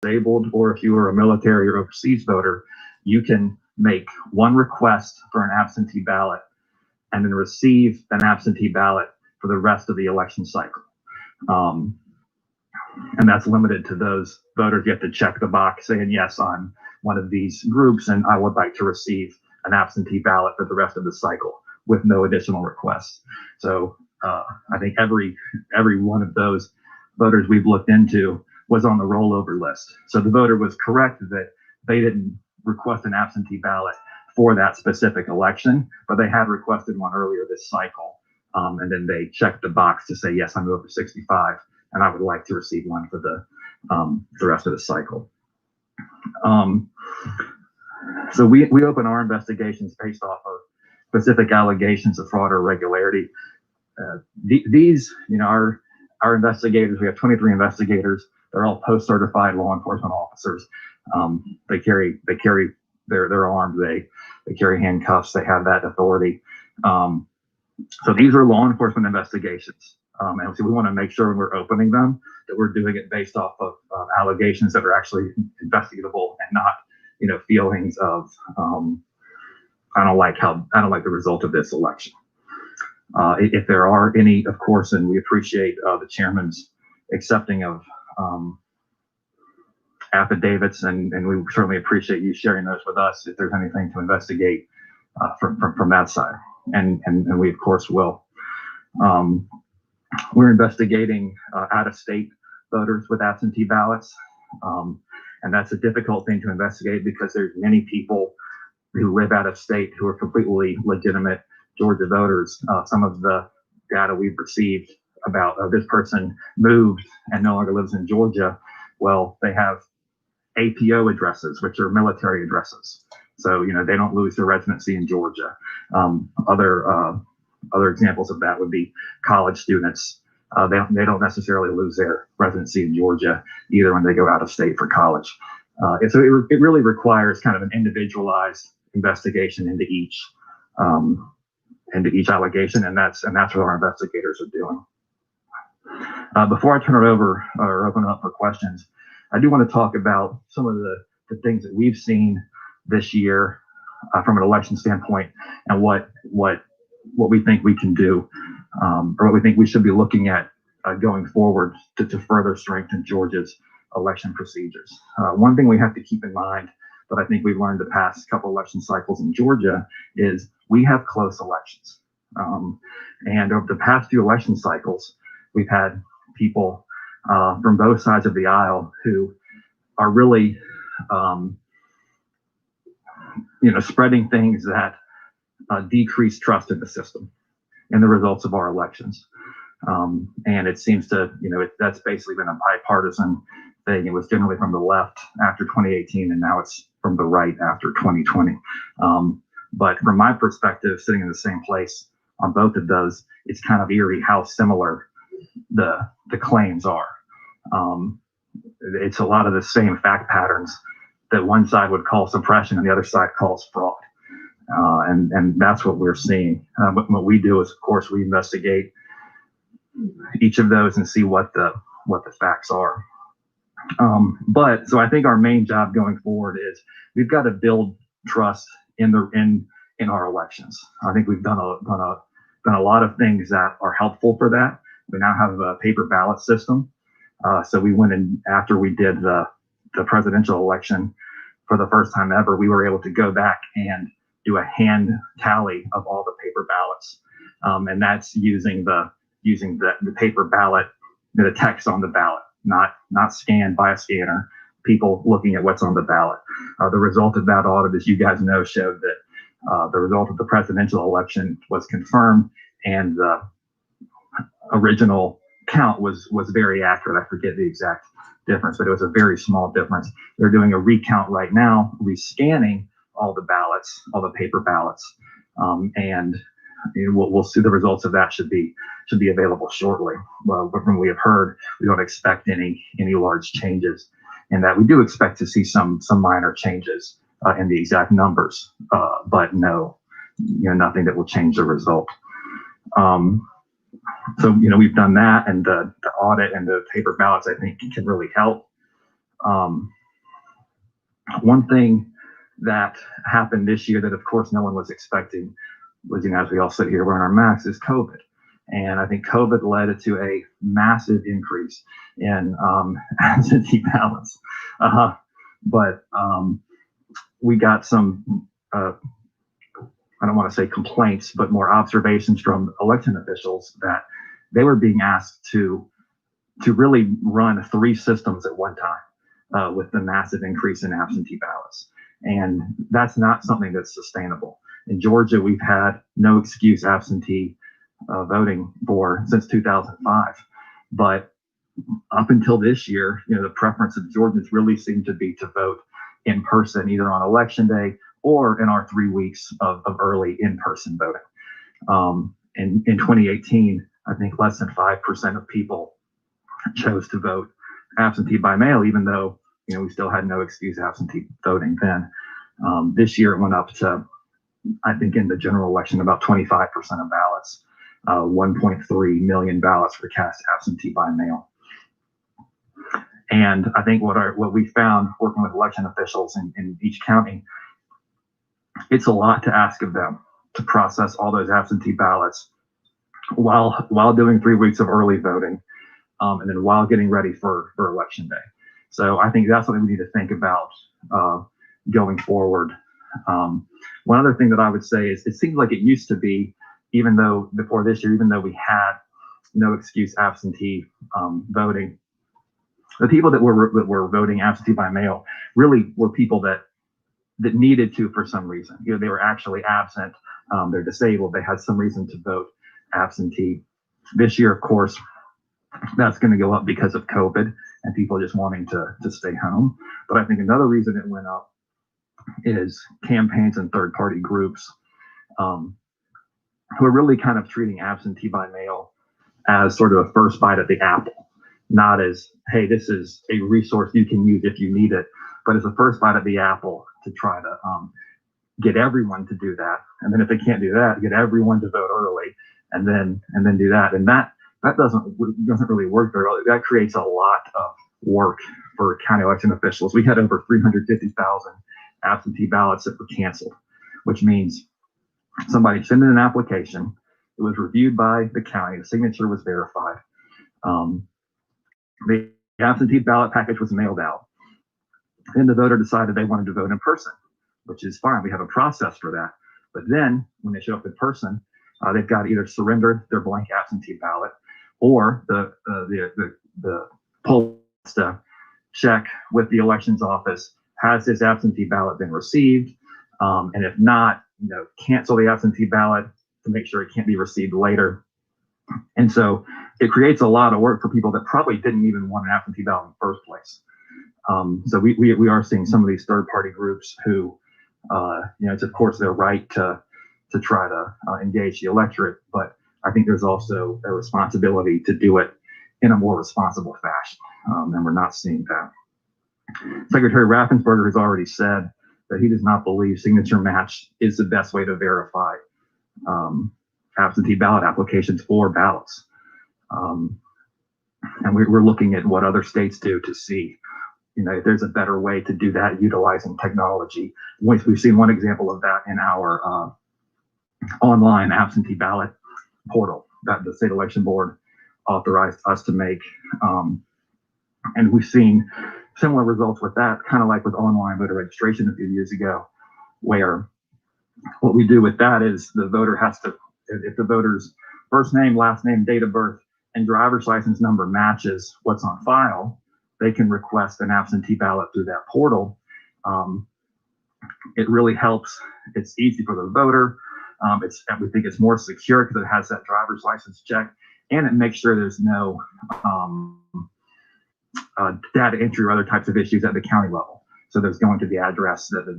disabled or if you were a military or overseas voter, you can make one request for an absentee ballot and then receive an absentee ballot for the rest of the election cycle. And that's limited to those voters. You have to check the box saying, yes, I'm one of these groups and I would like to receive an absentee ballot for the rest of the cycle with no additional requests. So I think every one of those voters we've looked into was on the rollover list. So the voter was correct that they didn't request an absentee ballot for that specific election, but they had requested one earlier this cycle. And then they checked the box to say, yes, I'm over 65 and I would like to receive one for the rest of the cycle. So we open our investigations based off of specific allegations of fraud or irregularity. These, our investigators, we have 23 investigators. They're all post-certified law enforcement officers. They're armed. They carry handcuffs. They have that authority. So these are law enforcement investigations. And so we want to make sure when we're opening them that we're doing it based off of allegations that are actually investigatable and not, feelings of I don't like the result of this election. If there are any, of course, and we appreciate the chairman's accepting of affidavits, and we certainly appreciate you sharing those with us if there's anything to investigate from that side, and we of course will. We're investigating out-of-state voters with absentee ballots, and that's a difficult thing to investigate because there's many people who live out of state who are completely legitimate Georgia voters. Some of the data we've received about this person moved and no longer lives in Georgia. Well, they have APO addresses, which are military addresses. So, they don't lose their residency in Georgia. Other examples of that would be college students. They don't necessarily lose their residency in Georgia either when they go out of state for college. So it really requires kind of an individualized investigation into each allegation, and that's what our investigators are doing. Before I turn it over or open it up for questions, I do want to talk about some of the things that we've seen this year from an election standpoint, and what we think we can do, or what we think we should be looking at going forward to further strengthen Georgia's election procedures. One thing we have to keep in mind that I think we've learned the past couple election cycles in Georgia is we have close elections. And over the past few election cycles, we've had people from both sides of the aisle who are really, spreading things that decrease trust in the system and the results of our elections. And it seems to, that's basically been a bipartisan thing. It was generally from the left after 2018, and now it's from the right after 2020. But from my perspective, sitting in the same place on both of those, it's kind of eerie how similar the claims are. It's a lot of the same fact patterns that one side would call suppression and the other side calls fraud. And that's what we're seeing. What we do is, of course, we investigate each of those and see what the facts are. But so I think our main job going forward is we've got to build trust in our elections. I think we've done a lot of things that are helpful for that. We now have a paper ballot system. So we went in after we did the presidential election for the first time ever. We were able to go back and do a hand tally of all the paper ballots, and that's using the paper ballot, the text on the ballot, not scanned by a scanner. People looking at what's on the ballot. The result of that audit, as you guys know, showed that the result of the presidential election was confirmed, and the original count was very accurate. I forget the exact difference, but it was a very small difference. They're doing a recount right now, rescanning all the ballots, all the paper ballots, and we'll see the results of that should be available shortly. Well, but from what we have heard, we don't expect any large changes, and that we do expect to see some minor changes in the exact numbers, but nothing that will change the result. So we've done that, and the audit and the paper ballots I think can really help. Um, One thing that happened this year that, of course, no one was expecting was, as we all sit here wearing our masks, is COVID. And I think COVID led to a massive increase in absentee ballots. But we got some, I don't want to say complaints, but more observations from election officials that they were being asked to really run three systems at one time with the massive increase in absentee ballots. And that's not something that's sustainable. In Georgia, we've had no excuse absentee voting since 2005. But up until this year, the preference of Georgians really seemed to be to vote in person, either on election day or in our 3 weeks of early in-person voting. In 2018, I think less than 5% of people chose to vote absentee by mail, even though we still had no excuse absentee voting then. This year it went up to, I think, in the general election, about 25% of ballots. 1.3 million ballots were cast absentee by mail. And I think what we found working with election officials in each county, it's a lot to ask of them to process all those absentee ballots while doing 3 weeks of early voting, and then while getting ready for election day. So I think that's something we need to think about going forward. One other thing that I would say is it seems like it used to be, even though before this year, even though we had no excuse absentee voting, the people that were voting absentee by mail really were people that needed to for some reason. They were actually absent, they're disabled, they had some reason to vote absentee. This year, of course, that's going to go up because of COVID and people just wanting to stay home. But I think another reason it went up is campaigns and third-party groups who are really kind of treating absentee by mail as sort of a first bite at the apple, not as, hey, this is a resource you can use if you need it, but as a first bite at the apple to try to get everyone to do that. And then if they can't do that, get everyone to vote early and then do that. And that doesn't really work very well. That creates a lot of work for county election officials. We had over 350,000 absentee ballots that were canceled, which means somebody sent in an application. It was reviewed by the county. The signature was verified. The absentee ballot package was mailed out. Then the voter decided they wanted to vote in person, which is fine. We have a process for that. But then when they show up in person, they've got to either surrender their blank absentee ballot, or the poll has to check with the elections office, has this absentee ballot been received? And if not, cancel the absentee ballot to make sure it can't be received later. And so it creates a lot of work for people that probably didn't even want an absentee ballot in the first place. So we are seeing some of these third-party groups who, it's of course their right to try to engage the electorate, but I think there's also a responsibility to do it in a more responsible fashion, and we're not seeing that. Secretary Raffensperger has already said that he does not believe signature match is the best way to verify absentee ballot applications or ballots. And we're looking at what other states do to see, if there's a better way to do that utilizing technology. We've seen one example of that in our online absentee ballot portal that the state election board authorized us to make. And we've seen similar results with that, kind of like with online voter registration a few years ago, where what we do with that is the voter has to, if the voter's first name, last name, date of birth, and driver's license number matches what's on file, they can request an absentee ballot through that portal. It really helps. It's easy for the voter. We think it's more secure because it has that driver's license check, and it makes sure there's no data entry or other types of issues at the county level. So there's going to the address that the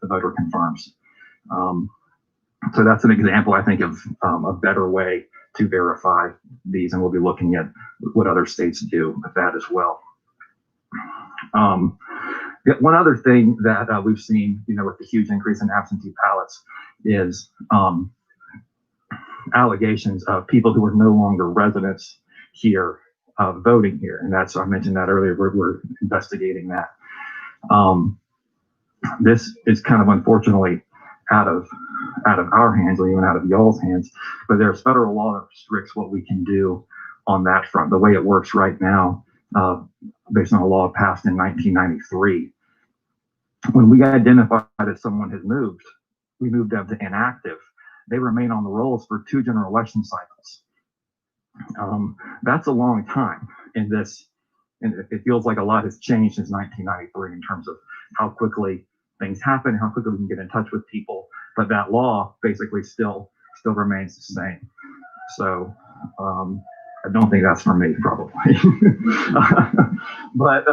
voter confirms. So that's an example, I think, of a better way to verify these, and we'll be looking at what other states do with that as well. One other thing that we've seen, with the huge increase in absentee ballots is allegations of people who are no longer residents here voting here, and that's, I mentioned that earlier. We're investigating that. This is kind of unfortunately out of our hands, or even out of y'all's hands, but there's federal law that restricts what we can do on that front. The way it works right now, based on a law passed in 1993, when we identify that someone has moved, we move them to inactive. They remain on the rolls for 2 general election cycles. That's a long time in this, and it feels like a lot has changed since 1993 in terms of how quickly things happen, how quickly we can get in touch with people. But that law basically still remains the same. So I don't think that's for me, probably. But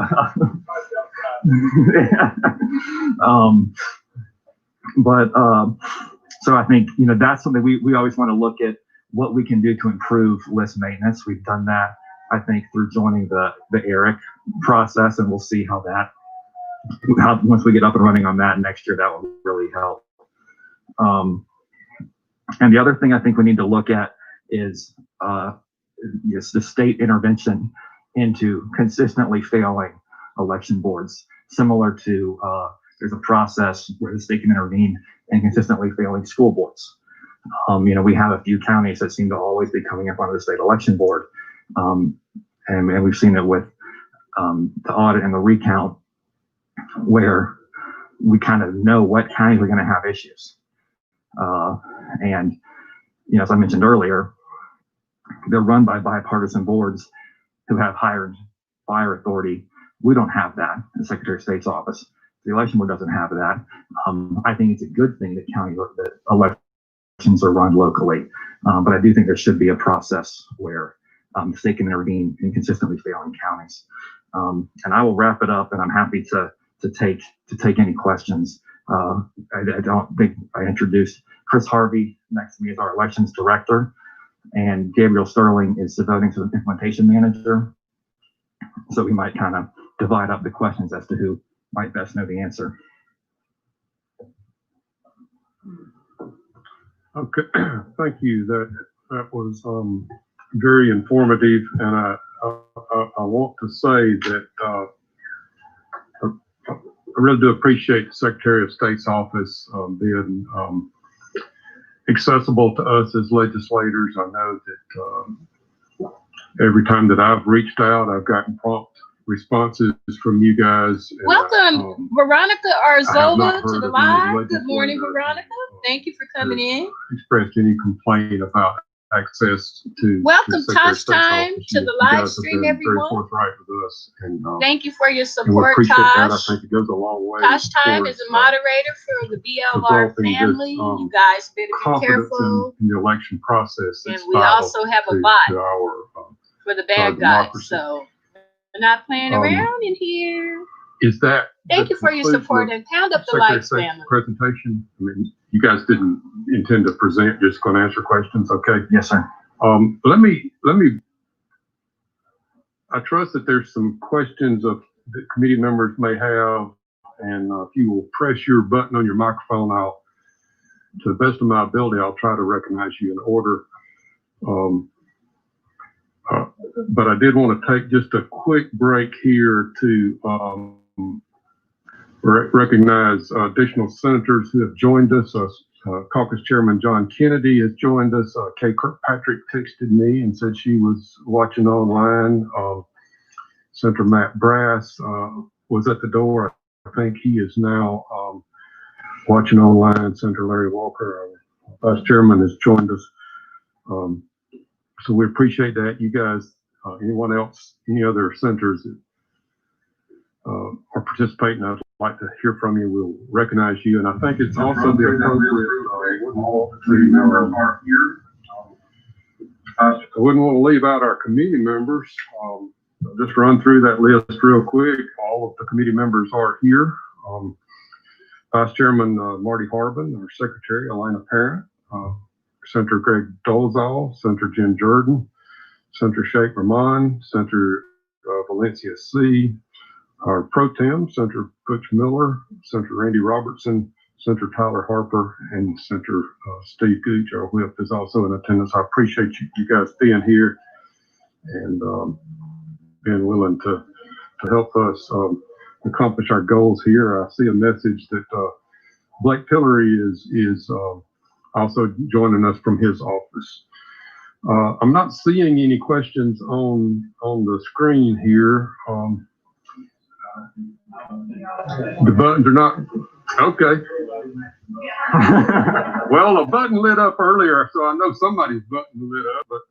so I think, you know, that's something we always want to look at what we can do to improve list maintenance. We've done that, I think, through joining the ERIC process, and we'll see how once we get up and running on that next year, that will really help. And the other thing I think we need to look at is the state intervention into consistently failing election boards, similar to there's a process where the state can intervene in consistently failing school boards. You know, we have a few counties that seem to always be coming up under the state election board, and we've seen it with the audit and the recount, where we kind of know what counties are going to have issues. And, you know, as I mentioned earlier, they're run by bipartisan boards who have higher fire authority. We don't have that in the Secretary of State's office. The election board doesn't have that. I think it's a good thing that that elections are run locally, but I do think there should be a process where the state can intervene in consistently failing counties. And I will wrap it up, and I'm happy to take any questions. I don't think I introduced Chris Harvey. Next to me is our elections director, and Gabriel Sterling is the voting implementation manager. So we might kind of divide up the questions as to who might best know the answer. Okay, thank you. That was very informative, and I want to say that I really do appreciate the Secretary of State's office being accessible to us as legislators. I know that every time that I've reached out, I've gotten prompt responses from you guys. Welcome, Veronica Arzola, to the live. Good morning, Veronica. Thank you for coming in. Expressed any complaint about access to. Welcome, Tosh Time, to the live stream, everyone. Very forthright with us, and thank you for your we support, appreciate that. I Tosh. think it goes a long way. Tosh Time is a moderator for the BLR developing family. this, You guys better be confidence careful. in the election process. And It's we vital also have a to bot our for the bad guys. democracy. So we're not playing around in here. Is that? Thank you for your support, and pound up the likes, family. Presentation. I mean, you guys didn't intend to present, just going to answer questions. Okay. Yes, sir. Let me. I trust that there's some questions that committee members may have, and if you will press your button on your microphone, to the best of my ability, I'll try to recognize you in order. But I did want to take just a quick break here to recognize additional senators who have joined us. Caucus Chairman John Kennedy has joined us. Kay Kirkpatrick texted me and said she was watching online. Senator Matt Brass was at the door. I think he is now watching online. Senator Larry Walker, our Vice Chairman, has joined us. So we appreciate that. You guys, anyone else, any other senators that are participating, I'd like to hear from you. We'll recognize you. And I think it's also the appropriate I wouldn't want to leave out our committee members. I'll just run through that list real quick. All of the committee members are here. Vice Chairman Marty Harbin, our Secretary Elena Parent, Senator Greg Dolezal, Senator Jen Jordan, Senator Sheikh Rahman, Senator Valencia C., our Pro Tem, Senator Butch Miller, Senator Randy Robertson, Senator Tyler Harper, and Senator Steve Gooch, our whip, is also in attendance. I appreciate you guys being here. And being willing to help us accomplish our goals here. I see a message that Blake Tillery is also joining us from his office. I'm not seeing any questions on the screen here. The buttons are not, okay. Well, a button lit up earlier, so I know somebody's button lit up, but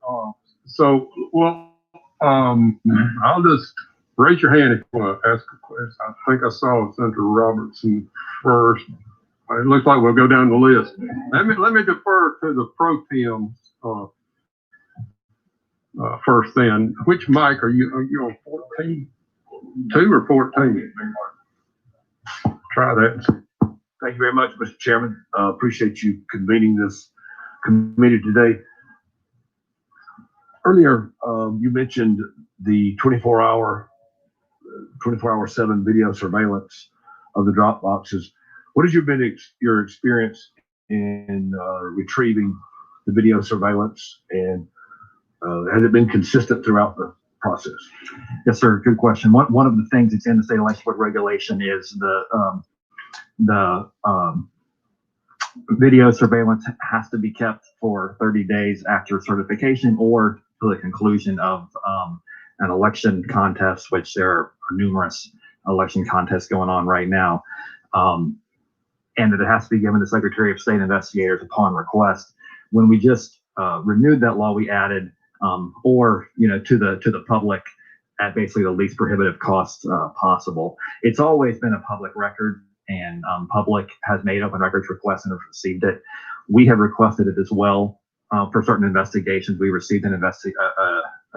I'll just raise your hand if you want to ask a question. I think I saw Senator Robertson first. It looks like we'll go down the list. Let me defer to the pro tem first then. Which mic are you on 14? 2 or 14? Try that. Thank you very much, Mr. Chairman. Appreciate you convening this committee today. Earlier, you mentioned the 24-hour/7 video surveillance of the drop boxes. What has your experience in retrieving the video surveillance, and has it been consistent throughout the process? Yes, sir. Good question. One of the things that's in the state election board regulation is the video surveillance has to be kept for 30 days after certification or to the conclusion of an election contest, which there are numerous election contests going on right now. And that it has to be given to Secretary of State investigators upon request. When we just renewed that law, we added or to the public at basically the least prohibitive cost possible. It's always been a public record, and public has made open records requests and have received it. We have requested it as well for certain investigations. We received a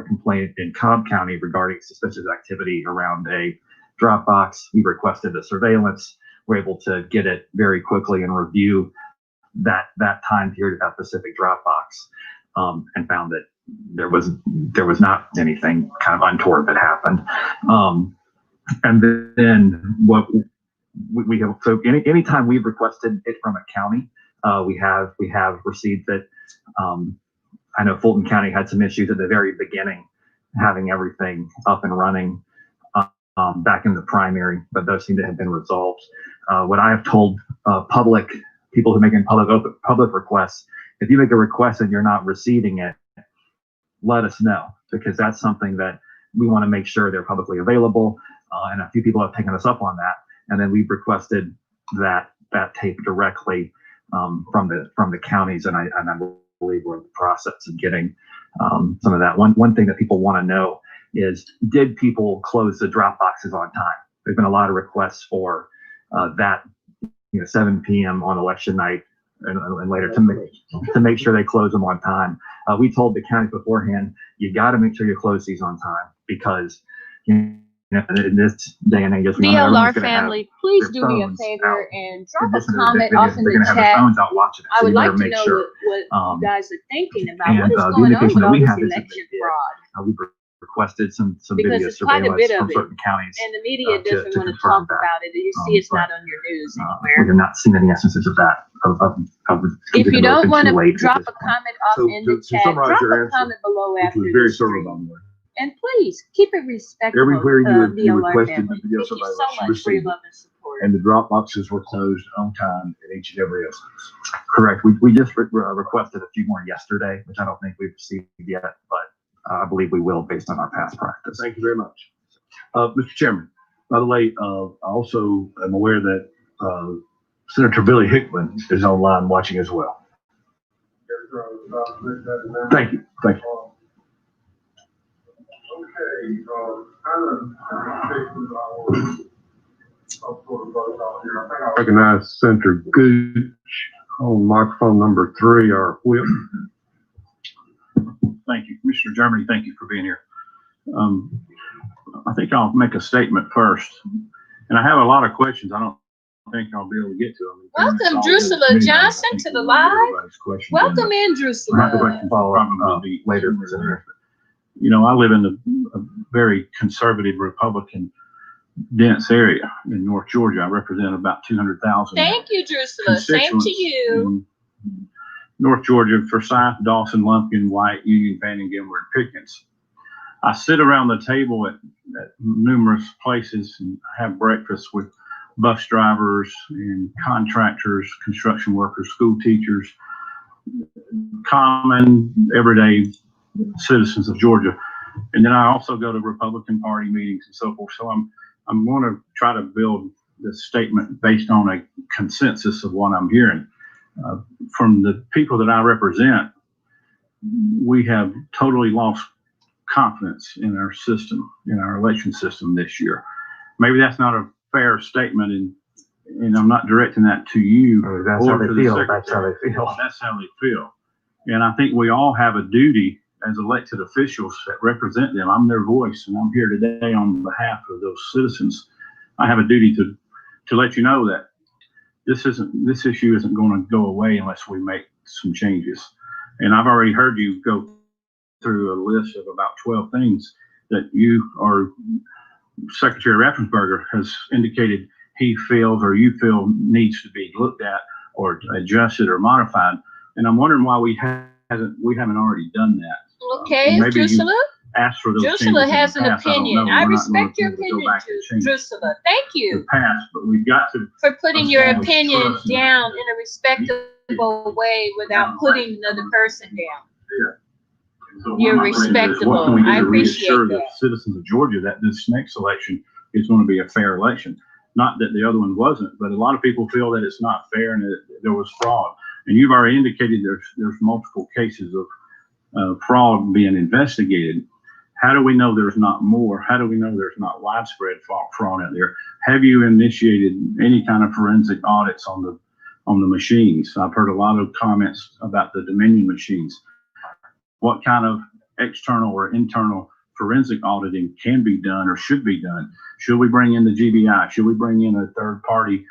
complaint in Cobb County regarding suspicious activity around a drop box. We requested the surveillance. We're able to get it very quickly and review that time period of that specific drop box, and found that there was not anything kind of untoward that happened. And then what we have, so anytime we've requested it from a county, we have received it. I know Fulton County had some issues at the very beginning, having everything up and running back in the primary, but those seem to have been resolved. What I have told people who make public requests, if you make a request and you're not receiving it, let us know, because that's something that we want to make sure they're publicly available. And a few people have taken us up on that. And then we've requested that tape directly from the counties, and I believe we're in the process of getting some of that. One thing that people want to know is, did people close the drop boxes on time? There's been a lot of requests for that, 7 p.m. on election night and later to make sure they close them on time. We told the county beforehand, you got to make sure you close these on time, because in this day and age, DLR family, please do me a favor and drop a comment off in the chat. I would like to know what you guys are thinking about. What is going on with all this election fraud? We requested some video surveillance from certain counties, and the media doesn't want to talk about it. You see, it's not on your news anywhere. We have not seen any instances of that. If you don't want to drop a comment off in the chat, drop a comment below after very thorough, by the way. And please keep it respectful. Everywhere you requested family. the video Thank you surveillance, so much for your love and support. And the drop boxes were closed on time in each and every instance. Correct. We just requested a few more yesterday, which I don't think we've received yet, but I believe we will based on our past practice. Thank you very much. Mr. Chairman, by the way, I also am aware that Senator Billy Hickman is online watching as well. Thank you. Thank you. I recognize Senator Gooch on microphone number 3, our whip. Thank you, Commissioner Germany. Thank you for being here. I think I'll make a statement first, and I have a lot of questions. I don't think I'll be able to get to them. Welcome, Drusilla Johnson, to the live. Welcome in, Drusilla. Probably later. I live in a very conservative Republican dense area in North Georgia. I represent about 200,000. Thank you, Drusilla. Same to you. North Georgia, Forsyth, Dawson, Lumpkin, White, Union, Fanning, Gilmer, and Pickens. I sit around the table at numerous places and have breakfast with bus drivers and contractors, construction workers, school teachers, common everyday citizens of Georgia. And then I also go to Republican Party meetings and so forth. So I'm going to try to build this statement based on a consensus of what I'm hearing from the people that I represent. We have totally lost confidence in our system, in our election system this year. Maybe that's not a fair statement, and I'm not directing that to you. That's or how to they the feel. secretary. That's how they feel. That's how they feel. And I think we all have a duty as elected officials that represent them. I'm their voice, and I'm here today on behalf of those citizens. I have a duty to let you know that this issue isn't going to go away unless we make some changes. And I've already heard you go through a list of about 12 things that you or Secretary Raffensperger has indicated he feels or you feel needs to be looked at or adjusted or modified. And I'm wondering why we haven't already done that. Okay, Drusilla. Ask for those Drusilla changes has in an the past. opinion. I respect your opinion, Drusilla. Thank you the past, but we've got to for putting your establish opinion trust in down in a respectable way without putting another person down. So You're what I'm saying is, respectable. what can we do I to appreciate reassure that. the citizens of Georgia that this next election is going to be a fair election? Not that the other one wasn't, but a lot of people feel that it's not fair and that there was fraud. And you've already indicated there's multiple cases of fraud being investigated. How do we know there's not more? How do we know there's not widespread fraud out there? Have you initiated any kind of forensic audits on the machines? I've heard a lot of comments about the Dominion machines. What kind of external or internal forensic auditing can be done or should be done? Should we bring in the GBI? Should we bring in a third party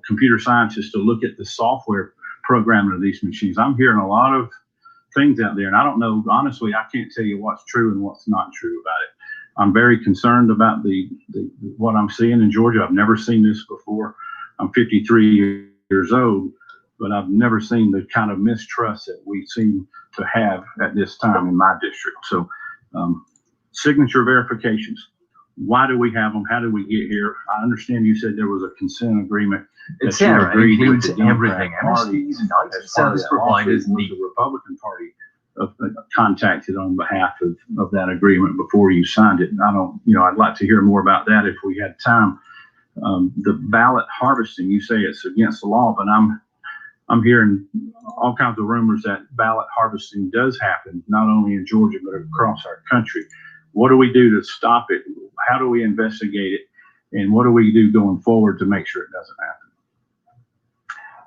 computer scientist to look at the software programming of these machines? I'm hearing a lot of things out there, and I don't know, honestly, I can't tell you what's true and what's not true about it. I'm very concerned about what I'm seeing in Georgia. I've never seen this before. I'm 53 years old, but I've never seen the kind of mistrust that we seem to have at this time in my district. So signature verifications. Why do we have them? How did we get here? I understand you said there was a consent agreement. It includes everything. MSDs and service providers. The Republican Party contacted on behalf of that agreement before you signed it. And I'd like to hear more about that if we had time. The ballot harvesting, you say it's against the law, but I'm hearing all kinds of rumors that ballot harvesting does happen, not only in Georgia, but across our country. What do we do to stop it? How do we investigate it? And what do we do going forward to make sure it doesn't happen?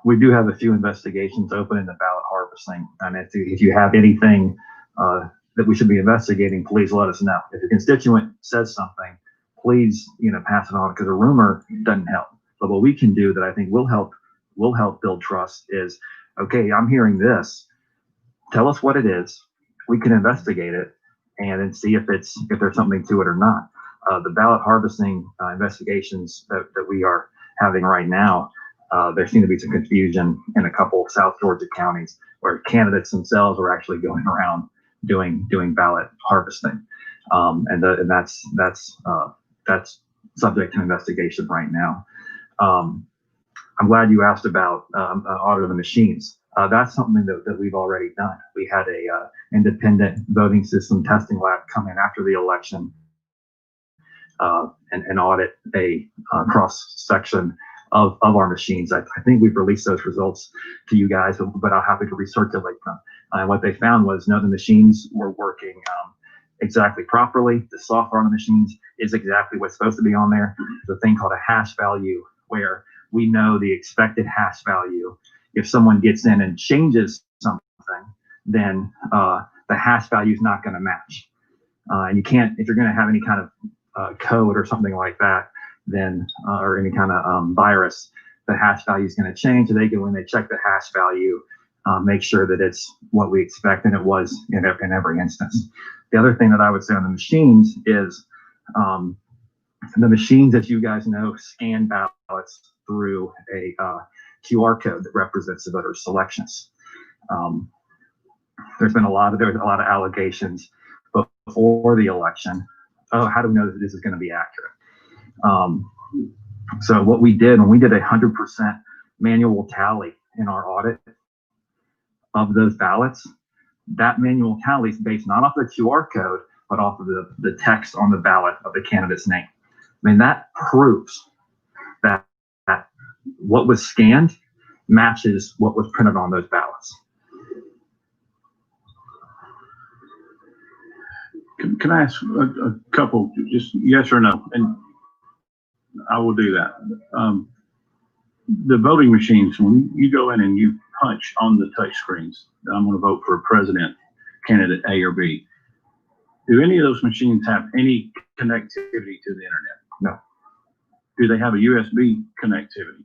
We do have a few investigations open in the ballot harvesting. And if you have anything that we should be investigating, please let us know. If a constituent says something, please, pass it on, because a rumor doesn't help. But what we can do that I think will help build trust is, okay, I'm hearing this. Tell us what it is. We can investigate it and then see if there's something to it or not. The ballot harvesting investigations that we are having right now, there seems to be some confusion in a couple of South Georgia counties where candidates themselves are actually going around doing ballot harvesting, and that's subject to investigation right now. I'm glad you asked about audit of the machines. That's something that we've already done. We had a independent voting system testing lab come in after the election and audit a cross section of our machines. I think we've released those results to you guys, but I'll happy to recirculate them. And what they found was none of the machines were working exactly properly. The software on the machines is exactly what's supposed to be on there. There's a thing called a hash value where we know the expected hash value. If someone gets in and changes something, then the hash value is not going to match. And you can't, if you're going to have any kind of code or something like that, then or any kind of virus, the hash value is going to change. So they go in, they check the hash value, make sure that it's what we expect, and it was in every instance. The other thing that I would say on the machines is the machines, as you guys know, scan ballots through a QR code that represents the voter selections. There's been a lot of allegations, both before the election, oh, how do we know that this is going to be accurate? So what we did when we did 100% manual tally in our audit of those ballots, that manual tally is based not off the QR code, but off of the text on the ballot of the candidate's name. I mean, that proves that what was scanned matches what was printed on those ballots. Can I ask a couple, just yes or no? And I will do that. The voting machines, when you go in and you punch on the touch screens, I'm going to vote for president candidate A or B. Do any of those machines have any connectivity to the internet? No. Do they have a USB connectivity?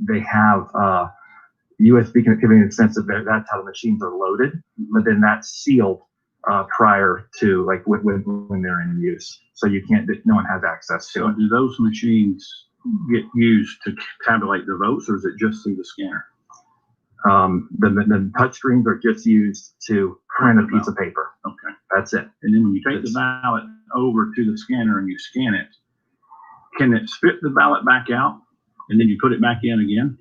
They have USB connectivity in the sense that that's how the machines are loaded, but then that's sealed prior to like when they're in use. So you can't, no one has access to So it. do those machines get used to tabulate the votes, or is it just through the scanner? The touch screens are just used to print a piece of paper. Okay. That's it. And then when you take the ballot over to the scanner and you scan it, can it spit the ballot back out and then you put it back in again?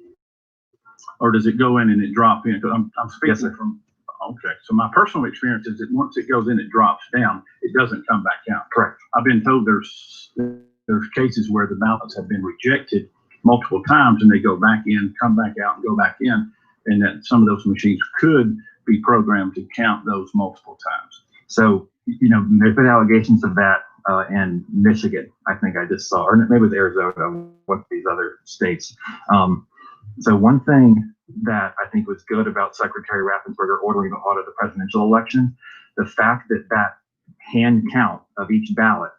Or does it go in and it drop in? 'Cause I'm speaking from, okay. So my personal experience is that once it goes in, it drops down. It doesn't come back out. Correct. I've been told there's cases where the ballots have been rejected multiple times and they go back in, come back out, and go back in, and that some of those machines could be programmed to count those multiple times. So, you know, there's been allegations of that in Michigan, I think I just saw, or maybe it was Arizona, one of these other states. So one thing that I think was good about Secretary Raffensperger ordering the audit of the presidential election, the fact that that hand count of each ballot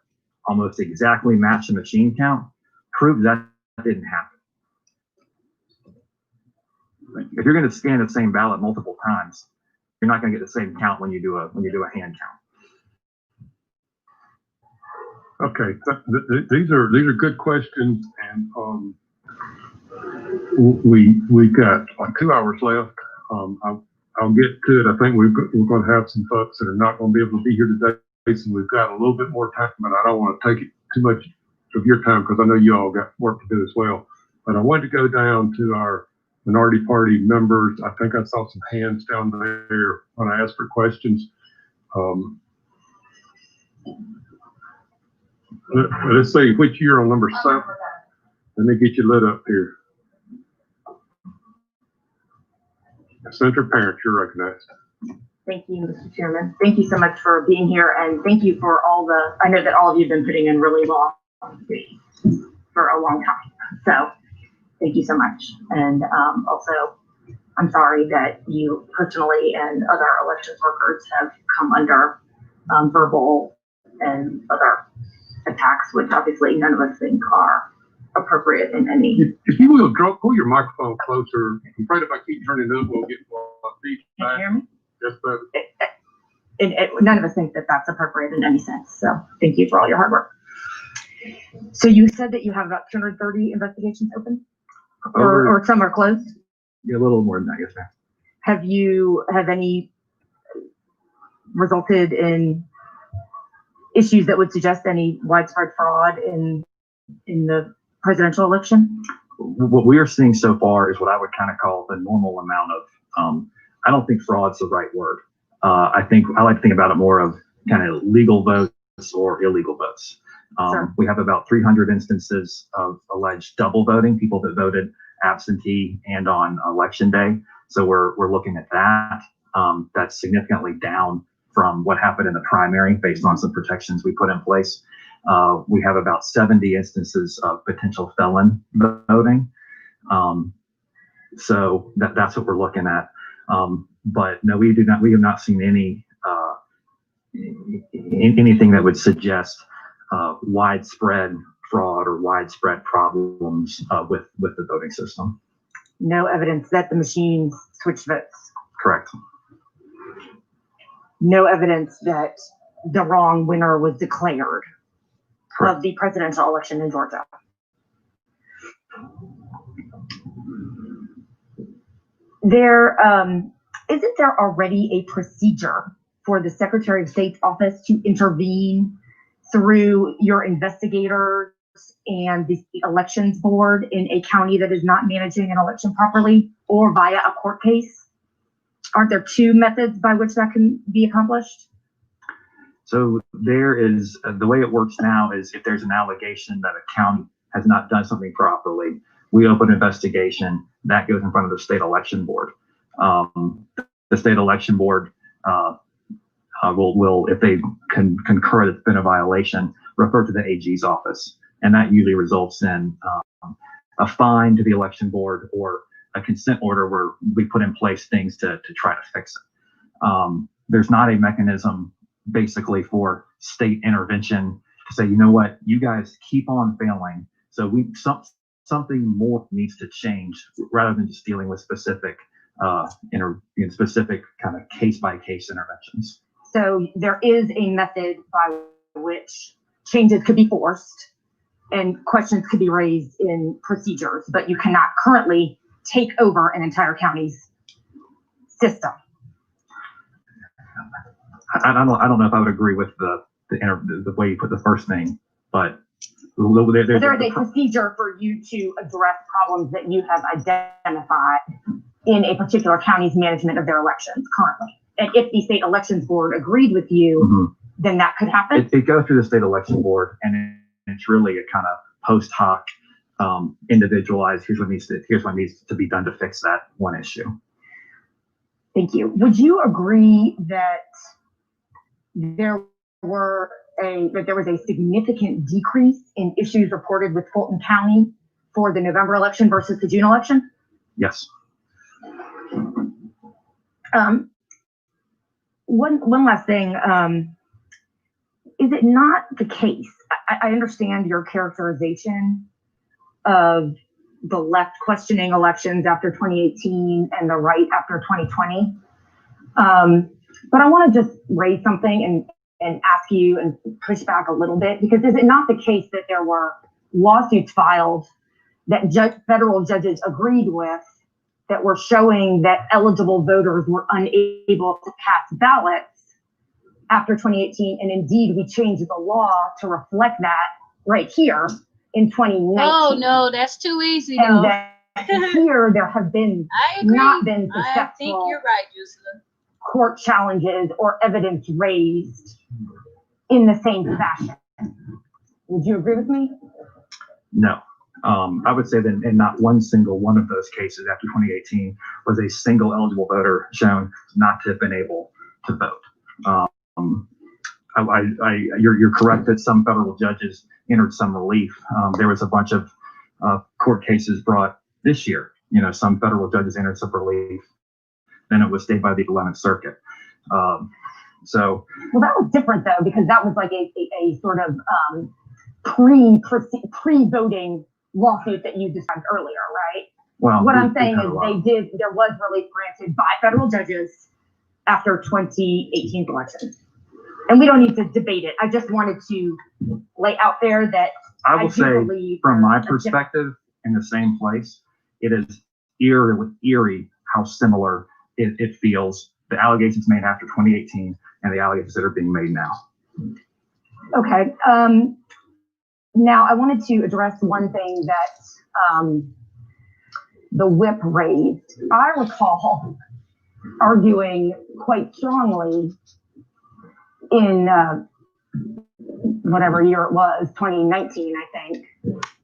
almost exactly matched the machine count proves that didn't happen. If you're going to scan the same ballot multiple times, you're not going to get the same count when you do a hand count. Okay, these are good questions, and we've got like 2 hours left. I'll get to it. I think we're going to have some folks that are not going to be able to be here today, so we've got a little bit more time, but I don't want to take it too much of your time because I know you all got work to do as well. But I wanted to go down to our minority party members. I think I saw some hands down there when I asked for questions. Let's see, which year on number 7? Let me get you lit up here. Senator Parent, you're recognized. Thank you, Mr. Chairman. Thank you so much for being here, and thank you for all the, I know that all of you have been putting in really long days for a long time. So thank you so much. And also, I'm sorry that you personally and other elections workers have come under verbal and other attacks, which obviously none of us think are appropriate in any. If you will, pull your microphone closer. I'm afraid if I keep turning it up, we'll get feedback. Can you hear me? Yes, better. None of us think that that's appropriate in any sense. So thank you for all your hard work. So you said that you have about 230 investigations open, or some are closed? Yeah, a little more than that, yes, ma'am. Have any resulted in issues that would suggest any widespread fraud in the presidential election? What we are seeing so far is what I would kind of call the normal amount of, I don't think fraud's the right word. I like to think about it more of kind of legal votes or illegal votes. Sure. We have about 300 instances of alleged double voting, people that voted absentee and on election day. So we're looking at that. That's significantly down from what happened in the primary based on some protections we put in place. We have about 70 instances of potential felon voting. So that's what we're looking at. But no, we have not seen anything that would suggest widespread fraud or widespread problems with the voting system. No evidence that the machines switched votes. Correct. No evidence that the wrong winner was declared. Correct. Of the presidential election in Georgia. Isn't there already a procedure for the Secretary of State's office to intervene through your investigators and the elections board in a county that is not managing an election properly, or via a court case? Aren't there two methods by which that can be accomplished? So there is, the way it works now is if there's an allegation that a county has not done something properly, we open an investigation that goes in front of the state election board. The state election board will, if they concur that it's been a violation, refer to the AG's office. And that usually results in a fine to the election board or a consent order where we put in place things to try to fix it. There's not a mechanism basically for state intervention to say, you know what, you guys keep on failing. So something more needs to change rather than just dealing with specific specific kind of case-by-case interventions. So there is a method by which changes could be forced and questions could be raised in procedures, but you cannot currently take over an entire county's system. I don't know if I would agree with the way you put the first thing, but there is a procedure for you to address problems that you have identified in a particular county's management of their elections currently. And if the state elections board agreed with you, then that could happen. It goes through the state election board, and it's really a kind of post hoc, individualized. Here's what needs to be done to fix that one issue. Thank you. Would you agree that there was a significant decrease in issues reported with Fulton County for the November election versus the June election? Yes. One last thing. Is it not the case? I understand your characterization of the left questioning elections after 2018 and the right after 2020. But I want to just raise something and ask you and push back a little bit, because is it not the case that there were lawsuits filed that federal judges agreed with that were showing that eligible voters were unable to cast ballots after 2018, and indeed we changed the law to reflect that right here in 2019. Oh no, that's too easy. And that here there have been not been successful. I think you're right, Yusla. Court challenges or evidence raised in the same fashion. Would you agree with me? No. I would say that in not one single one of those cases after 2018 was a single eligible voter shown not to have been able to vote. You're correct that some federal judges entered some relief. There was a bunch of court cases brought this year. You know, some federal judges entered some relief. Then it was stayed by the 11th Circuit. Well, that was different though, because that was like a sort of pre-voting lawsuit that you described earlier, right? Well, what I'm saying is there was relief granted by federal judges after 2018 elections. And we don't need to debate it. I just wanted to lay out there that I will say, from my perspective, in the same place, it is eerie how similar it feels, the allegations made after 2018 and the allegations that are being made now. Okay. Now I wanted to address one thing that the whip raised. I recall arguing quite strongly in whatever year it was, 2019, I think,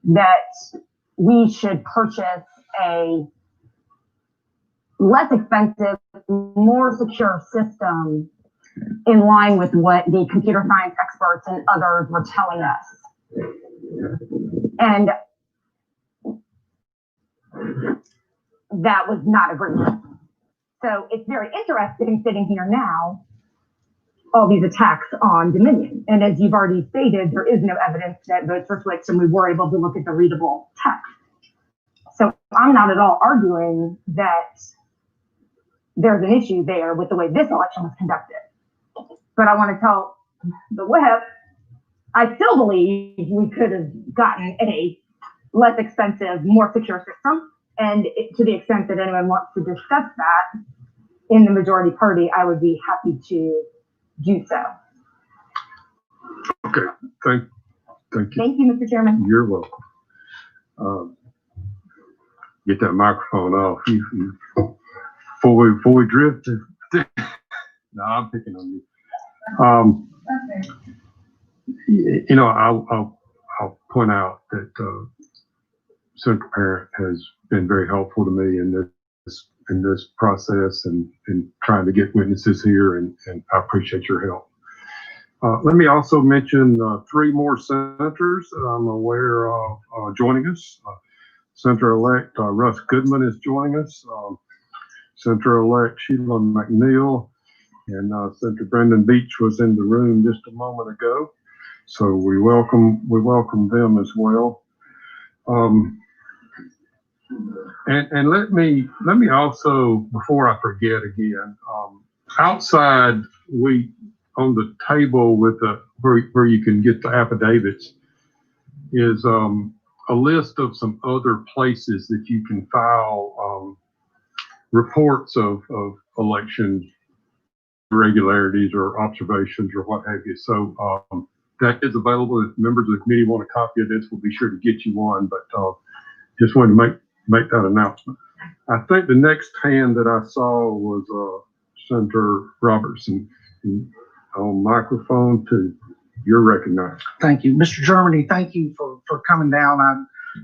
that we should purchase a less expensive, more secure system in line with what the computer science experts and others were telling us. And that was not agreed. So it's very interesting sitting here now, all these attacks on Dominion. And as you've already stated, there is no evidence that votes were switched, and we were able to look at the readable text. So I'm not at all arguing that there's an issue there with the way this election was conducted. But I want to tell the whip, I still believe we could have gotten a less expensive, more secure system. And to the extent that anyone wants to discuss that in the majority party, I would be happy to do so. Okay, thank you. Thank you, Mr. Chairman. You're welcome. Get that microphone off. Before we drift to, no, I'm picking on you. I'll point out that Senator Parent has been very helpful to me in this process and trying to get witnesses here, and I appreciate your help. Let me also mention 3 more senators that I'm aware of joining us. Senator-elect Russ Goodman is joining us. Senator-elect Sheila McNeil and Senator Brendan Beach was in the room just a moment ago. So we welcome them as well. And let me also, before I forget again, outside on the table with where you can get the affidavits is a list of some other places that you can file reports of election irregularities or observations or what have you. So that is available. If members of the committee want a copy of this, we'll be sure to get you one. But just wanted to make that announcement. I think the next hand that I saw was Senator Robertson. On microphone 2, you're recognized. Thank you. Mr. Germany, thank you for coming down.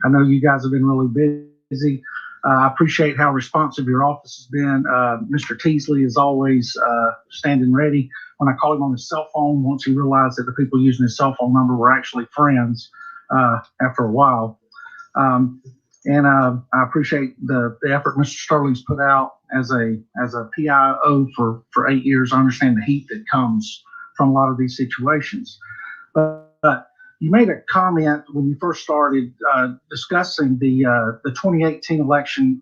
I know you guys have been really busy. I appreciate how responsive your office has been. Mr. Teasley is always standing ready. When I call him on his cell phone, once he realized that the people using his cell phone number were actually friends after a while. And I appreciate the effort Mr. Sterling's put out as a PIO for 8 years. I understand the heat that comes from a lot of these situations. But you made a comment when you first started discussing the 2018 election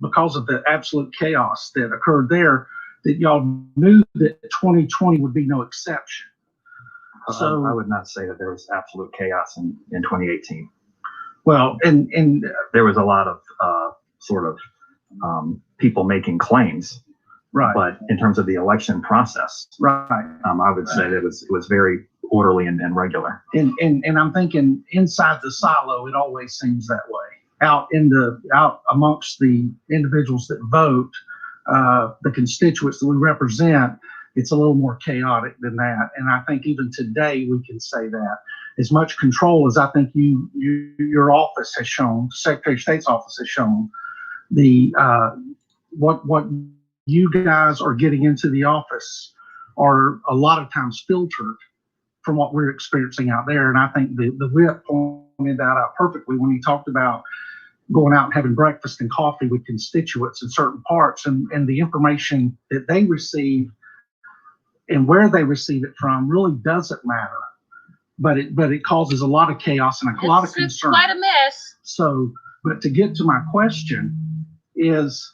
because of the absolute chaos that occurred there, that y'all knew that 2020 would be no exception. So I would not say that there was absolute chaos in 2018. Well, and there was a lot of sort of people making claims, right. But in terms of the election process, Right. I would say that it was very orderly and regular. And I'm thinking inside the silo, it always seems that way. Out amongst the individuals that vote, the constituents that we represent, it's a little more chaotic than that. And I think even today we can say that. As much control as I think your office has shown, Secretary of State's office has shown, what you guys are getting into the office are a lot of times filtered from what we're experiencing out there. And I think the whip pointed that out perfectly when he talked about going out and having breakfast and coffee with constituents in certain parts, and the information that they receive and where they receive it from really doesn't matter. But it causes a lot of chaos and a lot of concern. It's quite a mess. So, but to get to my question is,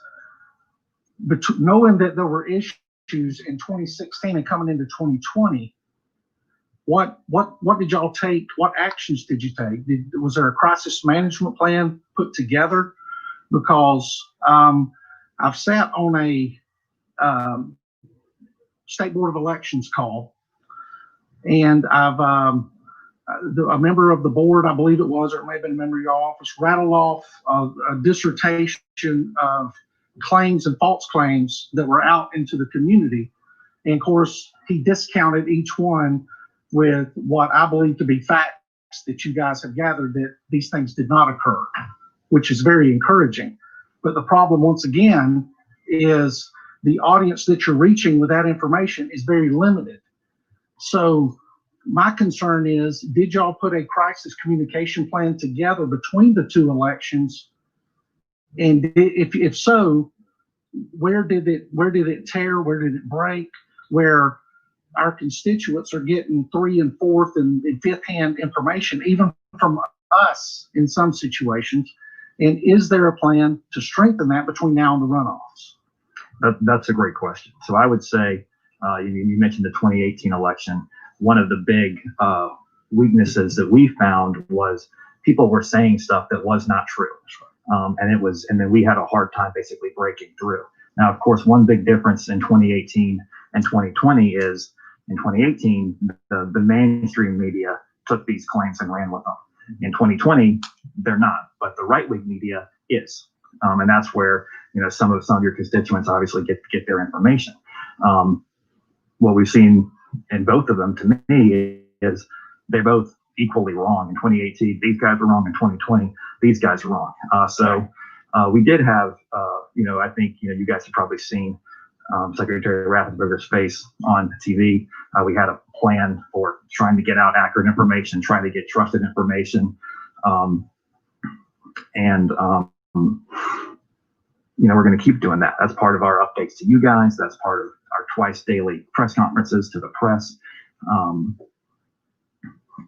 knowing that there were issues in 2016 and coming into 2020, what did y'all take? What actions did you take? Was there a crisis management plan put together? Because I've sat on a State Board of Elections call, and I've a member of the board, I believe it was, or it may have been a member of your office, rattled off a dissertation of claims and false claims that were out into the community. And of course, he discounted each one with what I believe to be facts that you guys have gathered that these things did not occur, which is very encouraging. But the problem, once again, is the audience that you're reaching with that information is very limited. So my concern is, did y'all put a crisis communication plan together between the 2 elections? And if so, where did it tear? Where did it break? Where our constituents are getting 3 and 4th and 5th hand information, even from us in some situations. And is there a plan to strengthen that between now and the runoffs? That's a great question. So I would say, you mentioned the 2018 election. One of the big weaknesses that we found was people were saying stuff that was not true. And then we had a hard time basically breaking through. Now, of course, one big difference in 2018 and 2020 is in 2018, the mainstream media took these claims and ran with them. In 2020, they're not, but the right-wing media is. And that's where, some of your constituents obviously get their information. What we've seen in both of them, to me, is they're both equally wrong. In 2018, these guys were wrong. In 2020, these guys are wrong. So we did have, I think, you guys have probably seen Secretary Raffensperger's face on TV. We had a plan for trying to get out accurate information, trying to get trusted information. We're going to keep doing that. That's part of our updates to you guys. That's part of our twice daily press conferences to the press.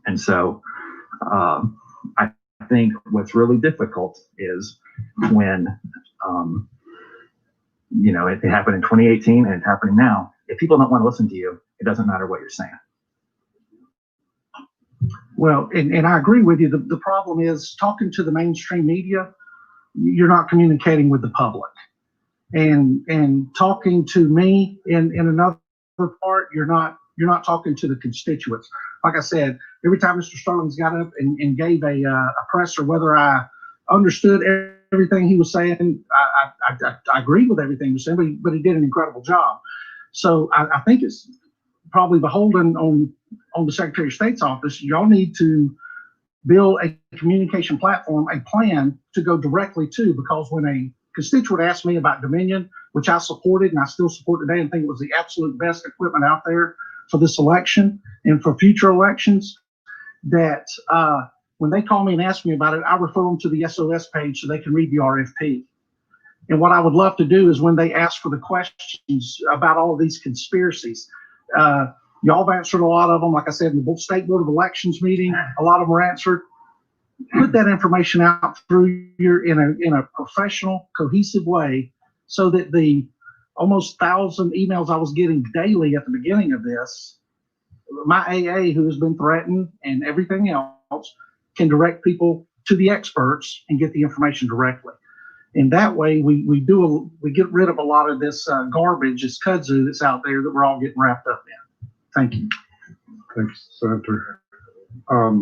And so I think what's really difficult is when, it happened in 2018 and it's happening now. If people don't want to listen to you, it doesn't matter what you're saying. Well, and I agree with you. The problem is talking to the mainstream media, you're not communicating with the public. And talking to me in another part, you're not talking to the constituents. Like I said, every time Mr. Sterling's got up and gave a presser, whether I understood everything he was saying, I agreed with everything he was saying, but he did an incredible job. So I think it's probably beholden on the Secretary of State's office. Y'all need to build a communication platform, a plan to go directly to, because when a constituent asked me about Dominion, which I supported and I still support today and think it was the absolute best equipment out there for this election and for future elections, that when they call me and ask me about it, I refer them to the SOS page so they can read the RFP. And what I would love to do is when they ask for the questions about all of these conspiracies, y'all have answered a lot of them. Like I said, in the State Board of Elections meeting, a lot of them were answered. Put that information out through in a professional, cohesive way, so that the almost 1,000 emails I was getting daily at the beginning of this, my AA, who has been threatened and everything else, can direct people to the experts and get the information directly. And that way we get rid of a lot of this garbage, this kudzu that's out there that we're all getting wrapped up in. Thank you. Thanks, Senator. Let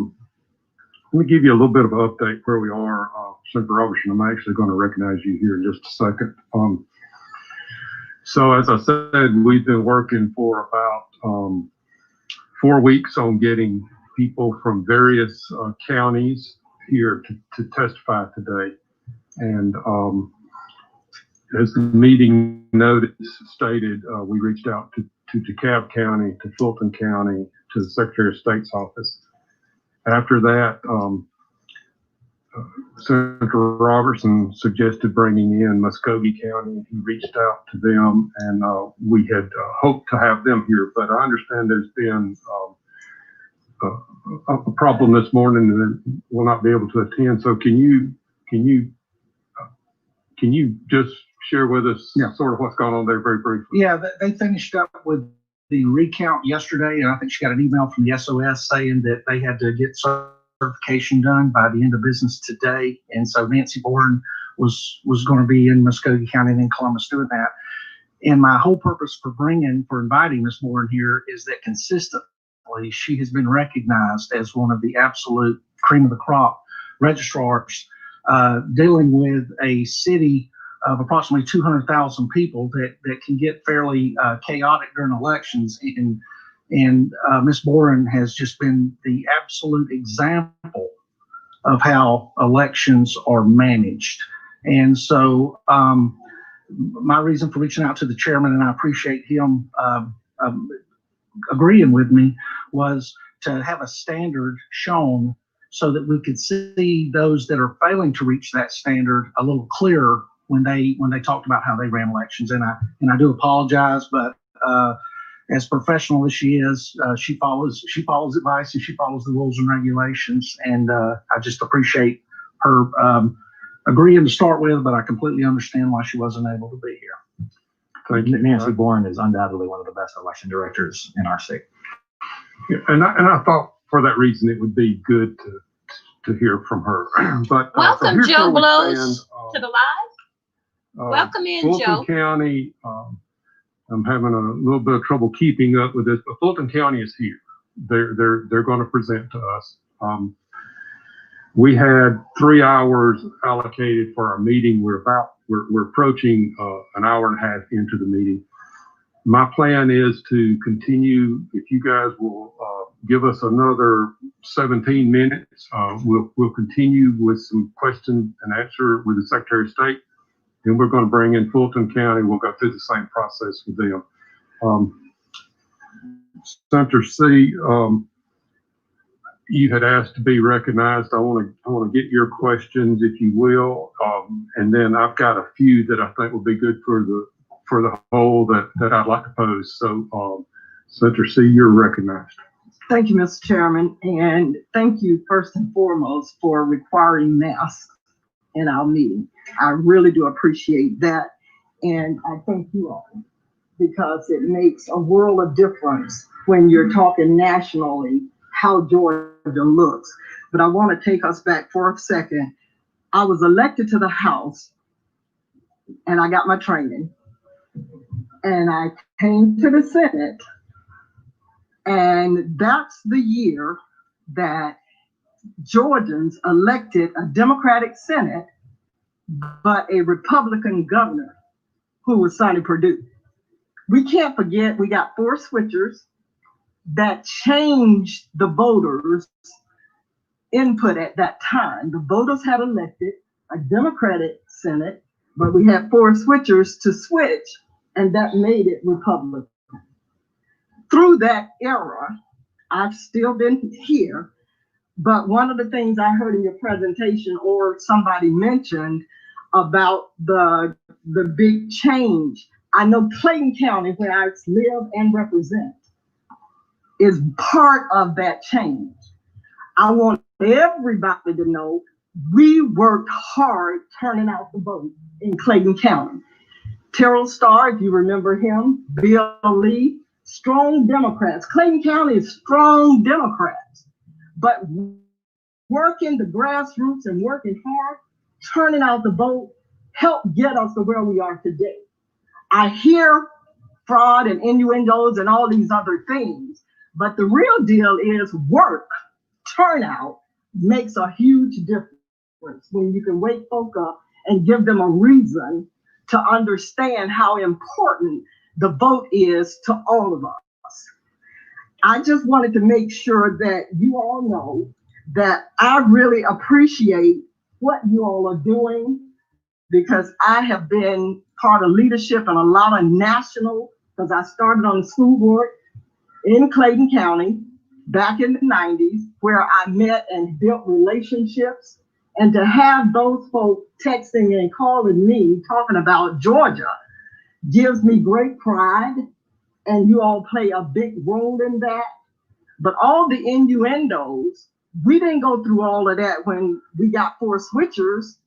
me give you a little bit of an update where we are. Senator Robertson, I'm actually going to recognize you here in just a second. So as I said, we've been working for about 4 weeks on getting people from various counties here to testify today. And as the meeting notice stated, we reached out to DeKalb County, to Fulton County, to the Secretary of State's office. After that, Senator Robertson suggested bringing in Muskogee County. He reached out to them, and we had hoped to have them here, but I understand there's been a problem this morning and will not be able to attend. So can you just share with us sort of what's going on there very briefly? Yeah, they finished up with the recount yesterday, and I think she got an email from the SOS saying that they had to get certification done by the end of business today. And so Nancy Bourne was going to be in Muskogee County and in Columbus doing that. And my whole purpose for inviting Ms. Bourne here is that consistently she has been recognized as one of the absolute cream of the crop registrars dealing with a city of approximately 200,000 people that can get fairly chaotic during elections. And Ms. Boren has just been the absolute example of how elections are managed. And so my reason for reaching out to the chairman, and I appreciate him agreeing with me, was to have a standard shown so that we could see those that are failing to reach that standard a little clearer when they talked about how they ran elections. And I do apologize, but as professional as she is, she follows advice and she follows the rules and regulations. And I just appreciate her agreeing to start with, but I completely understand why she wasn't able to be here. Thank you. Nancy Bourne is undoubtedly one of the best election directors in our state. Yeah, and I thought for that reason it would be good to hear from her. But welcome, so Joe Blows, to the live. Welcome in, Fulton Joe. County I'm having a little bit of trouble keeping up with this, but Fulton County is here. They're going to present to us. We had 3 hours allocated for our meeting. We're approaching an hour and a half into the meeting. My plan is to continue. If you guys will give us another 17 minutes, we'll continue with some question and answer with the Secretary of State. And we're going to bring in Fulton County. We'll go through the same process with them. Senator C, you had asked to be recognized. I want to get your questions, if you will, and then I've got a few that I think will be good for the whole that I'd like to pose. So, Senator C, you're recognized. Thank you, Mr. Chairman, and thank you first and foremost for requiring masks in our meeting. I really do appreciate that, and I thank you all because it makes a world of difference when you're talking nationally how Georgia looks. But I want to take us back for a second. I was elected to the House and I got my training, and I came to the Senate, and that's the year that Georgians elected a Democratic Senate, but a Republican governor who was Sonny Perdue. We can't forget we got 4 switchers that changed the voters' input at that time. The voters had elected a Democratic Senate, but we had 4 switchers to switch, and that made it Republican. Through that era, I've still been here, but one of the things I heard in your presentation or somebody mentioned about the big change. I know Clayton County, where I live and represent, is part of that change. I want everybody to know we worked hard turning out the vote in Clayton County. Terrell Starr, if you remember him, Bill Lee, strong Democrats. Clayton County is strong Democrats, but working the grassroots and working hard, turning out the vote, helped get us to where we are today. I hear fraud and innuendos and all these other things, but the real deal is work, turnout makes a huge difference when you can wake folk up and give them a reason to understand how important the vote is to all of us. I just wanted to make sure that you all know that I really appreciate what you all are doing, because I have been part of leadership in a lot of national, because I started on the school board in Clayton County back in the 90s, where I met and built relationships. And to have those folks texting and calling me, talking about Georgia, gives me great pride. And you all play a big role in that. But all the innuendos, we didn't go through all of that when we got 4 switchers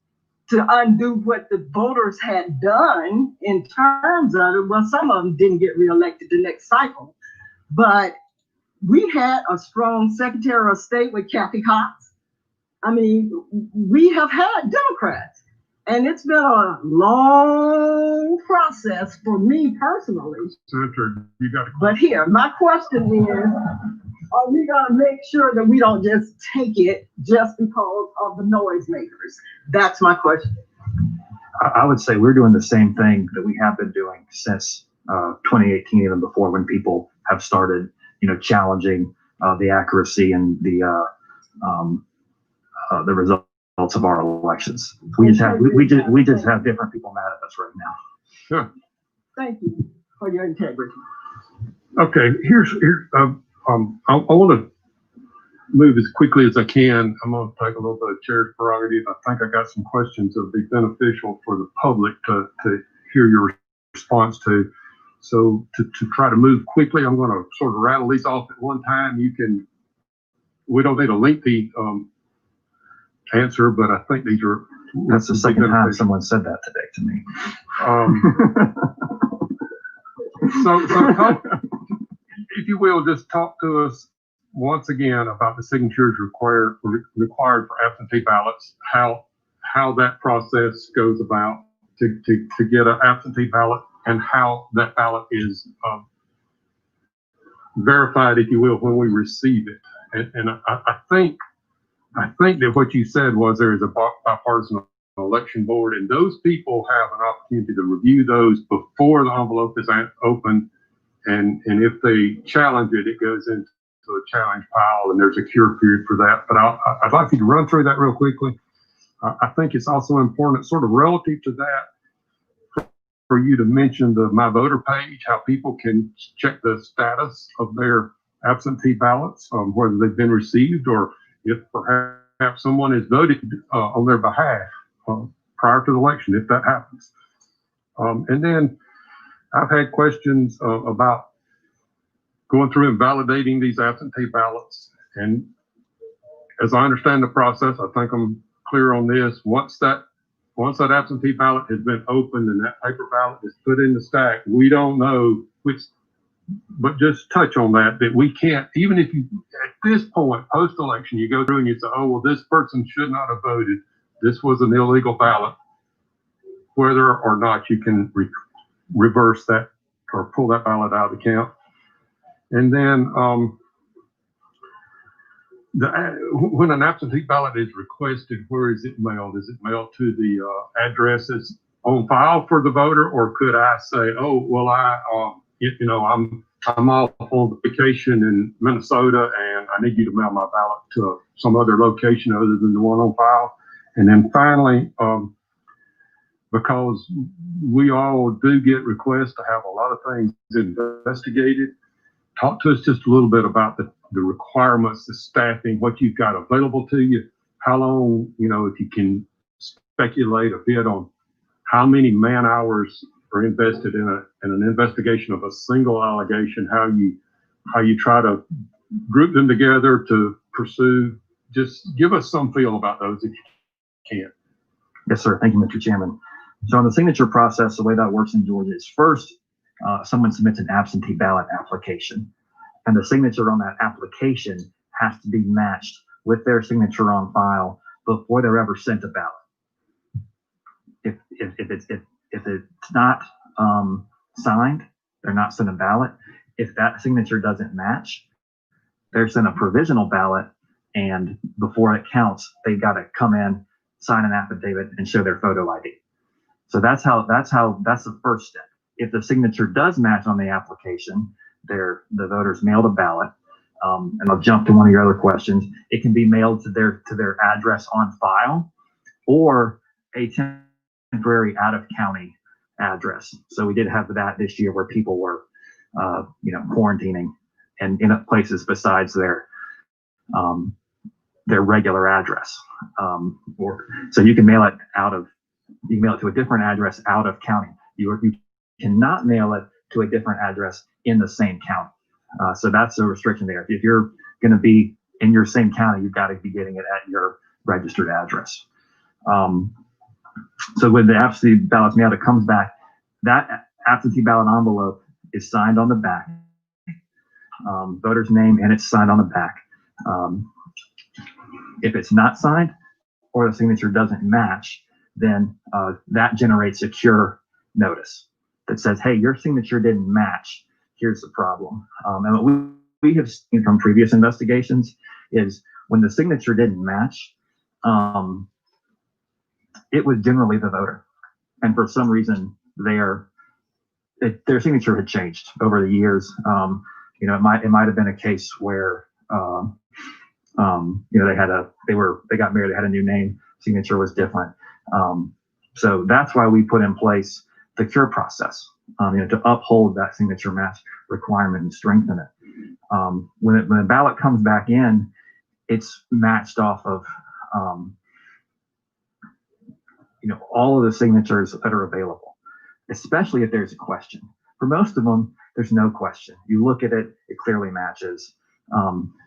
to undo what the voters had done in terms of it. Well, some of them didn't get reelected the next cycle, but we had a strong Secretary of State with Kathy Cox. I mean, we have had Democrats, and it's been a long process for me personally. Senator, you got a question. But here, my question is, are we gonna make sure that we don't just take it just because of the noisemakers? That's my question. I would say we're doing the same thing that we have been doing since 2018, even before, when people have started, challenging the accuracy and the results of our elections. We just have different people mad at us right now. Sure. Thank you for your integrity. Okay, I want to move as quickly as I can. I'm going to take a little bit of chair's prerogative. I think I got some questions that would be beneficial for the public to hear your response to. So to try to move quickly, I'm going to sort of rattle these off at one time. We don't need a lengthy answer, but I think these are. That's the second time someone said that today to me. So if you will, just talk to us once again about the signatures required for absentee ballots, how that process goes about to get an absentee ballot and how that ballot is verified, if you will, when we receive it. And I think that what you said was there is a bipartisan election board, and those people have an opportunity to review those before the envelope is opened. And if they challenge it, it goes into a challenge pile, and there's a cure period for that. But I'd like you to run through that real quickly. I think it's also important, sort of relative to that, for you to mention the My Voter page, how people can check the status of their absentee ballots, whether they've been received or if perhaps someone has voted on their behalf prior to the election, if that happens. And then I've had questions about going through and validating these absentee ballots. And as I understand the process, I think I'm clear on this. Once that absentee ballot has been opened and that paper ballot is put in the stack, we don't know which, but just touch on that we can't, even if you, at this point, post-election, you go through and you say, oh, well, this person should not have voted. This was an illegal ballot. Whether or not you can reverse that or pull that ballot out of the count. And then when an absentee ballot is requested, where is it mailed? Is it mailed to the addresses on file for the voter, or could I say, oh, well, I'm off on vacation in Minnesota and I need you to mail my ballot to some other location other than the one on file? And then finally, because we all do get requests to have a lot of things investigated, talk to us just a little bit about the requirements, the staffing, what you've got available to you, how long, if you can speculate a bit on how many man hours are invested in an investigation of a single allegation, how you try to group them together to pursue. Just give us some feel about those if you can. Yes, sir. Thank you, Mr. Chairman. So on the signature process, the way that works in Georgia is first, someone submits an absentee ballot application, and the signature on that application has to be matched with their signature on file before they're ever sent a ballot. If it's not signed, they're not sent a ballot. If that signature doesn't match, they're sent a provisional ballot, and before it counts, they've got to come in, sign an affidavit, and show their photo ID. So that's the first step. If the signature does match on the application, the voters mailed a ballot. And I'll jump to one of your other questions. It can be mailed to their address on file, or a temporary out-of-county address. So we did have that this year where people were, quarantining and in places besides their regular address. So you can mail it to a different address out of county. You cannot mail it to a different address in the same county. So that's a restriction there. If you're going to be in your same county, you've got to be getting it at your registered address. So when the absentee ballot's mailed, it comes back. That absentee ballot envelope is signed on the back, voter's name, and it's signed on the back. If it's not signed or the signature doesn't match, then that generates a cure notice that says, hey, your signature didn't match. Here's the problem. And what we have seen from previous investigations is when the signature didn't match, it was generally the voter. And for some reason, their signature had changed over the years. It might have been a case where they got married, they had a new name, signature was different. So that's why we put in place the cure process, to uphold that signature match requirement and strengthen it. When the ballot comes back in, it's matched off of all of the signatures that are available, especially if there's a question. For most of them, there's no question. You look at it, it clearly matches.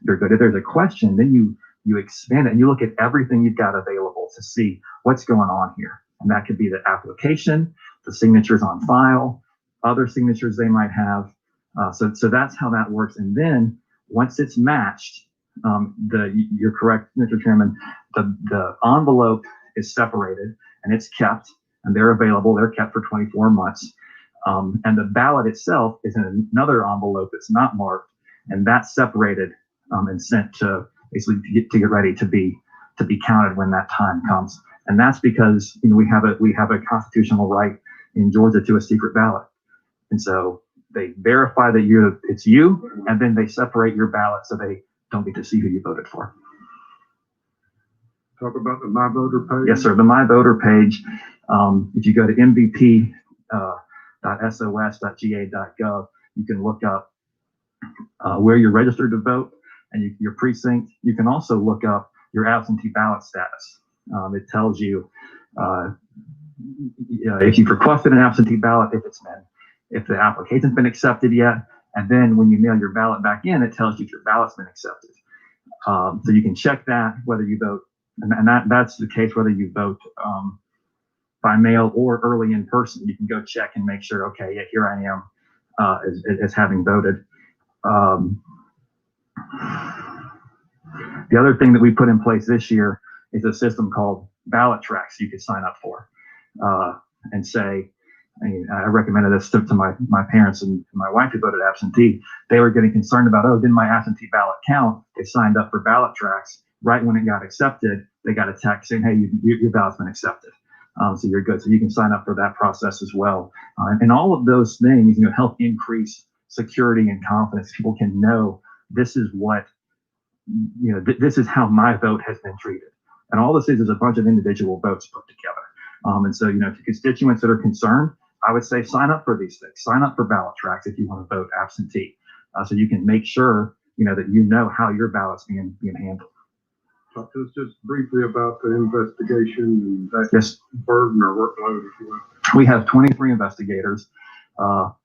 They're good. If there's a question, then you expand it and you look at everything you've got available to see what's going on here. And that could be the application, the signatures on file, other signatures they might have. So that's how that works. And then once it's matched, you're correct, Mr. Chairman, the envelope is separated and it's kept, and they're available. They're kept for 24 months. And the ballot itself is in another envelope that's not marked, and that's separated and sent to basically to get ready to be counted when that time comes. And that's because we have a constitutional right in Georgia to a secret ballot, and so they verify that it's you, and then they separate your ballot so they don't get to see who you voted for. Talk about the My Voter page. Yes, sir. The My Voter page. If you go to mvp.sos.ga.gov, you can look up where you're registered to vote and your precinct. You can also look up your absentee ballot status. It tells you if you've requested an absentee ballot, if the application's been accepted yet, and then when you mail your ballot back in, it tells you if your ballot's been accepted. So you can check that whether you vote, and that's the case whether you vote by mail or early in person. You can go check and make sure, okay, yeah, here I am as having voted. The other thing that we put in place this year is a system called ballot tracks you could sign up for and say, I recommended this to my parents and my wife who voted absentee. They were getting concerned about, didn't my absentee ballot count? They signed up for ballot tracks. Right when it got accepted, they got a text saying, hey, your ballot's been accepted. So you're good. So you can sign up for that process as well. And all of those things, help increase security and confidence. People can know this is what, this is how my vote has been treated. And all this is a bunch of individual votes put together. And so, to constituents that are concerned, I would say sign up for these things. Sign up for ballot tracks if you want to vote absentee, so you can make sure that how your ballot's being handled. Talk to us just briefly about the investigation and that Yes. burden or workload, if you will. We have 23 investigators.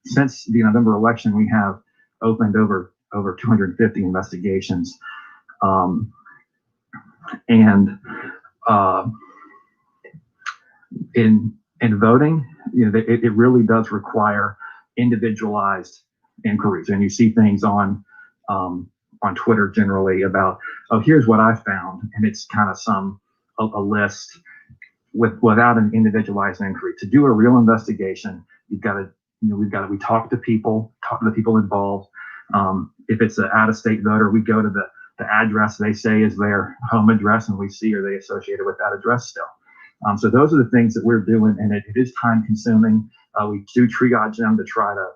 Since the November election, we have opened over 250 investigations, in voting, it really does require individualized inquiries. And you see things on Twitter generally about, here's what I found, and it's kind of a list without an individualized inquiry. To do a real investigation, you've got to, we talk to the people involved. If it's an out-of-state voter, we go to the address they say is their home address, and we see, are they associated with that address still? So those are the things that we're doing, and it is time consuming. We do triage them to try to,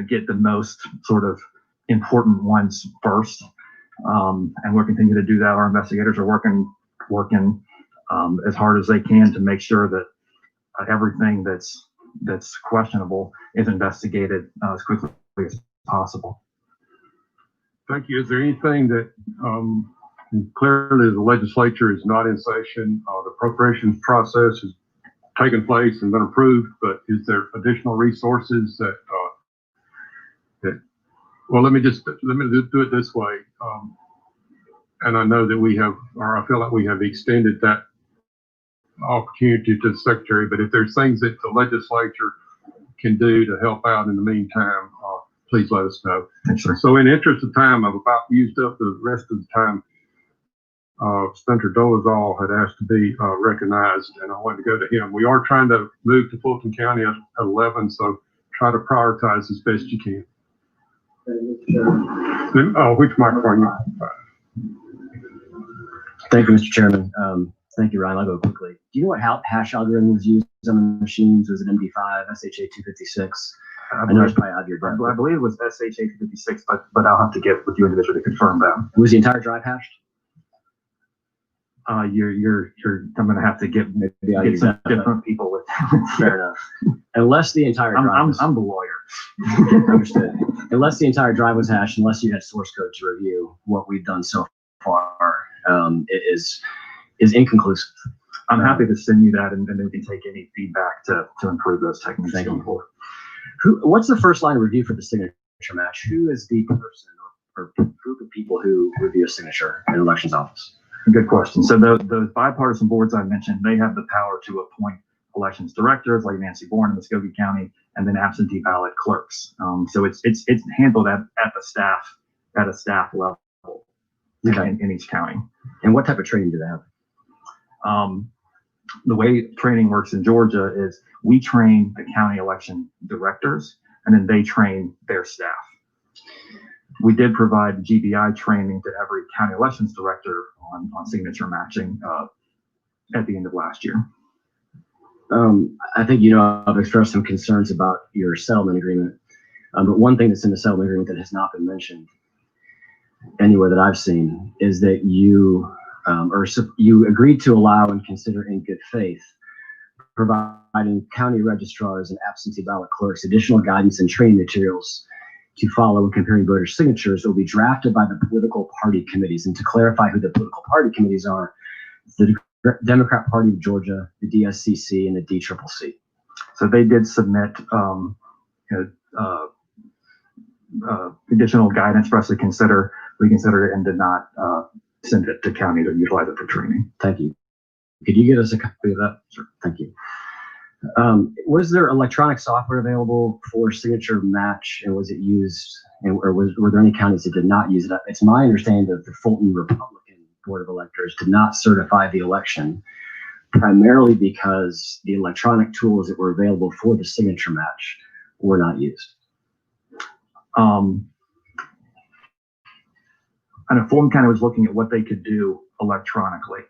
get the most sort of important ones first. And we'll continue to do that. Our investigators are working as hard as they can to make sure that everything that's questionable is investigated as quickly as possible. Thank you. Is there anything that clearly the legislature is not in session? The appropriations process has taken place and been approved, but is there additional resources that well, let me do it this way. And I know that I feel like we have extended that opportunity to the secretary, but if there's things that the legislature can do to help out in the meantime, please let us know. Sure. So in interest of time, I've about used up the rest of the time. Senator Dolezal had asked to be recognized, and I wanted to go to him. We are trying to move to Fulton County at 11, so try to prioritize as best you can. Which microphone? Thank you, Mr. Chairman. Thank you, Ryan. I'll go quickly. Do you know what hash algorithm was used on the machines? Was it MD5, SHA-256? I know it's probably out of your depth. I believe it was SHA-256, but I'll have to get with you individually to confirm that. Was the entire drive hashed? I'm going to have to get some different people with. Fair enough. Unless the entire drive I'm the lawyer. Understood. Unless the entire drive was hashed, unless you had source code to review, what we've done so far is inconclusive. I'm happy to send you that, and then we can take any feedback to improve those techniques. Thank you. What's the first line of review for the signature match? Who is the person or group of people who review a signature in elections office? Good question. So those bipartisan boards I mentioned, they have the power to appoint elections directors like Nancy Bourne in Muskogee County, and then absentee ballot clerks. So it's handled at a staff level in each county. And what type of training do they have? the way training works in Georgia is we train the county election directors, and then they train their staff. We did provide GBI training to every county elections director on signature matching at the end of last year. I think, I've expressed some concerns about your settlement agreement. But one thing that's in the settlement agreement that has not been mentioned anywhere that I've seen is that you agreed to allow and consider in good faith providing county registrars and absentee ballot clerks additional guidance and training materials to follow when comparing voter signatures that will be drafted by the political party committees. And to clarify who the political party committees are, the Democrat Party of Georgia, the DSCC, and the DCCC. So they did submit additional guidance for us to consider. We considered it and did not send it to county to utilize it for training. Thank you. Could you get us a copy of that? Sure. Thank you. Was there electronic software available for signature match, and was it used, or were there any counties that did not use it? It's my understanding that the Fulton Republican Board of Electors did not certify the election, primarily because the electronic tools that were available for the signature match were not used. I know Fulton County was looking at what they could do electronically.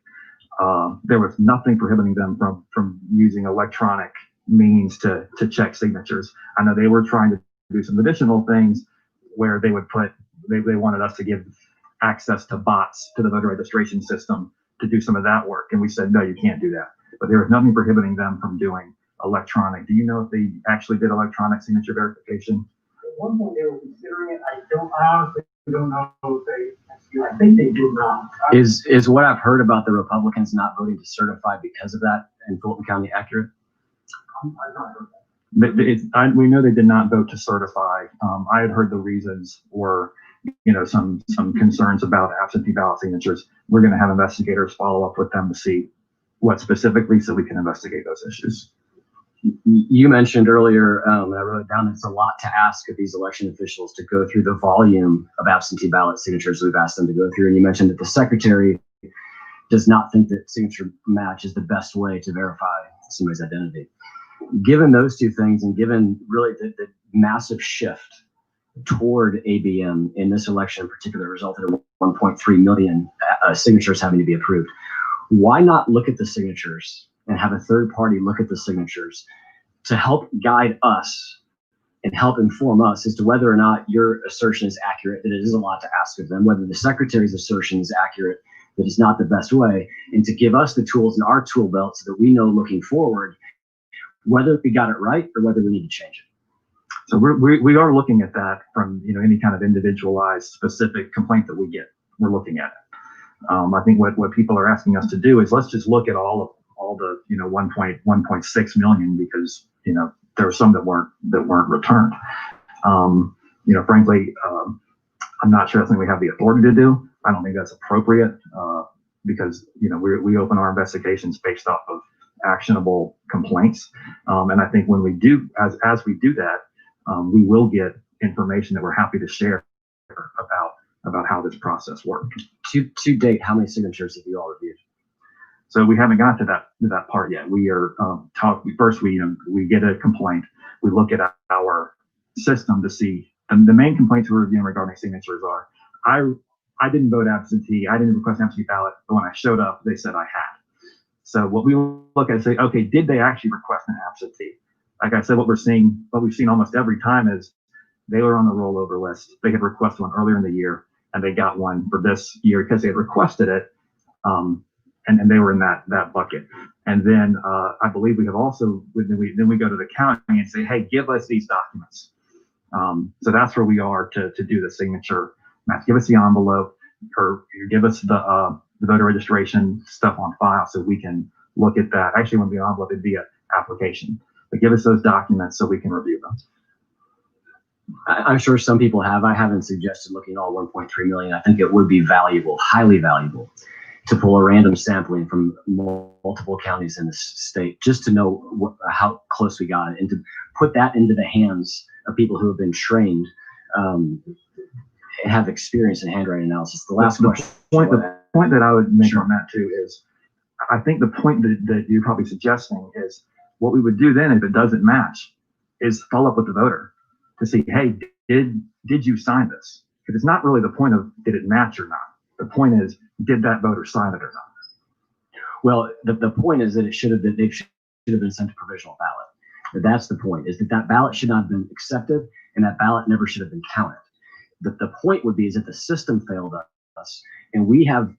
There was nothing prohibiting them from using electronic means to check signatures. I know they were trying to do some additional things where they would they wanted us to give access to bots to the voter registration system to do some of that work. And we said, no, you can't do that. But there was nothing prohibiting them from doing electronic. Do you know if they actually did electronic signature verification? At one point they were considering it. I honestly don't know if they, I think they did not. Is what I've heard about the Republicans not voting to certify because of that in Fulton County accurate? I've not heard that. We know they did not vote to certify. I had heard the reasons were, some concerns about absentee ballot signatures. We're going to have investigators follow up with them to see what specifically, so we can investigate those issues. You mentioned earlier, and I wrote it down, it's a lot to ask of these election officials to go through the volume of absentee ballot signatures we've asked them to go through. And you mentioned that the secretary does not think that signature match is the best way to verify somebody's identity. Given those two things, and given really the massive shift toward ABM in this election in particular, resulted in 1.3 million signatures having to be approved, why not look at the signatures and have a third party look at the signatures to help guide us and help inform us as to whether or not your assertion is accurate, that it is a lot to ask of them, whether the secretary's assertion is accurate, that it's not the best way, and to give us the tools in our tool belt so that we know looking forward whether we got it right or whether we need to change it. So we are looking at that from any kind of individualized specific complaint that we get. We're looking at it. I think what people are asking us to do is let's just look at all the 1.6 million, because there were some that weren't returned. Frankly, I'm not sure that's something we have the authority to do. I don't think that's appropriate because we open our investigations based off of actionable complaints, and I think when we do, as we do that, we will get information that we're happy to share about how this process worked. To date, how many signatures have you all reviewed? So we haven't got to that part yet. We are first. We get a complaint. We look at our system to see, and the main complaints we're reviewing regarding signatures are, I didn't vote absentee. I didn't request an absentee ballot, but when I showed up, they said I had. So what we look at is say, okay, did they actually request an absentee? Like I said, what we've seen almost every time is they were on the rollover list. They had requested one earlier in the year, and they got one for this year because they had requested it. And they were in that bucket. And then I believe we have also, then we go to the county and say, hey, give us these documents. So that's where we are to do the signature match. Give us the envelope, or give us the voter registration stuff on file so we can look at that. Actually, when the envelope, it'd be an application. But give us those documents so we can review them. I'm sure some people have. I haven't suggested looking at all 1.3 million. I think it would be valuable, highly valuable, to pull a random sampling from multiple counties in the state, just to know how close we got it, and to put that into the hands of people who have been trained and have experience in handwriting analysis. The last question. The point that I would make on that too is, I think the point that you're probably suggesting is what we would do then if it doesn't match is follow up with the voter to see, hey, did you sign this? Because it's not really the point of did it match or not. The point is, did that voter sign it or not? Well, the point is that they should have been sent to provisional ballot. That's the point, is that ballot should not have been accepted and that ballot never should have been counted. The point would be is that the system failed us, and we have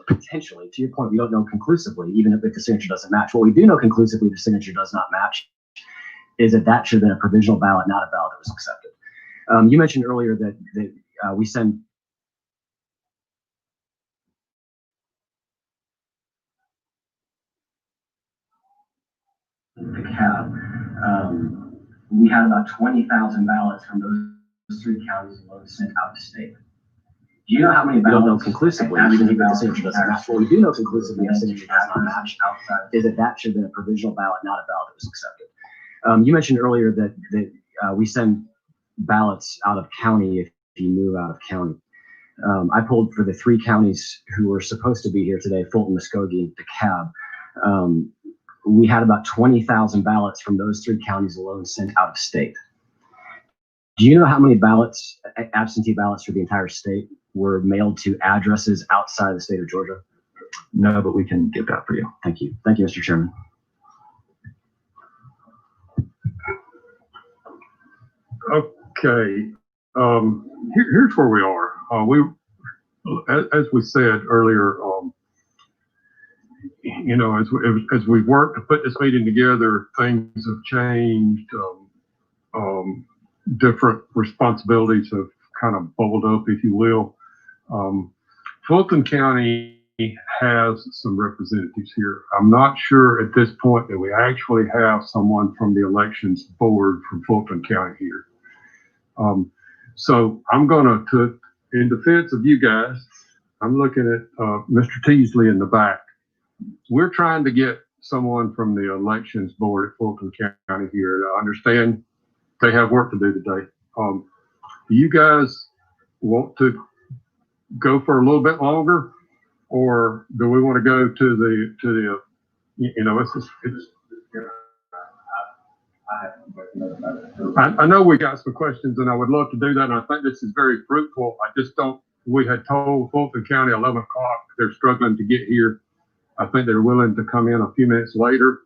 potentially, to your point, we don't know conclusively, even if the signature doesn't match. What we do know conclusively, the signature does not match, is that should have been a provisional ballot, not a ballot that was accepted. You mentioned earlier that we send the cab. We had about 20,000 ballots from those 3 counties alone sent out of state. Do you know how many ballots? We don't know conclusively, even if the signature doesn't match. What we do know conclusively, the signature does not match, is that should have been a provisional ballot, not a ballot that was accepted. You mentioned earlier that we send ballots out of county if you move out of county. I pulled for the 3 counties who were supposed to be here today, Fulton, Muskogee, DeKalb. We had about 20,000 ballots from those 3 counties alone sent out of state. Do you know how many ballots, absentee ballots for the entire state, were mailed to addresses outside the state of Georgia? No, but we can get that for you. Thank you. Thank you, Mr. Chairman. Okay, here's where we are. As we said earlier, you know, as we've worked to put this meeting together, things have changed. Different responsibilities have kind of bubbled up, if you will. Fulton County has some representatives here. I'm not sure at this point that we actually have someone from the elections board from Fulton County here. So I'm going to, in defense of you guys, I'm looking at Mr. Teasley in the back. We're trying to get someone from the elections board at Fulton County here. I understand they have work to do today. Do you guys want to go for a little bit longer, or do we want to go to the you know, I know we got some questions and I would love to do that, and I think this is very fruitful. I just don't, we had told Fulton County 11 o'clock, they're struggling to get here. I think they're willing to come in a few minutes later.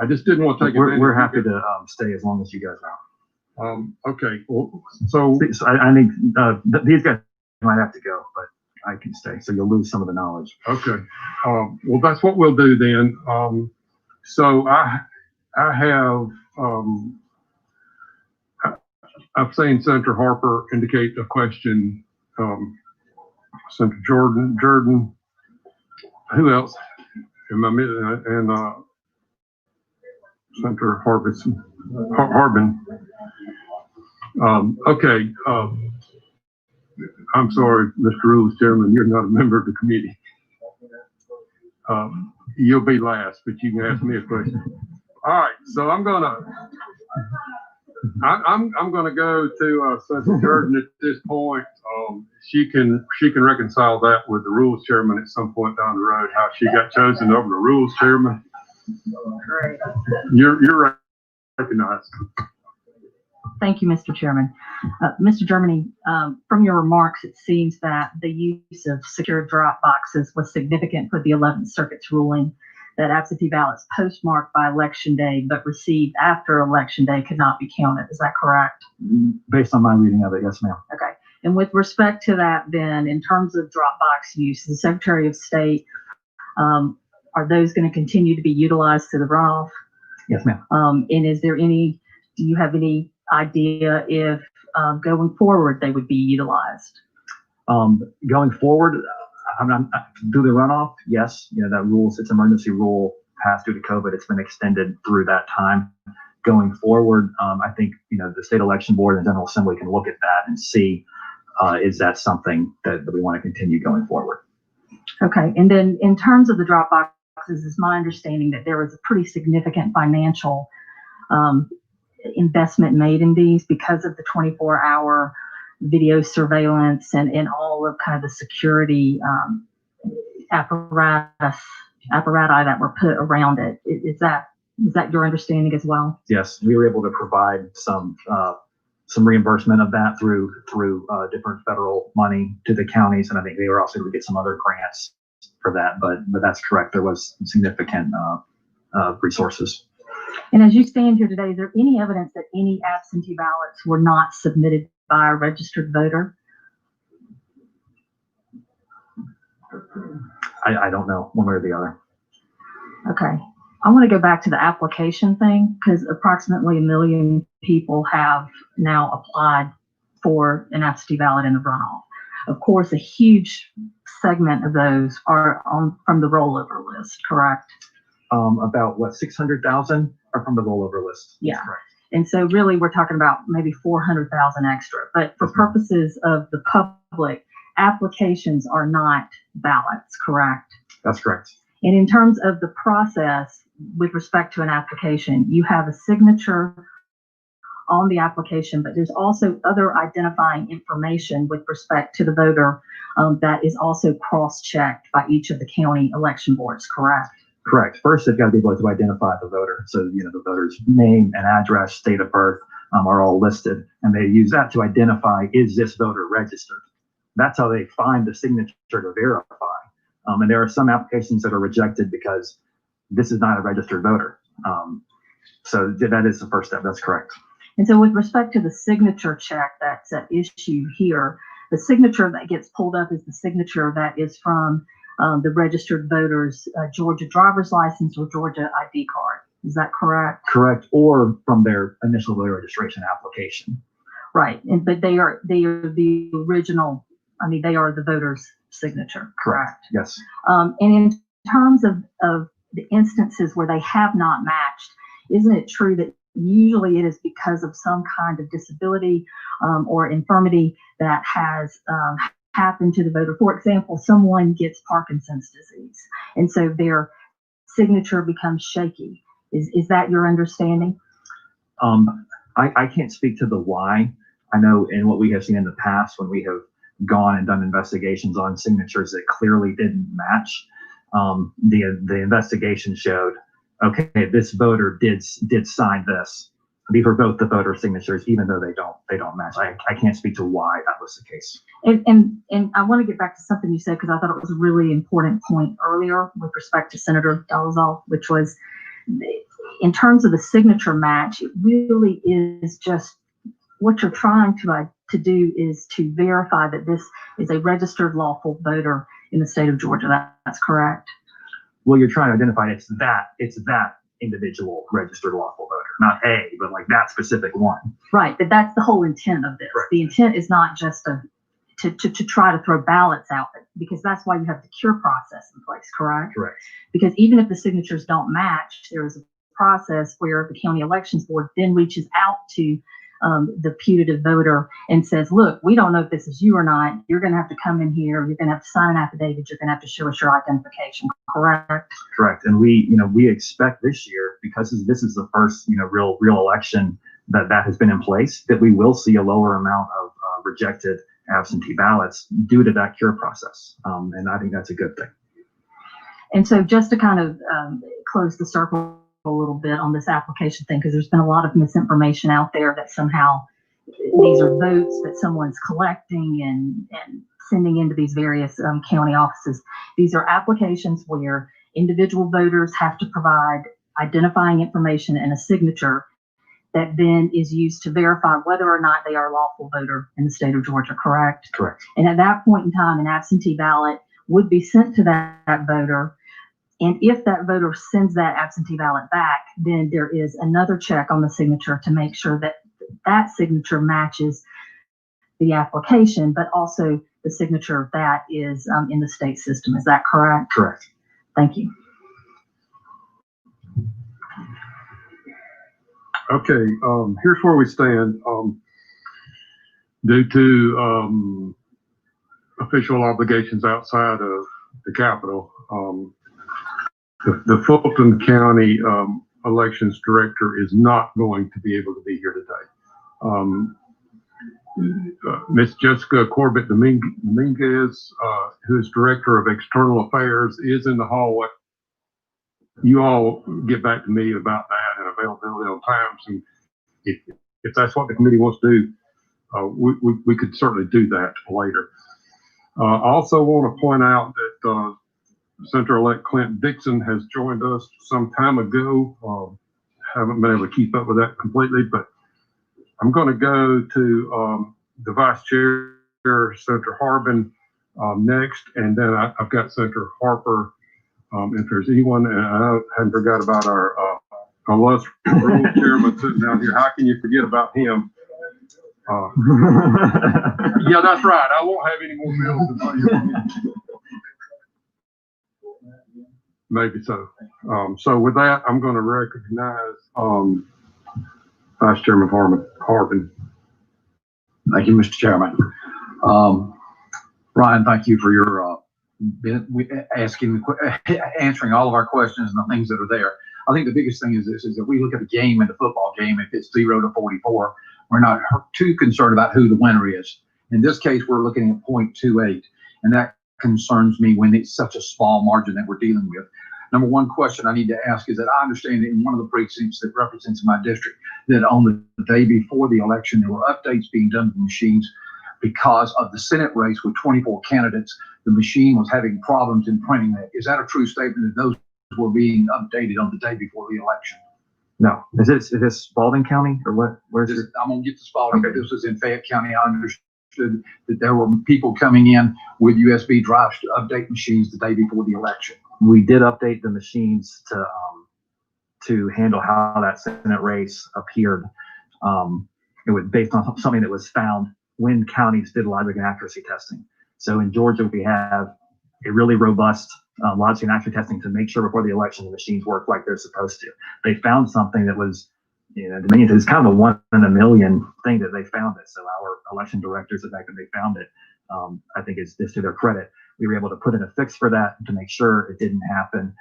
I just didn't want to take advantage. We're happy to stay as long as you guys are. Okay, well, so I think these guys might have to go, but I can stay, so you'll lose some of the knowledge. okay, well, that's what we'll do then. So I have I've seen Senator Harper indicate a question. Senator Jordan, who else? And Senator Harbin. Okay. I'm sorry, Mr. Rules Chairman, you're not a member of the committee. You'll be last, but you can ask me a question. All right, so I'm gonna go to Senator Jordan at this point. She can reconcile that with the Rules Chairman at some point down the road, how she got chosen over the Rules Chairman. You're recognized. Thank you, Mr. Chairman. Mr. Germany, from your remarks, it seems that the use of secure drop boxes was significant for the 11th Circuit's ruling that absentee ballots postmarked by Election Day but received after Election Day could not be counted. Is that correct? Based on my reading of it, yes, ma'am. Okay. And with respect to that, then, in terms of drop box use, the Secretary of State, are those going to continue to be utilized to the runoff? Yes, ma'am. And is there any, do you have any idea if going forward they would be utilized? Going forward, do the runoff? Yes. You know, that rules, it's emergency rule passed due to COVID. It's been extended through that time. Going forward, I think, you know, the state election board and General Assembly can look at that and see, is that something that we want to continue going forward? Okay. And then in terms of the drop boxes, it's my understanding that there was a pretty significant financial investment made in these because of the 24-hour video surveillance and all of kind of the security apparatus apparatus that were put around it. Is that your understanding as well? Yes, we were able to provide some reimbursement of that through different federal money to the counties, and I think they were also able to get some other grants for that. But that's correct. There was significant resources. And as you stand here today, is there any evidence that any absentee ballots were not submitted by a registered voter? I don't know one way or the other. Okay. I want to go back to the application thing because approximately 1 million people have now applied for an absentee ballot in the runoff. Of course, a huge segment of those are from the rollover list, correct? About 600,000 are from the rollover list. Yeah. Correct. And so really we're talking about maybe 400,000 extra, but for purposes of the public, applications are not ballots, correct? That's correct. And in terms of the process with respect to an application, you have a signature on the application, but there's also other identifying information with respect to the voter that is also cross-checked by each of the county election boards, correct? Correct. First, they've got to be able to identify the voter. So, the voter's name and address, date of birth are all listed, and they use that to identify, is this voter registered? That's how they find the signature to verify. And there are some applications that are rejected because this is not a registered voter. So that is the first step. That's correct. And so with respect to the signature check that's at issue here, the signature that gets pulled up is the signature that is from the registered voter's Georgia driver's license or Georgia ID card. Is that correct? Correct. Or from their initial voter registration application. Right. But they are the original. I mean, they are the voter's signature. Correct. Yes. And in terms of the instances where they have not matched, isn't it true that usually it is because of some kind of disability or infirmity that has happened to the voter? For example, someone gets Parkinson's disease, and so their signature becomes shaky. Is that your understanding? I can't speak to the why. I know in what we have seen in the past when we have gone and done investigations on signatures that clearly didn't match, the investigation showed, okay, this voter did sign this. These were both the voter signatures, even though they don't match. I can't speak to why that was the case. And I want to get back to something you said because I thought it was a really important point earlier with respect to Senator Dolezal, which was in terms of the signature match, it really is just what you're trying to do is to verify that this is a registered lawful voter in the state of Georgia. That's correct. Well, you're trying to identify it's that individual registered lawful voter, not but like that specific one. Right, but that's the whole intent of this. Correct. The intent is not just to try to throw ballots out, because that's why you have the cure process in place, correct? Correct. Because even if the signatures don't match, there is a process where the county elections board then reaches out to the putative voter and says, look, we don't know if this is you or not. You're going to have to come in here. You're going to have to sign an affidavit. You're going to have to show us your identification. Correct? Correct. And we expect this year, because this is the first, real election that has been in place, that we will see a lower amount of rejected absentee ballots due to that cure process. And I think that's a good thing. And so just to kind of close the circle a little bit on this application thing, because there's been a lot of misinformation out there that somehow these are votes that someone's collecting and sending into these various county offices. These are applications where individual voters have to provide identifying information and a signature that then is used to verify whether or not they are a lawful voter in the state of Georgia, correct? Correct. And at that point in time, an absentee ballot would be sent to that voter. And if that voter sends that absentee ballot back, then there is another check on the signature to make sure that that signature matches the application, but also the signature that is in the state system. Is that correct? Correct. Thank you. Okay, here's where we stand. Due to official obligations outside of the Capitol, the Fulton County Elections Director is not going to be able to be here today. Miss Jessica Corbett Dominguez, who is Director of External Affairs, is in the hallway you all get back to me about that and availability on times. And if that's what the committee wants to do, we could certainly do that later. I also want to point out that Senator-elect Clint Dixon has joined us some time ago. Haven't been able to keep up with that completely, but I'm going to go to the Vice Chair, Senator Harbin, next, and then I've got Senator Harper. If there's anyone, and I hadn't forgot about our illustrious rule chairman sitting down here. How can you forget about him? Yeah, that's right. I won't have any more bills until you. Maybe so. So with that, I'm going to recognize Vice Chairman Harbin. Thank you, Mr. Chairman. Ryan, thank you for your answering all of our questions and the things that are there. I think the biggest thing is this: is that we look at a game, in the football game, if it's 0-44, we're not too concerned about who the winner is. In this case, we're looking at 0.28, and that concerns me when it's such a small margin that we're dealing with. Number one question I need to ask is that I understand that in one of the precincts that represents my district, that on the day before the election, there were updates being done to the machines because of the Senate race with 24 candidates. The machine was having problems in printing that. Is that a true statement that those were being updated on the day before the election? No. Is this Spalding County or what? Where's it? I'm going to get to Spalding, but this was in Fayette County. I understood that there were people coming in with USB drives to update machines the day before the election. We did update the machines to handle how that Senate race appeared. It was based on something that was found when counties did logic and accuracy testing. So in Georgia, we have a really robust logic and accuracy testing to make sure before the election the machines work like they're supposed to. They found something that was, Dominion, it's kind of a 1 in a million thing that they found it. So our election directors, the fact that they found it, I think is to their credit. We were able to put in a fix for that to make sure it didn't happen.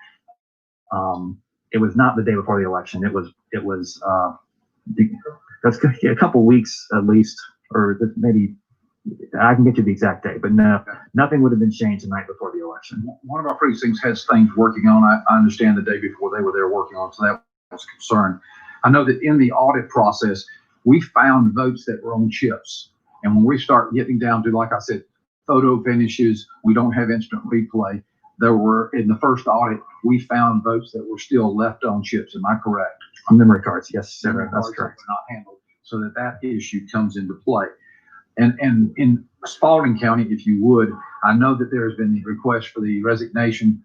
It was not the day before the election. It was that's a couple weeks at least, or maybe I can get you the exact date, but no, nothing would have been changed the night before the election. One of our precincts has things working on. I understand the day before they were there working on, so that was a concern. I know that in the audit process, we found votes that were on chips. And when we start getting down to, like I said, photo finishes, we don't have instant replay. There were, in the first audit, we found votes that were still left on chips. Am I correct? On memory cards, yes, sir, that's correct. Not handled, so that issue comes into play. And in Spalding County, if you would, I know that there has been the request for the resignation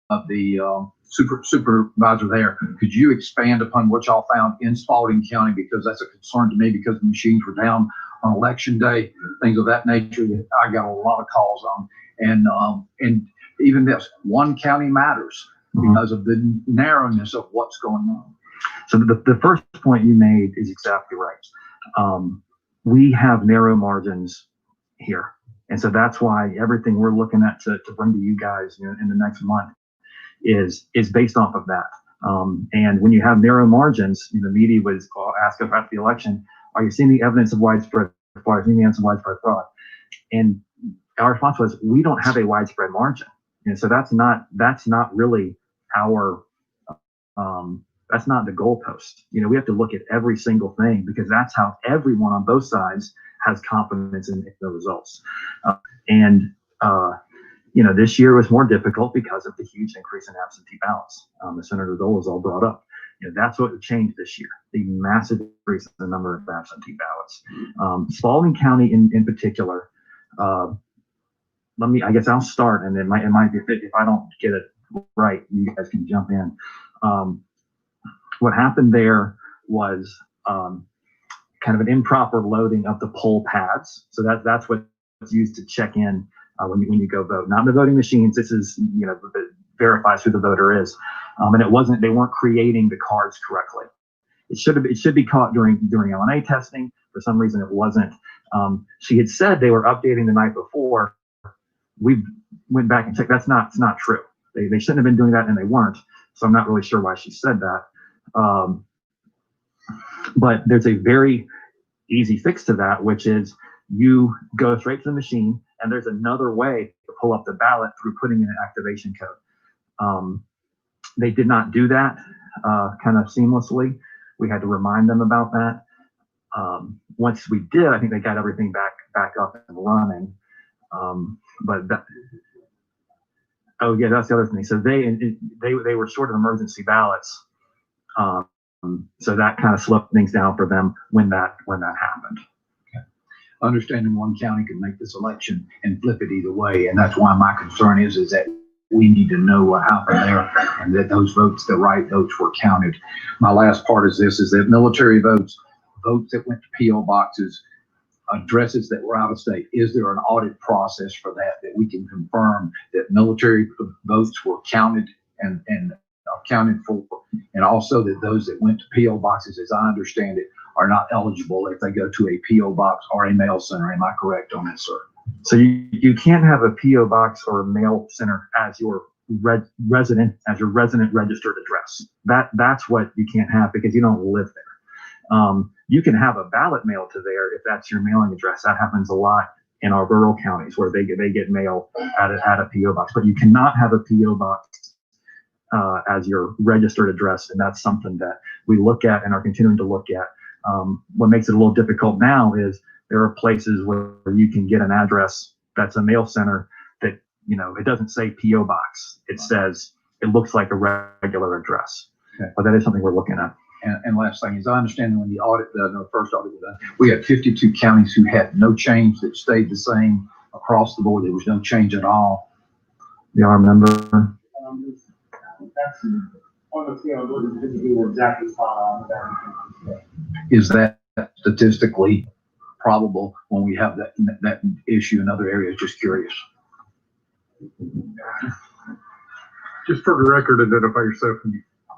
of the supervisor there. Could you expand upon what y'all found in Spalding County? Because that's a concern to me, because the machines were down on election day, things of that nature that I got a lot of calls on. And even this, one county matters because of the narrowness of what's going on. So the first point you made is exactly right. We have narrow margins here. And so that's why everything we're looking at to bring to you guys in the next month is based off of that. And when you have narrow margins, the media was asked about the election, are you seeing the evidence of widespread fraud? Are you seeing the evidence of widespread fraud? And our response was, we don't have a widespread margin. And so that's not really our, that's not the goalpost. We have to look at every single thing, because that's how everyone on both sides has confidence in the results. This year was more difficult because of the huge increase in absentee ballots. As Senator Dole was all brought up. That's what changed this year, the massive increase in the number of absentee ballots. Spalding County in particular, I guess I'll start, and it might be if I don't get it right, you guys can jump in. What happened there was kind of an improper loading of the poll pads. So that's what's used to check in when you go vote. Not the voting machines. This is that verifies who the voter is. And they weren't creating the cards correctly. It should be caught during LNA testing. For some reason it wasn't. She had said they were updating the night before. We went back and checked. It's not true. They shouldn't have been doing that, and they weren't. So I'm not really sure why she said that. But there's a very easy fix to that, which is you go straight to the machine, and there's another way to pull up the ballot through putting in an activation code. They did not do that kind of seamlessly. We had to remind them about that. Once we did, I think they got everything back up and running. But that, oh yeah, that's the other thing. So they were sort of emergency ballots. So that kind of slowed things down for them when that happened. Understanding one county can make this election and flip it either way. And that's why my concern is that we need to know what happened there and that those votes, the right votes, were counted. My last part is this, is that military votes that went to P.O. boxes, addresses that were out of state, is there an audit process for that we can confirm that military votes were counted and accounted for, and also that those that went to P.O. boxes, as I understand it, are not eligible if they go to a P.O. box or a mail center. Am I correct on that, sir? So you can't have a P.O. box or a mail center as your resident registered address. That's what you can't have because you don't live there. You can have a ballot mailed to there if that's your mailing address. That happens a lot in our rural counties where they get mail at a P.O. box, but you cannot have a P.O. box as your registered address, and that's something that we look at and are continuing to look at. What makes it a little difficult now is there are places where you can get an address that's a mail center that, it doesn't say P.O. box. It says, it looks like a regular address. Okay. But that is something we're looking at. And last thing is, I understand when the first audit was done, we had 52 counties who had no change, that stayed the same across the board. There was no change at all. Y'all remember? That's on the scale, we were exactly spot on with everything. Is that statistically probable when we have that issue in other areas? Just curious. Just for the record, identify yourself.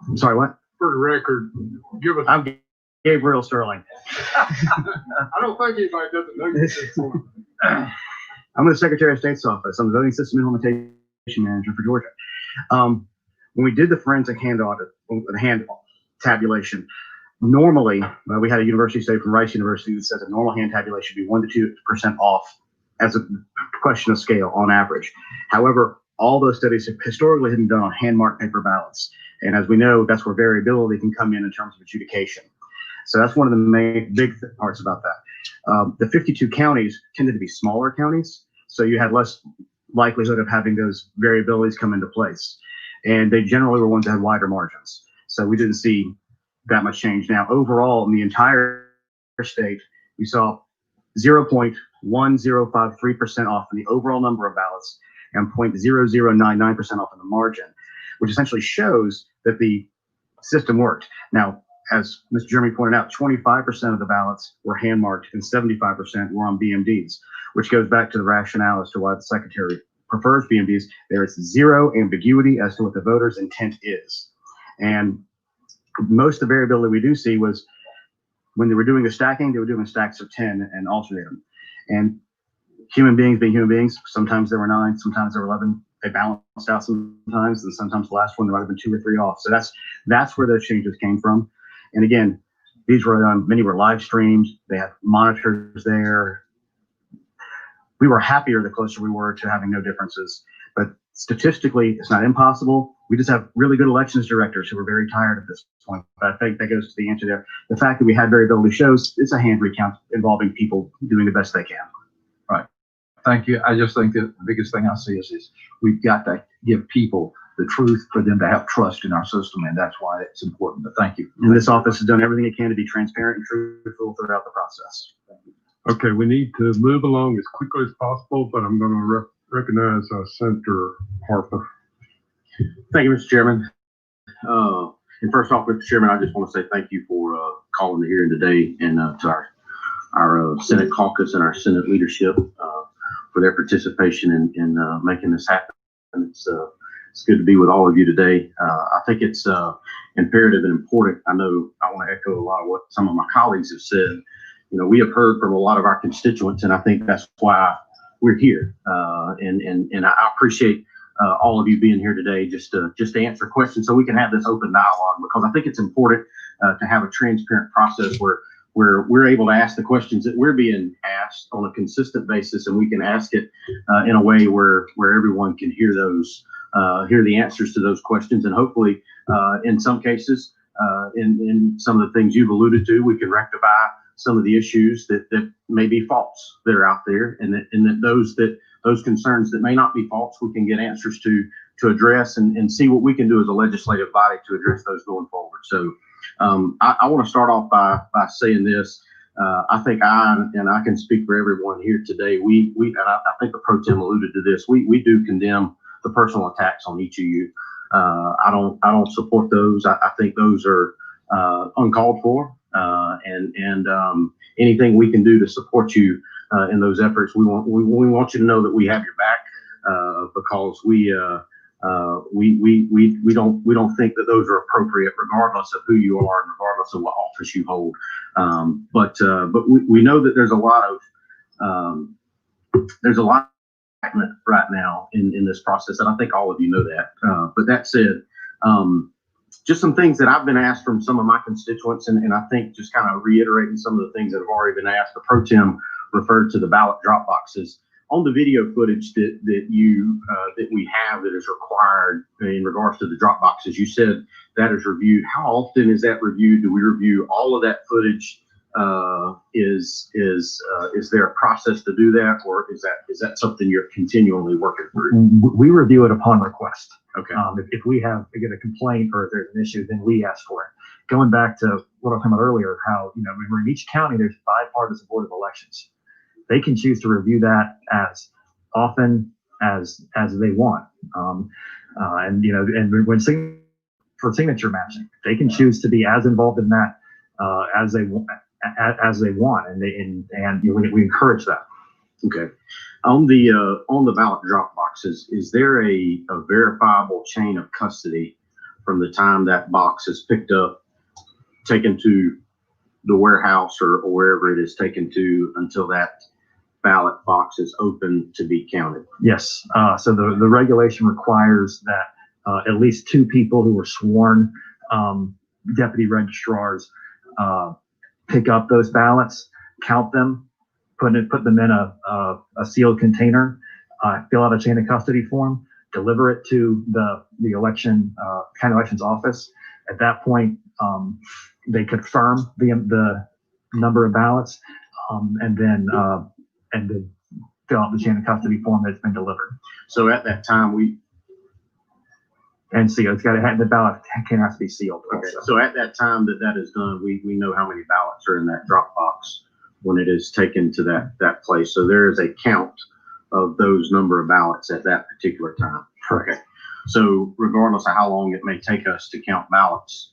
I'm sorry, what? For the record, give us. I'm Gabriel Sterling. I don't think anybody doesn't know you. I'm with the Secretary of State's office. I'm the voting system implementation manager for Georgia. When we did the forensic hand audit, the hand tabulation, normally we had a university study from Rice University that says a normal hand tabulation should be 1 to 2% off as a question of scale on average. However, all those studies have historically been done on hand marked paper ballots. And as we know, that's where variability can come in terms of adjudication. So that's one of the main big parts about that. The 52 counties tended to be smaller counties, so you had less likelihood of having those variabilities come into place. And they generally were ones that had wider margins. So we didn't see that much change. Now, overall, in the entire state, we saw 0.1053% off in the overall number of ballots and 0.0099% off in the margin, which essentially shows that the system worked. Now, as Mr. Jeremy pointed out, 25% of the ballots were hand marked and 75% were on BMDs, which goes back to the rationale as to why the Secretary prefers BMDs. There is zero ambiguity as to what the voter's intent is. And most of the variability we do see was when they were doing the stacking, they were doing stacks of 10 and alternate them. And human beings being human beings, sometimes there were 9, sometimes there were 11. They balanced out sometimes, and sometimes the last one there might have been 2 or 3 off. So that's where those changes came from. And again, these were many were live streamed. They had monitors there. We were happier the closer we were to having no differences. But statistically, it's not impossible. We just have really good elections directors who are very tired at this point. But I think that goes to the answer there. The fact that we had variability shows it's a hand recount involving people doing the best they can. Right. Thank you. I just think that the biggest thing I see is we've got to give people the truth for them to have trust in our system, and that's why it's important. But thank you. And this office has done everything it can to be transparent and truthful throughout the process. Okay, we need to move along as quickly as possible, but I'm going to recognize Senator Harper. Thank you, Mr. Chairman. And first off, Mr. Chairman, I just want to say thank you for calling the hearing today, and to our Senate caucus and our Senate leadership for their participation in making this happen. It's good to be with all of you today. I think it's imperative and important. I know I want to echo a lot of what some of my colleagues have said. You know, we have heard from a lot of our constituents, and I think that's why we're here. And I appreciate all of you being here today just to answer questions so we can have this open dialogue, because I think it's important to have a transparent process where we're able to ask the questions that we're being asked on a consistent basis, and we can ask it in a way where everyone can hear those hear the answers to those questions, and hopefully, in some cases, in some of the things you've alluded to, we can rectify some of the issues that may be false that are out there, and that those concerns that may not be false, we can get answers to address and see what we can do as a legislative body to address those going forward. So I want to start off by saying this. I think I can speak for everyone here today. And I think the pro tem alluded to this. We do condemn the personal attacks on each of you. I don't support those. I think those are uncalled for. And anything we can do to support you in those efforts, we want you to know that we have your back, because we don't think that those are appropriate, regardless of who you are and regardless of what office you hold. But we know that there's a lot of right now in this process, and I think all of you know that. But that said, just some things that I've been asked from some of my constituents, and I think just kind of reiterating some of the things that have already been asked. The pro tem referred to the ballot drop boxes. On the video footage that we have that is required in regards to the drop boxes, you said that is reviewed. How often is that reviewed? Do we review all of that footage? Is there a process to do that, or is that something you're continually working through? We review it upon request. Okay. If we get a complaint or if there's an issue, then we ask for it. Going back to what I was talking about earlier, how remember in each county there's bipartisan board of elections. They can choose to review that as often as they want, and when for signature matching, they can choose to be as involved in that as they want, and we encourage that. Okay. On the ballot drop boxes, is there a verifiable chain of custody from the time that box is picked up, taken to the warehouse or wherever it is taken to, until that ballot box is open to be counted? Yes. So the regulation requires that at least two people who are sworn deputy registrars pick up those ballots, count them, put them in a sealed container, fill out a chain of custody form, deliver it to the county elections office. At that point, they confirm the number of ballots, and then fill out the chain of custody form that's been delivered. So at that time, and seal. It's got to have the ballot has to be sealed. Okay. So at that time that is done, we know how many ballots are in that drop box when it is taken to that place. So there is a count of those number of ballots at that particular time. Correct. Okay. So regardless of how long it may take us to count ballots,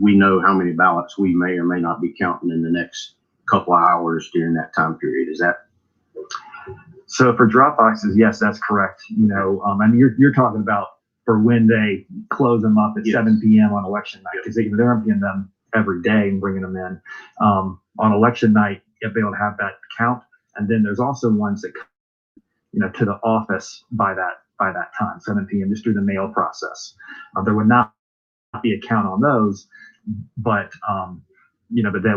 we know how many ballots we may or may not be counting in the next couple of hours during that time period. Is that? So for drop boxes, yes, that's correct. And you're talking about for when they close them up at 7 p.m. on election night, because they're emptying them every day and bringing them in. On election night, you'll be able to have that count. And then there's also ones that, to the office by that time, 7 p.m., just through the mail process. There would not be a count on those, but but they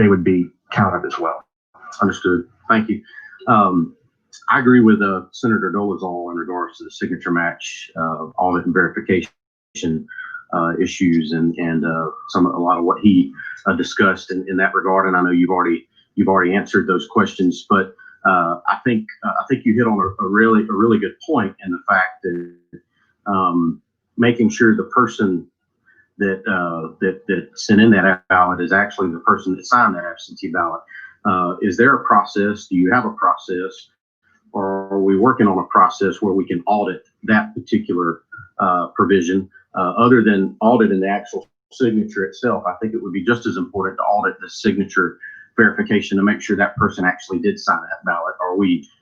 would be counted as well. Understood. Thank you. I agree with Senator Dolezal in regards to the signature match audit and verification issues and a lot of what he discussed in that regard. And I know you've already answered those questions, but I think you hit on a really good point in the fact that making sure the person that sent in that ballot is actually the person that signed that absentee ballot. Is there a process? Do you have a process? Or are we working on a process where we can audit that particular provision? Other than auditing the actual signature itself, I think it would be just as important to audit the signature verification to make sure that person actually did sign that ballot.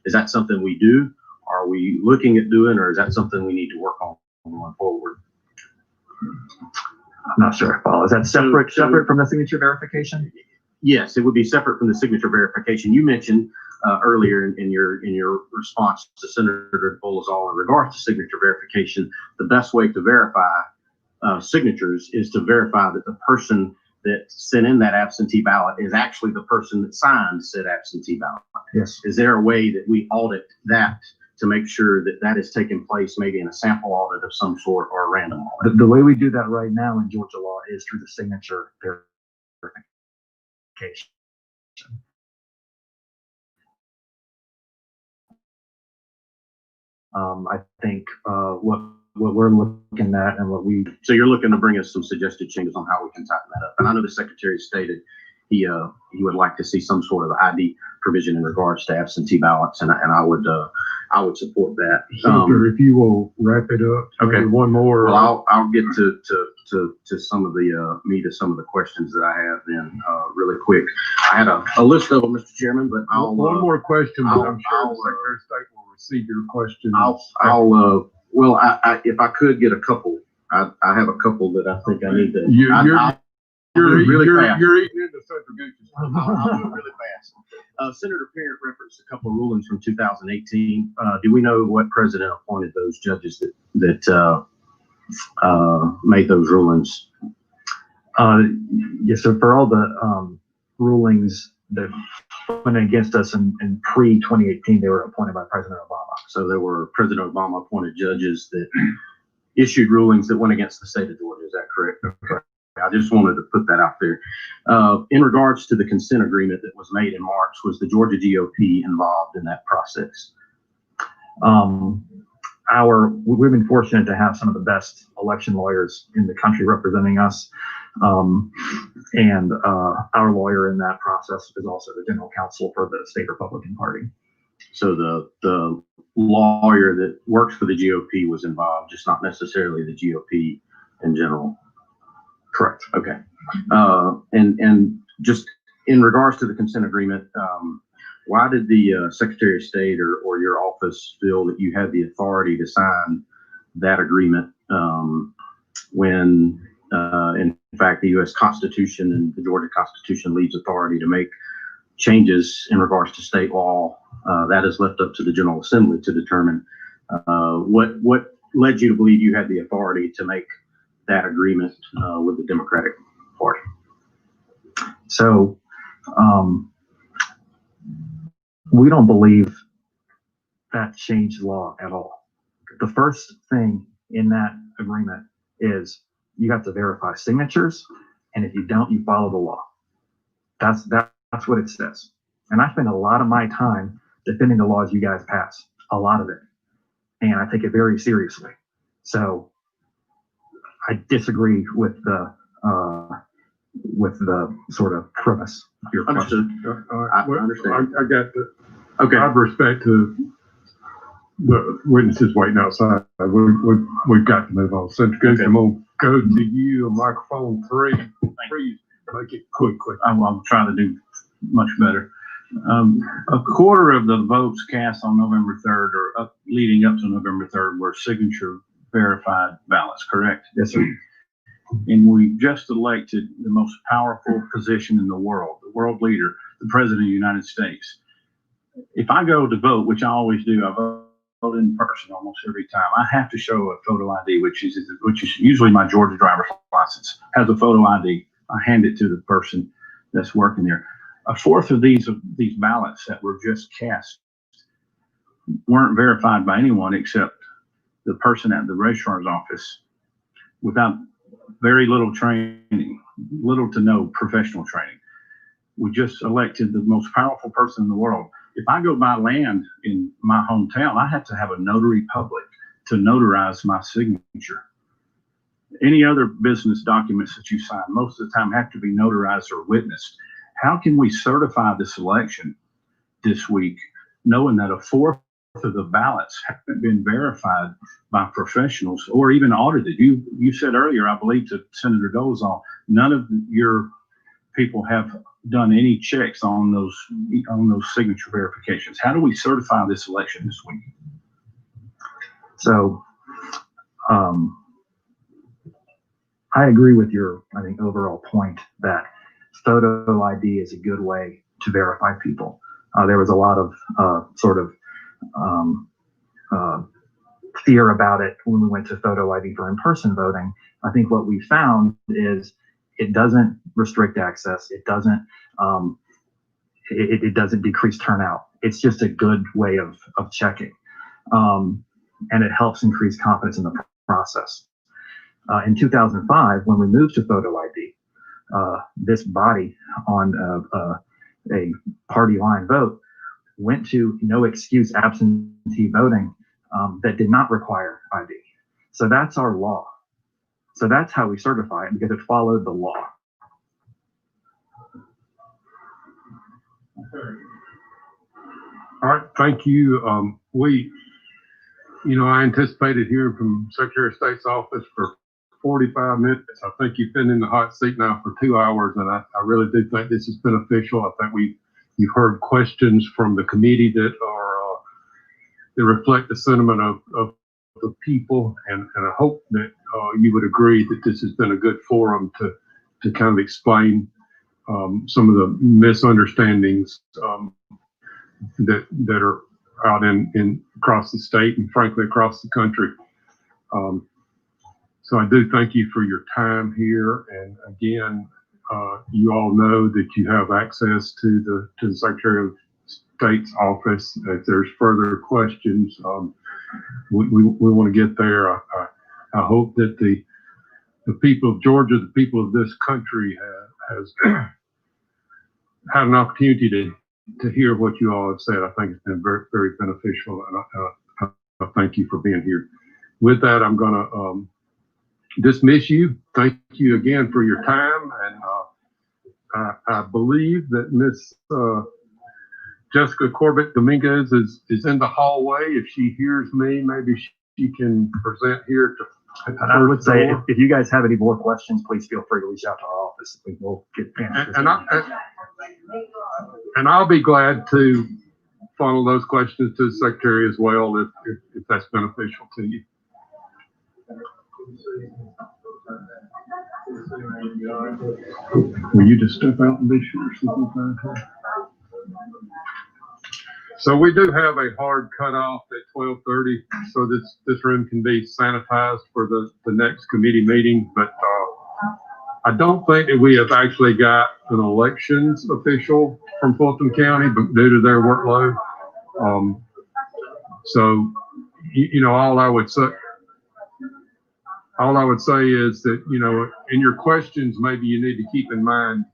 Is that something we do? Are we looking at doing, or is that something we need to work on going forward? I'm not sure I follow. Is that separate from the signature verification? Yes, it would be separate from the signature verification. You mentioned earlier in your response to Senator Dolezal in regards to signature verification, the best way to verify signatures is to verify that the person that sent in that absentee ballot is actually the person that signed said absentee ballot. Yes. Is there a way that we audit that to make sure that that is taking place maybe in a sample audit of some sort or a random audit? The way we do that right now in Georgia law is through the signature verification. I think what we're looking at and what we. So you're looking to bring us some suggested changes on how we can tighten that up. And I know the Secretary stated he would like to see some sort of ID provision in regards to absentee ballots, and I would support that. Senator, if you will wrap it up. Okay. Maybe one more. Well, I'll get to some of the meat of some of the questions that I have then really quick. I had a list of them, Mr. Chairman, but one more question, but I'm sure the Secretary of State will receive your question. Well, if I could get a couple, I have a couple that I think I need to. You're eating into centrifuges. I'll do it really fast. Senator Parent referenced a couple of rulings from 2018. Do we know what president appointed those judges that made those rulings? Yes, so for all the rulings that went against us in pre-2018, they were appointed by President Obama. So there were President Obama appointed judges that issued rulings that went against the state of Georgia. Is that correct? Okay. I just wanted to put that out there. In regards to the consent agreement that was made in March, was the Georgia GOP involved in that process? We've been fortunate to have some of the best election lawyers in the country representing us. And our lawyer in that process is also the general counsel for the state Republican Party. So the lawyer that works for the GOP was involved, just not necessarily the GOP in general. Correct. Okay. And just in regards to the consent agreement, why did the Secretary of State or your office feel that you had the authority to sign that agreement when, in fact, the U.S. Constitution and the Georgia Constitution leaves authority to make changes in regards to state law? That is left up to the General Assembly to determine. What led you to believe you had the authority to make that agreement with the Democratic Party? So we don't believe that changed law at all. The first thing in that agreement is you have to verify signatures, and if you don't, you follow the law. That's what it says. And I spend a lot of my time defending the laws you guys pass, a lot of it, and I take it very seriously. So I disagree with the sort of premise of your Understood. question. I understand. I got the. Okay. Out of respect to the witnesses waiting outside, we've got to move on. Senator Goose, I'm gonna go to you, microphone 3. Please make it quick. I'll try to do much better. A quarter of the votes cast on November 3rd or leading up to November 3rd were signature verified ballots, correct? Yes, sir. And we just elected the most powerful position in the world leader, the President of the United States. If I go to vote, which I always do, I vote in person almost every time. I have to show a photo ID, which is usually my Georgia driver's license, has a photo ID. I hand it to the person that's working there. A fourth of these ballots that were just cast weren't verified by anyone except the person at the registrar's office, without very little training, little to no professional training. We just elected the most powerful person in the world. If I go buy land in my hometown, I have to have a notary public to notarize my signature. Any other business documents that you sign, most of the time have to be notarized or witnessed. How can we certify this election this week, knowing that a fourth of the ballots haven't been verified by professionals or even audited? You said earlier, I believe, to Senator Dolezal, none of your people have done any checks on those signature verifications. How do we certify this election this week? So I agree with your, I think, overall point that photo ID is a good way to verify people. There was a lot of fear about it when we went to photo ID for in-person voting. I think what we found is it doesn't restrict access. It doesn't it doesn't decrease turnout. It's just a good way of checking. and it helps increase confidence in the process. In 2005, when we moved to photo ID, this body on a party line vote went to no excuse absentee voting that did not require ID. So that's our law. So that's how we certify it, because it followed the law. All right, thank you. I anticipated hearing from Secretary of State's office for 45 minutes. I think you've been in the hot seat now for 2 hours, and I really do think this is beneficial. I think you've heard questions from the committee that reflect the sentiment of the people, and I hope that you would agree that this has been a good forum to kind of explain some of the misunderstandings that are out in across the state and frankly across the country. So I do thank you for your time here, and again, you all know that you have access to the Secretary of State's office. If there's further questions, we want to get there. I hope that the people of Georgia, the people of this country, has had an opportunity to hear what you all have said. I think it's been very, very beneficial, and I thank you for being here. With that, I'm going to dismiss you. Thank you again for your time, and I believe that Miss Jessica Corbett Dominguez is in the hallway. If she hears me, maybe she can present here to. And I would say, if you guys have any more questions, please feel free to reach out to our office. We will get answers. And I'll be glad to funnel those questions to the Secretary as well, if that's beneficial to you. Will you just step out and be sure? So we do have a hard cutoff at 12:30, so this room can be sanitized for the next committee meeting. But I don't think that we have actually got an elections official from Fulton County, but due to their workload. So all I would say is that in your questions, maybe you need to keep in mind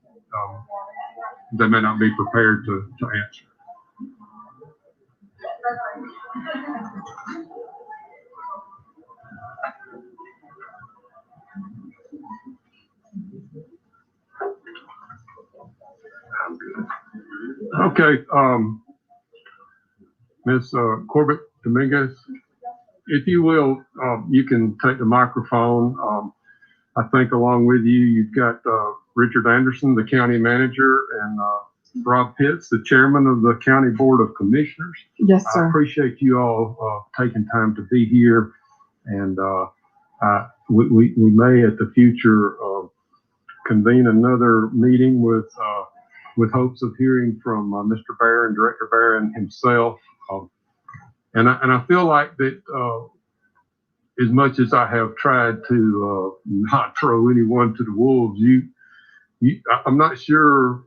they may not be prepared to answer. Okay, Ms. Corbett Dominguez, if you will, you can take the microphone. I think along with you, you've got Richard Anderson, the county manager, and Rob Pitts, the chairman of the County Board of Commissioners. Yes, sir. I appreciate you all taking time to be here, and we may at the future convene another meeting with hopes of hearing from Mr. Barron, Director Barron himself. And I feel like that as much as I have tried to not throw anyone to the wolves, I'm not sure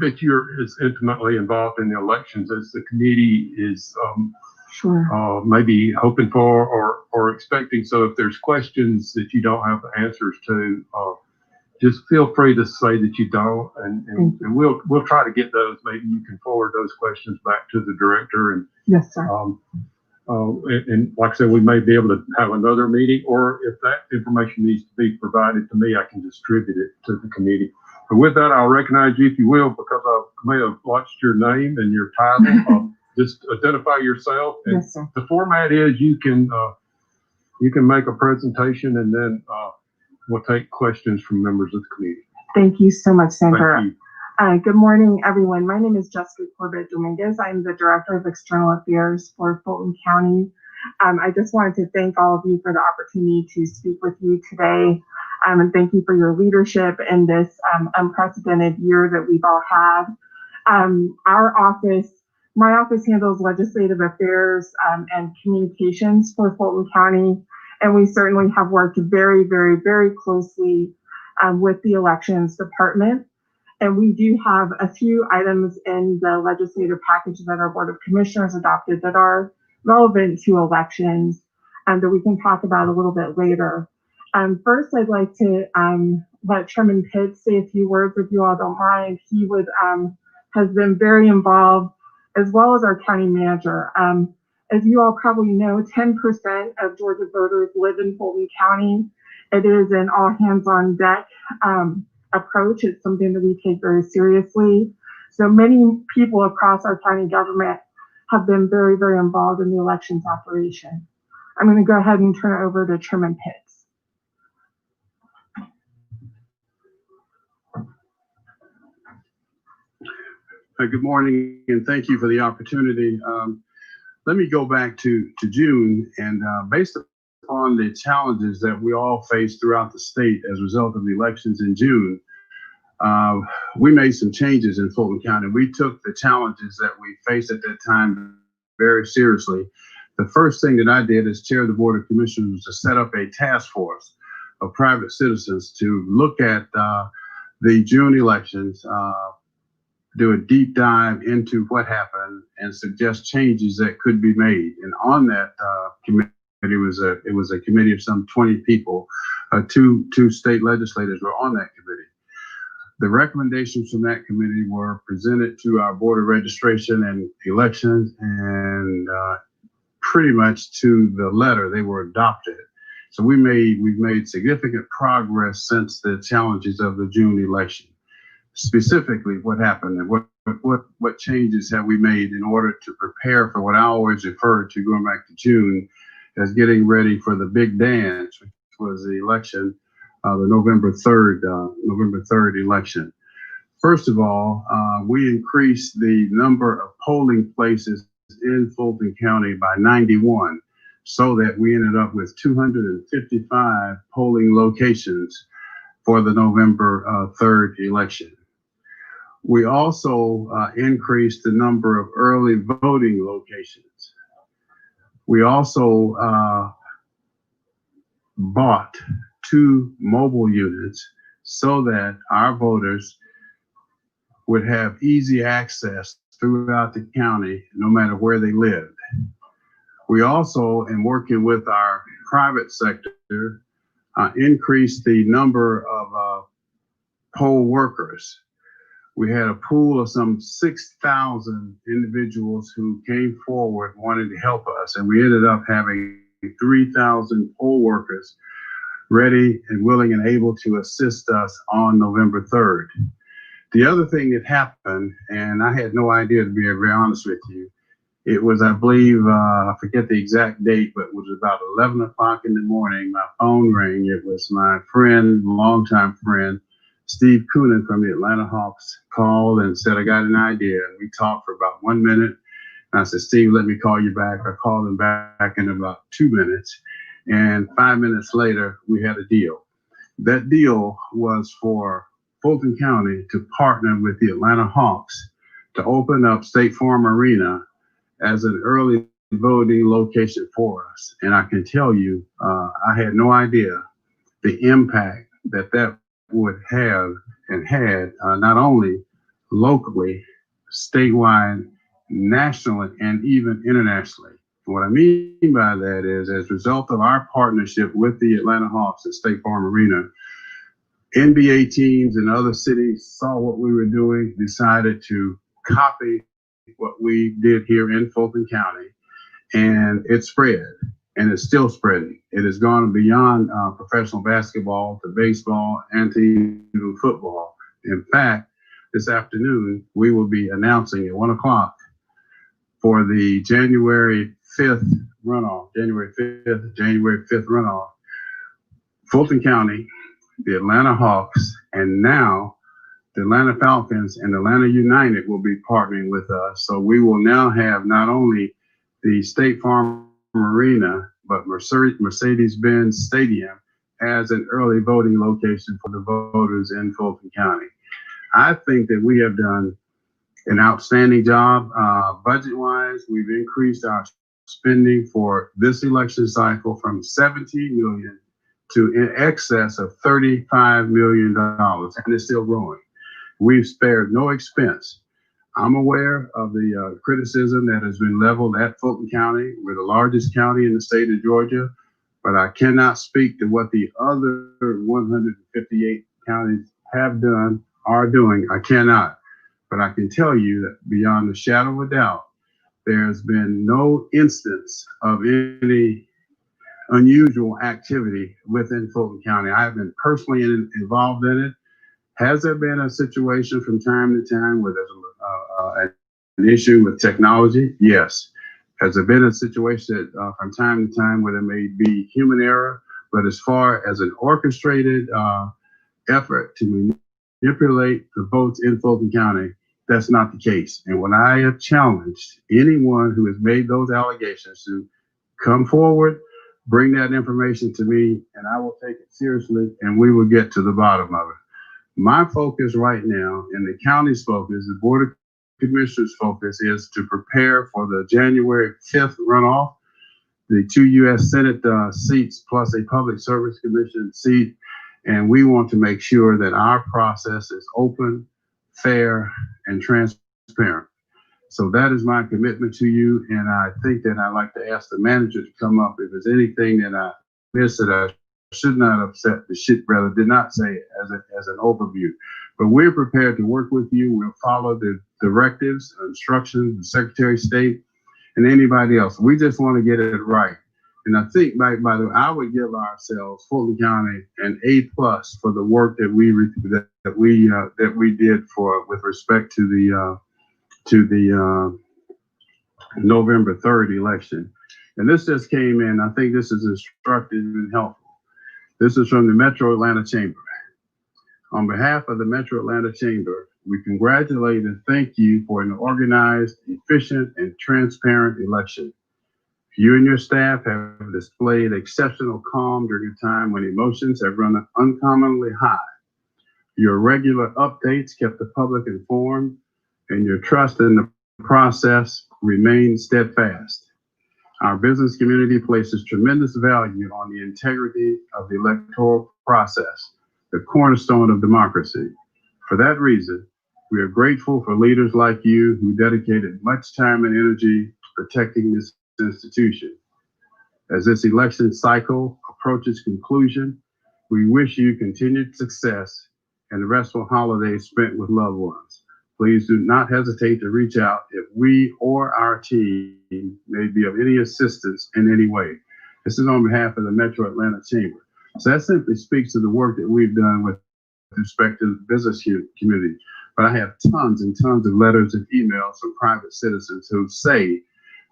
that you're as intimately involved in the elections as the committee is maybe hoping for or expecting. So if there's questions that you don't have the answers to, just feel free to say that you don't, and we'll try to get those. Maybe you can forward those questions back to the director. And yes, sir. And like I said, we may be able to have another meeting, or if that information needs to be provided to me, I can distribute it to the committee. But with that, I'll recognize you, if you will, because I may have watched your name and your title. Just identify yourself. And yes, sir. The format is you can make a presentation, and then we'll take questions from members of the committee. Thank you so much, Senator. Thank you. Good morning, everyone. My name is Jessica Corbett Dominguez. I'm the Director of External Affairs for Fulton County. I just wanted to thank all of you for the opportunity to speak with you today. And thank you for your leadership in this unprecedented year that we've all had. My office handles legislative affairs and communications for Fulton County. And we certainly have worked very, very, very closely with the elections department. And we do have a few items in the legislative package that our Board of Commissioners adopted that are relevant to elections and that we can talk about a little bit later. First, I'd like to let Chairman Pitts say a few words if you all don't mind. He has been very involved, as well as our county manager. As you all probably know, 10% of Georgia voters live in Fulton County. It is an all hands on deck approach. It's something that we take very seriously. So many people across our county government have been very, very involved in the elections operation. I'm going to go ahead and turn it over to Chairman Pitts. Good morning, and thank you for the opportunity. Let me go back to June, and based upon the challenges that we all faced throughout the state as a result of the elections in June, we made some changes in Fulton County. We took the challenges that we faced at that time very seriously. The first thing that I did as chair of the Board of Commissioners was to set up a task force of private citizens to look at the June elections, do a deep dive into what happened and suggest changes that could be made. And on that committee, it was a committee of some 20 people. Two state legislators were on that committee. The recommendations from that committee were presented to our Board of Registration and Elections, and pretty much to the letter they were adopted. So we've made significant progress since the challenges of the June election. Specifically, what happened and what changes have we made in order to prepare for what I always refer to, going back to June, as getting ready for the big dance, which was the election, the November 3rd election. First of all, we increased the number of polling places in Fulton County by 91, so that we ended up with 255 polling locations for the November 3rd election. We also increased the number of early voting locations. We also bought 2 mobile units so that our voters would have easy access throughout the county, no matter where they lived. We also, in working with our private sector, increased the number of poll workers. We had a pool of some 6,000 individuals who came forward wanting to help us, and we ended up having 3,000 poll workers ready and willing and able to assist us on November 3rd. The other thing that happened, and I had no idea, to be very honest with you, it was, I believe, I forget the exact date, but it was about 11 o'clock in the morning. My phone rang. It was my friend, longtime friend, Steve Coonan from the Atlanta Hawks, called and said, I got an idea. And we talked for about 1 minute. And I said, Steve, let me call you back. I called him back in about 2 minutes. And 5 minutes later, we had a deal. That deal was for Fulton County to partner with the Atlanta Hawks to open up State Farm Arena as an early voting location for us. And I can tell you, I had no idea the impact that would have and had, not only locally, statewide, nationally, and even internationally. And what I mean by that is, as a result of our partnership with the Atlanta Hawks at State Farm Arena, NBA teams and other cities saw what we were doing, decided to copy what we did here in Fulton County, and it spread, and it's still spreading. It has gone beyond professional basketball to baseball and to even football. In fact, this afternoon, we will be announcing at 1 o'clock for the January 5th runoff, January 5th runoff, Fulton County, the Atlanta Hawks, and now the Atlanta Falcons and Atlanta United will be partnering with us. So we will now have not only the State Farm Arena, but Mercedes-Benz Stadium as an early voting location for the voters in Fulton County. I think that we have done an outstanding job. Budget-wise, we've increased our spending for this election cycle from $17 million to in excess of $35 million, and it's still growing. We've spared no expense. I'm aware of the criticism that has been leveled at Fulton County. We're the largest county in the state of Georgia, but I cannot speak to what the other 158 counties have done, are doing. I cannot. But I can tell you that beyond the shadow of a doubt, there's been no instance of any unusual activity within Fulton County. I've been personally involved in it. Has there been a situation from time to time where there's an issue with technology? Yes. Has there been a situation that, from time to time where there may be human error? But as far as an orchestrated effort to manipulate the votes in Fulton County, that's not the case. And when I have challenged anyone who has made those allegations to come forward, bring that information to me, and I will take it seriously, and we will get to the bottom of it. My focus right now, and the county's focus, the Board of Commissioners' focus, is to prepare for the January 5th runoff, the 2 U.S. Senate seats plus a Public Service Commission seat. And we want to make sure that our process is open, fair, and transparent. So that is my commitment to you. And I think that I'd like to ask the manager to come up if there's anything that I missed that I should not have said, did not say as an overview. But we're prepared to work with you. We'll follow the directives, instructions, the Secretary of State, and anybody else. We just want to get it right. And I think, by the way, I would give ourselves, Fulton County, an A+ for the work that we did with respect to the November 3rd election. And this just came in. I think this is instructive and helpful. This is from the Metro Atlanta Chamber. On behalf of the Metro Atlanta Chamber, we congratulate and thank you for an organized, efficient, and transparent election. You and your staff have displayed exceptional calm during a time when emotions have run uncommonly high. Your regular updates kept the public informed, and your trust in the process remains steadfast. Our business community places tremendous value on the integrity of the electoral process, the cornerstone of democracy. For that reason, we are grateful for leaders like you who dedicated much time and energy to protecting this institution. As this election cycle approaches conclusion, we wish you continued success and the restful holidays spent with loved ones. Please do not hesitate to reach out if we or our team may be of any assistance in any way. This is on behalf of the Metro Atlanta Chamber. So that simply speaks to the work that we've done with respect to the business community. But I have tons and tons of letters and emails from private citizens who say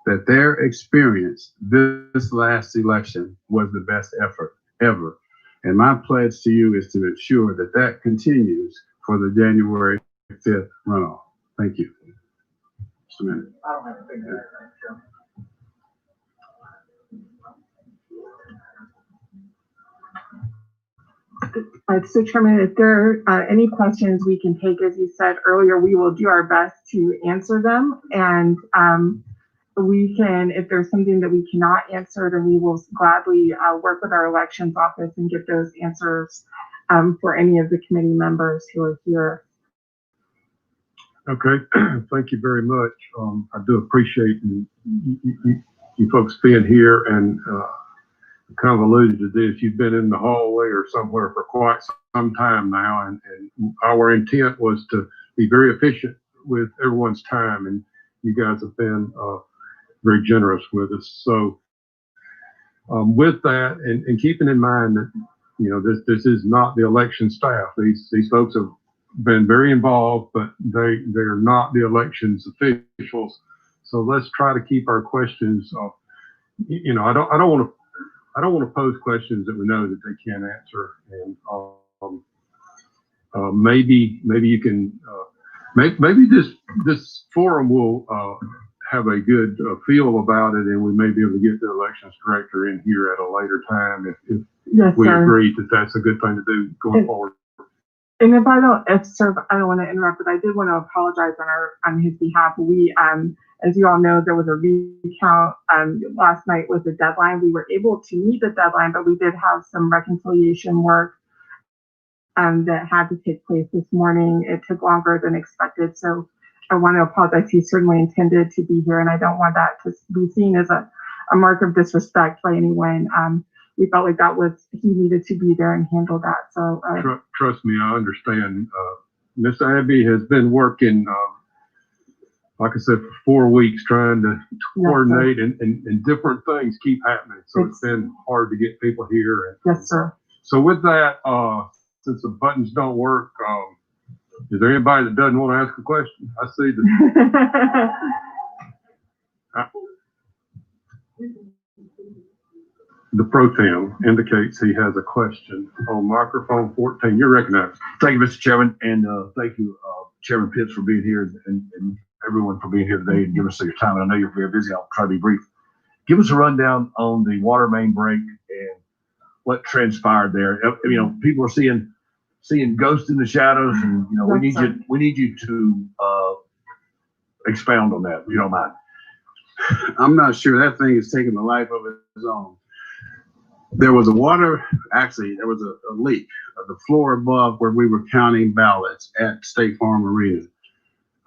that their experience this last election was the best effort ever. And my pledge to you is to ensure that that continues for the January 5th runoff. Thank you. Just a minute. I don't have anything to add. Mr. Chairman, if there are any questions we can take, as you said earlier, we will do our best to answer them. And we can, if there's something that we cannot answer, then we will gladly work with our elections office and get those answers for any of the committee members who are here. Okay, thank you very much. I do appreciate you folks being here, and kind of alluded to this. You've been in the hallway or somewhere for quite some time now, and our intent was to be very efficient with everyone's time, and you guys have been very generous with us. So with that, and keeping in mind that, you know, this is not the election staff. These folks have been very involved, but they're not the elections officials. So let's try to keep our questions. You know, I don't want to pose questions that we know that they can't answer. And maybe you can maybe this forum will have a good feel about it, and we may be able to get the elections director in here at a later time if Yes, we sir. agree that that's a good thing to do going forward. And if I don't, sir, I don't want to interrupt, but I did want to apologize on his behalf. We, as you all know, there was a recount last night was the deadline. We were able to meet the deadline, but we did have some reconciliation work that had to take place this morning. It took longer than expected. So I want to apologize. He certainly intended to be here, and I don't want that to be seen as a mark of disrespect by anyone. We felt like he needed to be there and handle that. So trust me, I understand. Miss Abby has been working, like I said, for 4 weeks trying to coordinate, and different things keep happening. So it's been hard to get people here. Yes, sir. So with that, since the buttons don't work, is there anybody that doesn't want to ask a question? I see the pro tem indicates he has a question on microphone 14. You're recognized. Thank you, Mr. Chairman, and thank you, Chairman Pitts, for being here, and everyone for being here today and giving us your time. And I know you're very busy. I'll try to be brief. Give us a rundown on the water main break and what transpired there. You know, people are seeing ghosts in the shadows, and you know, we need you to expound on that, if you don't mind. I'm not sure that thing is taking the life of its own. There was a leak of the floor above where we were counting ballots at State Farm Arena.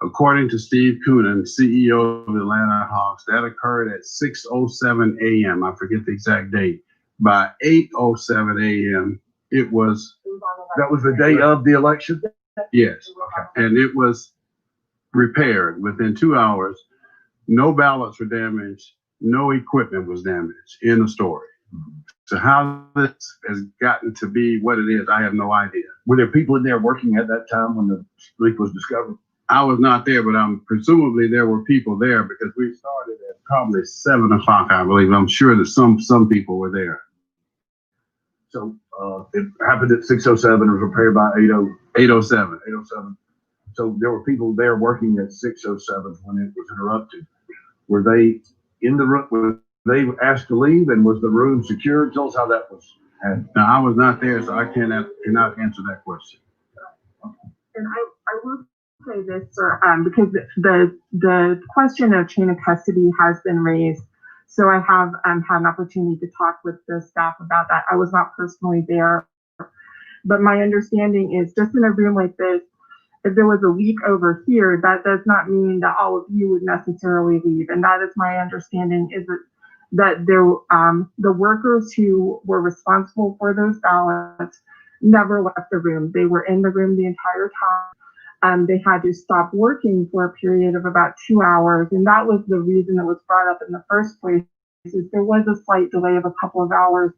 According to Steve Coonan, CEO of the Atlanta Hawks, that occurred at 6:07 a.m. I forget the exact date. By 8:07 a.m., that was the day of the election? Yes. Okay. And it was repaired within 2 hours. No ballots were damaged. No equipment was damaged in the story. So how this has gotten to be what it is, I have no idea. Were there people in there working at that time when the leak was discovered? I was not there, but presumably there were people there, because we started at probably 7 o'clock, I believe. I'm sure that some people were there. So it happened at 6:07. It was repaired by 8:07. 8:07. So there were people there working at 6:07 when it was interrupted. Were they in the room? Were they asked to leave, and was the room secured? Tell us how that was handled. Now, I was not there, so I cannot answer that question. And I will say this, sir, because the question of chain of custody has been raised. So I have had an opportunity to talk with the staff about that. I was not personally there, but my understanding is, just in a room like this, if there was a leak over here, that does not mean that all of you would necessarily leave. And that is my understanding, is that the workers who were responsible for those ballots never left the room. They were in the room the entire time. They had to stop working for a period of about 2 hours. And that was the reason it was brought up in the first place, is there was a slight delay of a couple of hours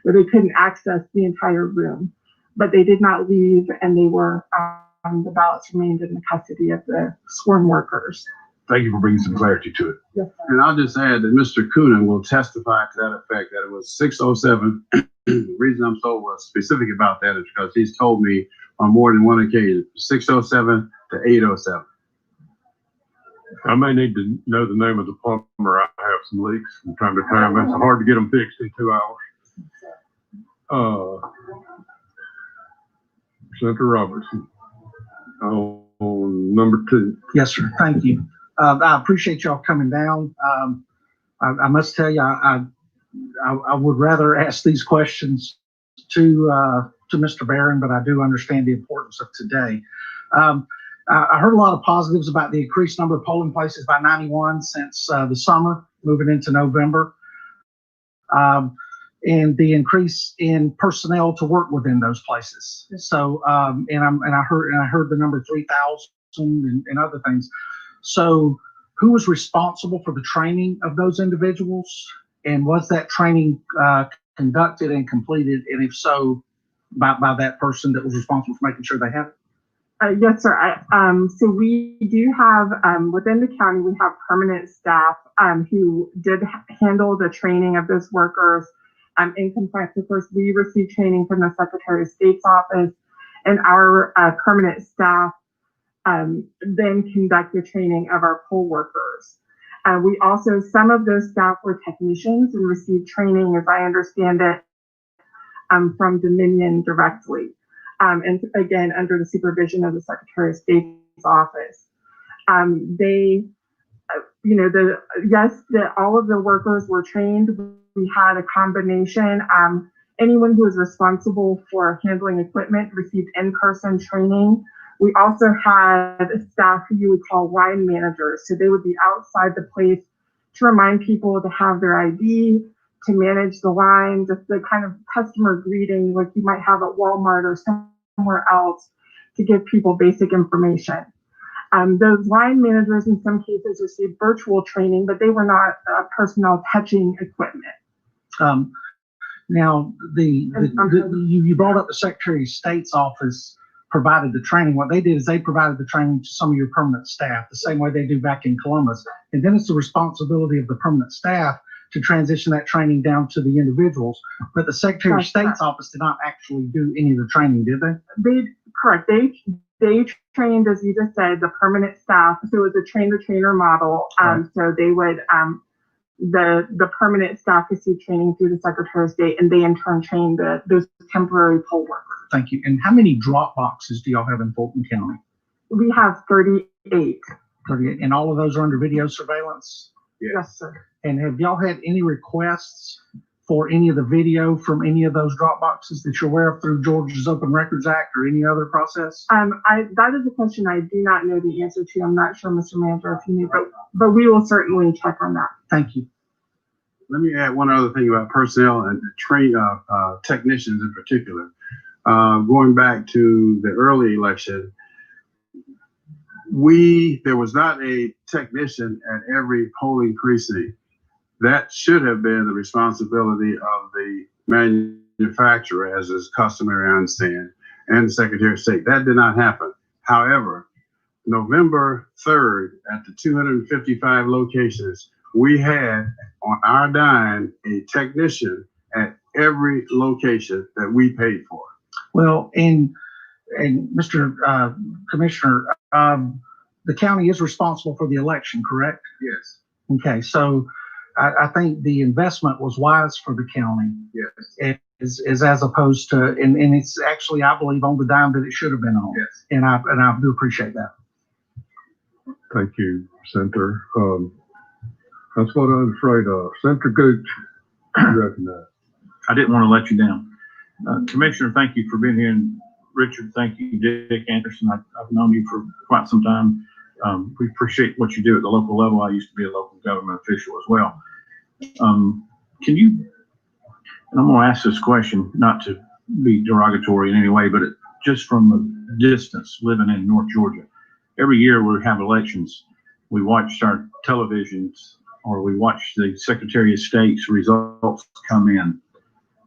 where they couldn't access the entire room. But they did not leave, and they were, the ballots remained in the custody of the sworn workers. Thank you for bringing some clarity to it. Yes, sir. And I'll just add that Mr. Coonan will testify to that effect, that it was 6:07. The reason I'm so specific about that is because he's told me on more than one occasion, 6:07 to 8:07. I may need to know the name of the plumber. I have some leaks from time to time. It's hard to get them fixed in 2 hours. Senator Robertson. Number 2. Yes, sir. Thank you. I appreciate y'all coming down. I must tell you, I would rather ask these questions to Mr. Barron, but I do understand the importance of today. I heard a lot of positives about the increased number of polling places by 91 since the summer, moving into November, and the increase in personnel to work within those places. So, and I heard the number 3,000 and other things. So, who was responsible for the training of those individuals, and was that training conducted and completed, and if so, by that person that was responsible for making sure they had it? Yes, sir. So we do have, within the county, we have permanent staff who did handle the training of those workers in compliance. Of course, we received training from the Secretary of State's office, and our permanent staff then conduct the training of our poll workers. We also, some of those staff were technicians and received training, as I understand it, from Dominion directly. And again, under the supervision of the Secretary of State's office. All of the workers were trained. We had a combination. Anyone who is responsible for handling equipment received in-person training. We also had staff who you would call line managers. So they would be outside the place to remind people to have their ID, to manage the line, just the kind of customer greeting like you might have at Walmart or somewhere else to give people basic information. Those line managers in some cases received virtual training, but they were not personnel touching equipment. Now, you brought up the Secretary of State's office provided the training. What they did is they provided the training to some of your permanent staff, the same way they do back in Columbus. And then it's the responsibility of the permanent staff to transition that training down to the individuals. But the Secretary of State's office did not actually do any of the training, did they? Correct. They trained, as you just said, the permanent staff. So it was a train-the-trainer model. So they would, the permanent staff received training through the Secretary of State, and they in turn trained those temporary poll workers. Thank you. And how many drop boxes do y'all have in Fulton County? We have 38. 38. And all of those are under video surveillance? Yes, sir. And have y'all had any requests for any of the video from any of those drop boxes that you're aware of through Georgia's Open Records Act or any other process? That is a question I do not know the answer to. I'm not sure, Mr. Manager, if you knew, but we will certainly check on that. Thank you. Let me add one other thing about personnel and technicians in particular. Going back to the early election, there was not a technician at every polling precinct. That should have been the responsibility of the manufacturer, as is customary, I understand, and the Secretary of State. That did not happen. However, November 3rd, at the 255 locations, we had on our dime a technician at every location that we paid for. Well, and Mr. Commissioner, the county is responsible for the election, correct? Yes. Okay, so I think the investment was wise for the county. Yes. As opposed to, and it's actually, I believe, on the dime that it should have been on. Yes. And I do appreciate that. Thank you, Senator. That's what I was afraid of. Senator Gooch, you recognize. I didn't want to let you down. Commissioner, thank you for being here. And Richard, thank you. Dick Anderson, I've known you for quite some time. We appreciate what you do at the local level. I used to be a local government official as well. Can you, and I'm going to ask this question, not to be derogatory in any way, but just from a distance living in North Georgia, every year we have elections. We watch our televisions or we watch the Secretary of State's results come in.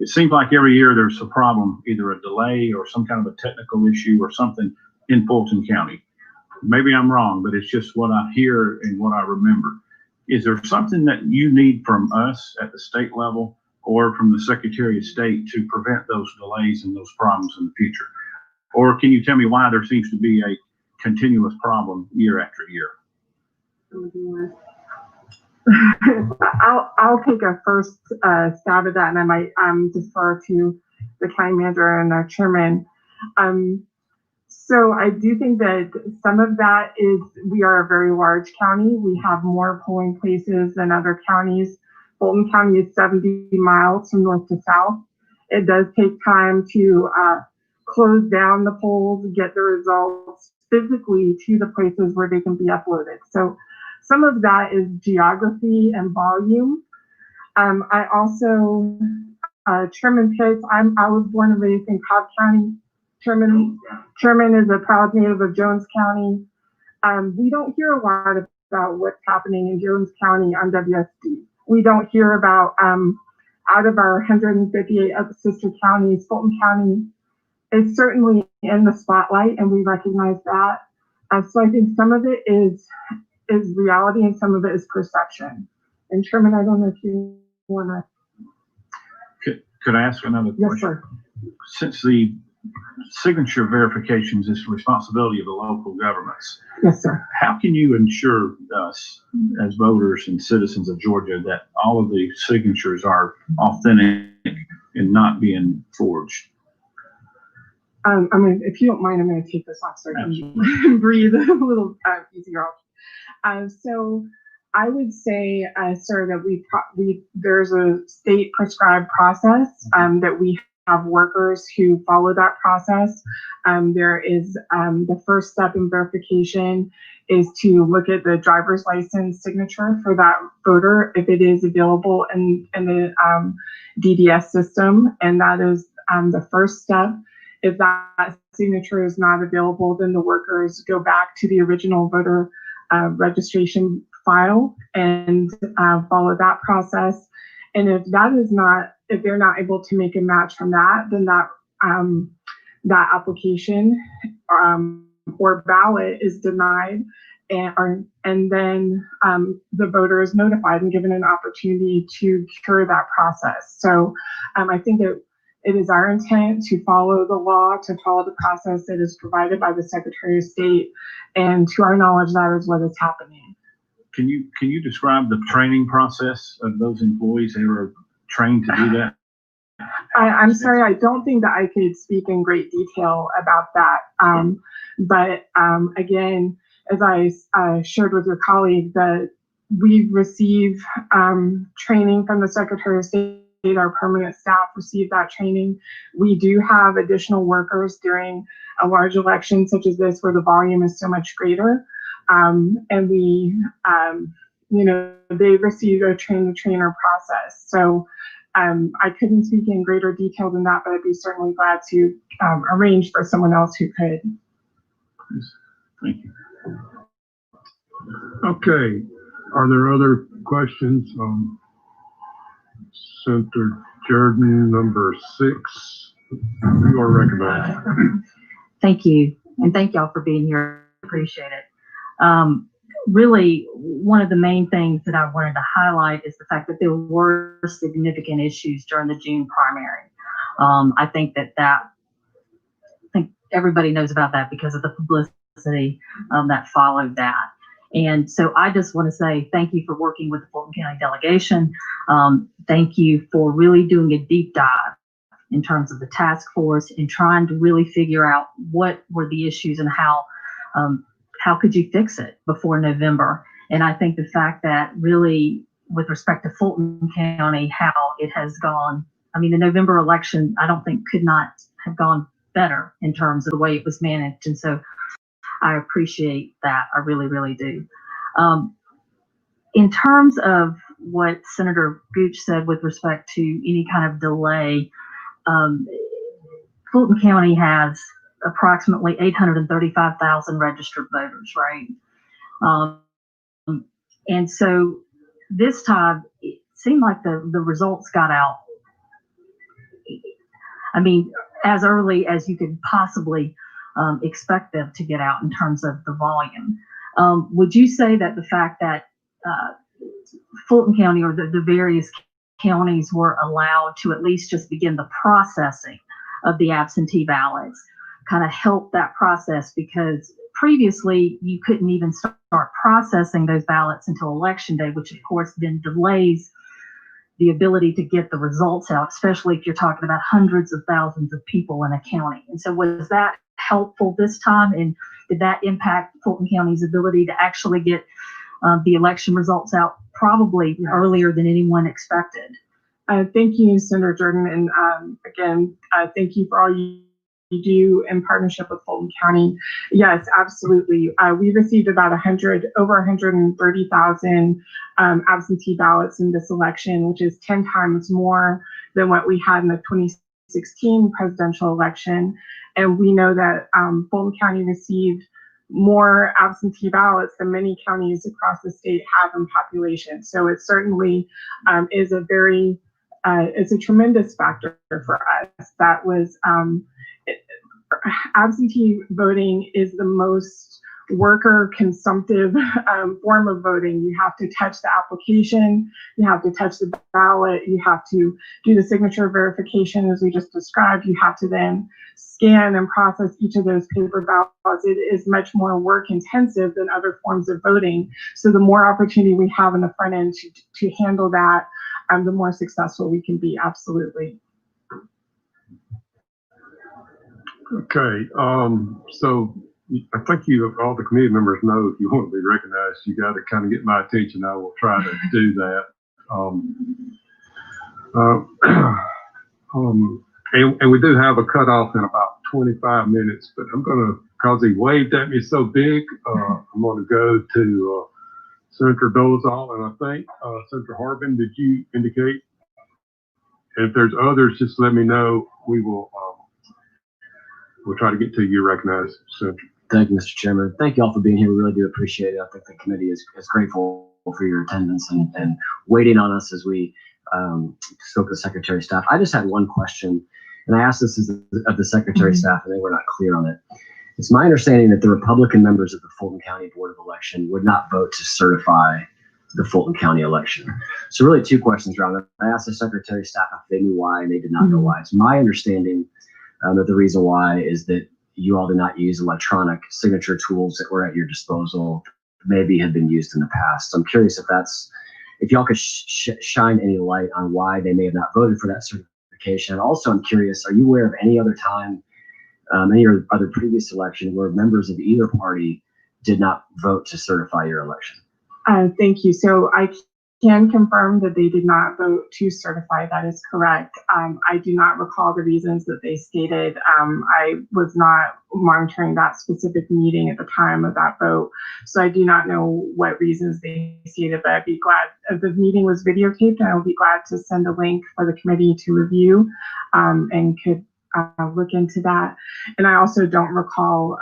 It seems like every year there's a problem, either a delay or some kind of a technical issue or something in Fulton County. Maybe I'm wrong, but it's just what I hear and what I remember. Is there something that you need from us at the state level or from the Secretary of State to prevent those delays and those problems in the future? Or can you tell me why there seems to be a continuous problem year after year? I'll take a first stab at that, and I might defer to the county manager and our chairman. So I do think that some of that is we are a very large county. We have more polling places than other counties. Fulton County is 70 miles from north to south. It does take time to close down the polls, get the results physically to the places where they can be uploaded. So some of that is geography and volume. I also, Chairman Pitts, I was born and raised in Cobb County. Chairman is a proud native of Jones County. We don't hear a lot about what's happening in Jones County on WSD. We don't hear about, out of our 158 other sister counties, Fulton County is certainly in the spotlight, and we recognize that. So I think some of it is reality and some of it is perception. And Chairman, I don't know if you want to. Could I ask another question? Yes, sir. Since the signature verifications is the responsibility of the local governments. Yes, sir. How can you ensure us as voters and citizens of Georgia that all of the signatures are authentic and not being forged? If you don't mind, I'm going to take this off so I can breathe a little easier off. So I would say, sir, that there's a state prescribed process that we have workers who follow that process. There is the first step in verification is to look at the driver's license signature for that voter if it is available in the DDS system, and that is the first step. If that signature is not available, then the workers go back to the original voter registration file and follow that process. And if they're not able to make a match from that, then that application or ballot is denied, and then the voter is notified and given an opportunity to cure that process. So I think it is our intent to follow the law, to follow the process that is provided by the Secretary of State, and to our knowledge, that is what is happening. Can you describe the training process of those employees who are trained to do that? I'm sorry, I don't think that I could speak in great detail about that. But again, as I shared with your colleague, that we receive training from the Secretary of State. Our permanent staff receive that training. We do have additional workers during a large election such as this where the volume is so much greater. And we, they receive a train-the-trainer process. So I couldn't speak in greater detail than that, but I'd be certainly glad to arrange for someone else who could. Thank you. Okay, are there other questions? Senator Jordan, number 6, you are recognized. Thank you. And thank y'all for being here. Appreciate it. Really, one of the main things that I wanted to highlight is the fact that there were significant issues during the June primary. I think everybody knows about that because of the publicity that followed that. And so I just want to say thank you for working with the Fulton County delegation. Thank you for really doing a deep dive in terms of the task force and trying to really figure out what were the issues and how could you fix it before November. And I think the fact that really with respect to Fulton County, how it has gone, I mean, the November election, I don't think could not have gone better in terms of the way it was managed. And so I appreciate that. I really, really do. In terms of what Senator Gooch said with respect to any kind of delay, Fulton County has approximately 835,000 registered voters, right? And so this time it seemed like the results got out, I mean, as early as you could possibly expect them to get out in terms of the volume. Would you say that the fact that Fulton County or the various counties were allowed to at least just begin the processing of the absentee ballots kind of helped that process? Because previously you couldn't even start processing those ballots until election day, which of course then delays the ability to get the results out, especially if you're talking about hundreds of thousands of people in a county. And so was that helpful this time? And did that impact Fulton County's ability to actually get the election results out probably earlier than anyone expected? Thank you, Senator Jordan. And again, thank you for all you do in partnership with Fulton County. Yes, absolutely. We received about over 130,000 absentee ballots in this election, which is 10 times more than what we had in the 2016 presidential election. And we know that Fulton County received more absentee ballots than many counties across the state have in population. So it certainly is it's a tremendous factor for us. That was absentee voting is the most worker consumptive form of voting. You have to touch the application, you have to touch the ballot, you have to do the signature verification as we just described, you have to then scan and process each of those paper ballots. It is much more work intensive than other forms of voting. So the more opportunity we have in the front end to handle that, the more successful we can be, absolutely. Okay, so I think all the committee members know if you want to be recognized, you got to kind of get my attention. I will try to do that. And we do have a cutoff in about 25 minutes, but I'm going to, because he waved at me so big, I'm going to go to Senator Dolezal, and I think Senator Harbin, did you indicate? If there's others, just let me know. We will we'll try to get to you recognized, Senator. Thank you, Mr. Chairman. Thank you all for being here. We really do appreciate it. I think the committee is grateful for your attendance and waiting on us as we spoke to the Secretary of Staff. I just had one question, and I asked this of the Secretary of Staff, and they were not clear on it. It's my understanding that the Republican members of the Fulton County Board of Election would not vote to certify the Fulton County election. So really two questions around it. I asked the Secretary of Staff if they knew why, and they did not know why. It's my understanding that the reason why is that you all did not use electronic signature tools that were at your disposal, maybe had been used in the past. So I'm curious if y'all could shine any light on why they may have not voted for that certification. And also, I'm curious, are you aware of any other time, any other previous election where members of either party did not vote to certify your election? Thank you. So I can confirm that they did not vote to certify. That is correct. I do not recall the reasons that they stated. I was not monitoring that specific meeting at the time of that vote, so I do not know what reasons they stated, but I'd be glad. The meeting was videotaped, and I will be glad to send a link for the committee to review and could look into that. And I also don't recall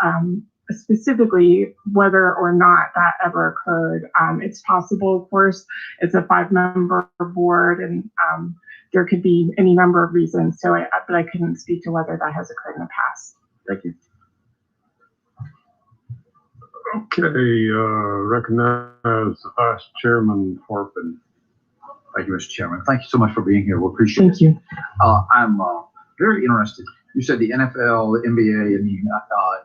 specifically whether or not that ever occurred. It's possible, of course. It's a 5-member board, and there could be any number of reasons. But I couldn't speak to whether that has occurred in the past. Thank you. Okay, recognize Vice Chairman Harpin. Thank you, Mr. Chairman. Thank you so much for being here. We appreciate it. Thank you. I'm very interested. You said the NFL, the NBA, and the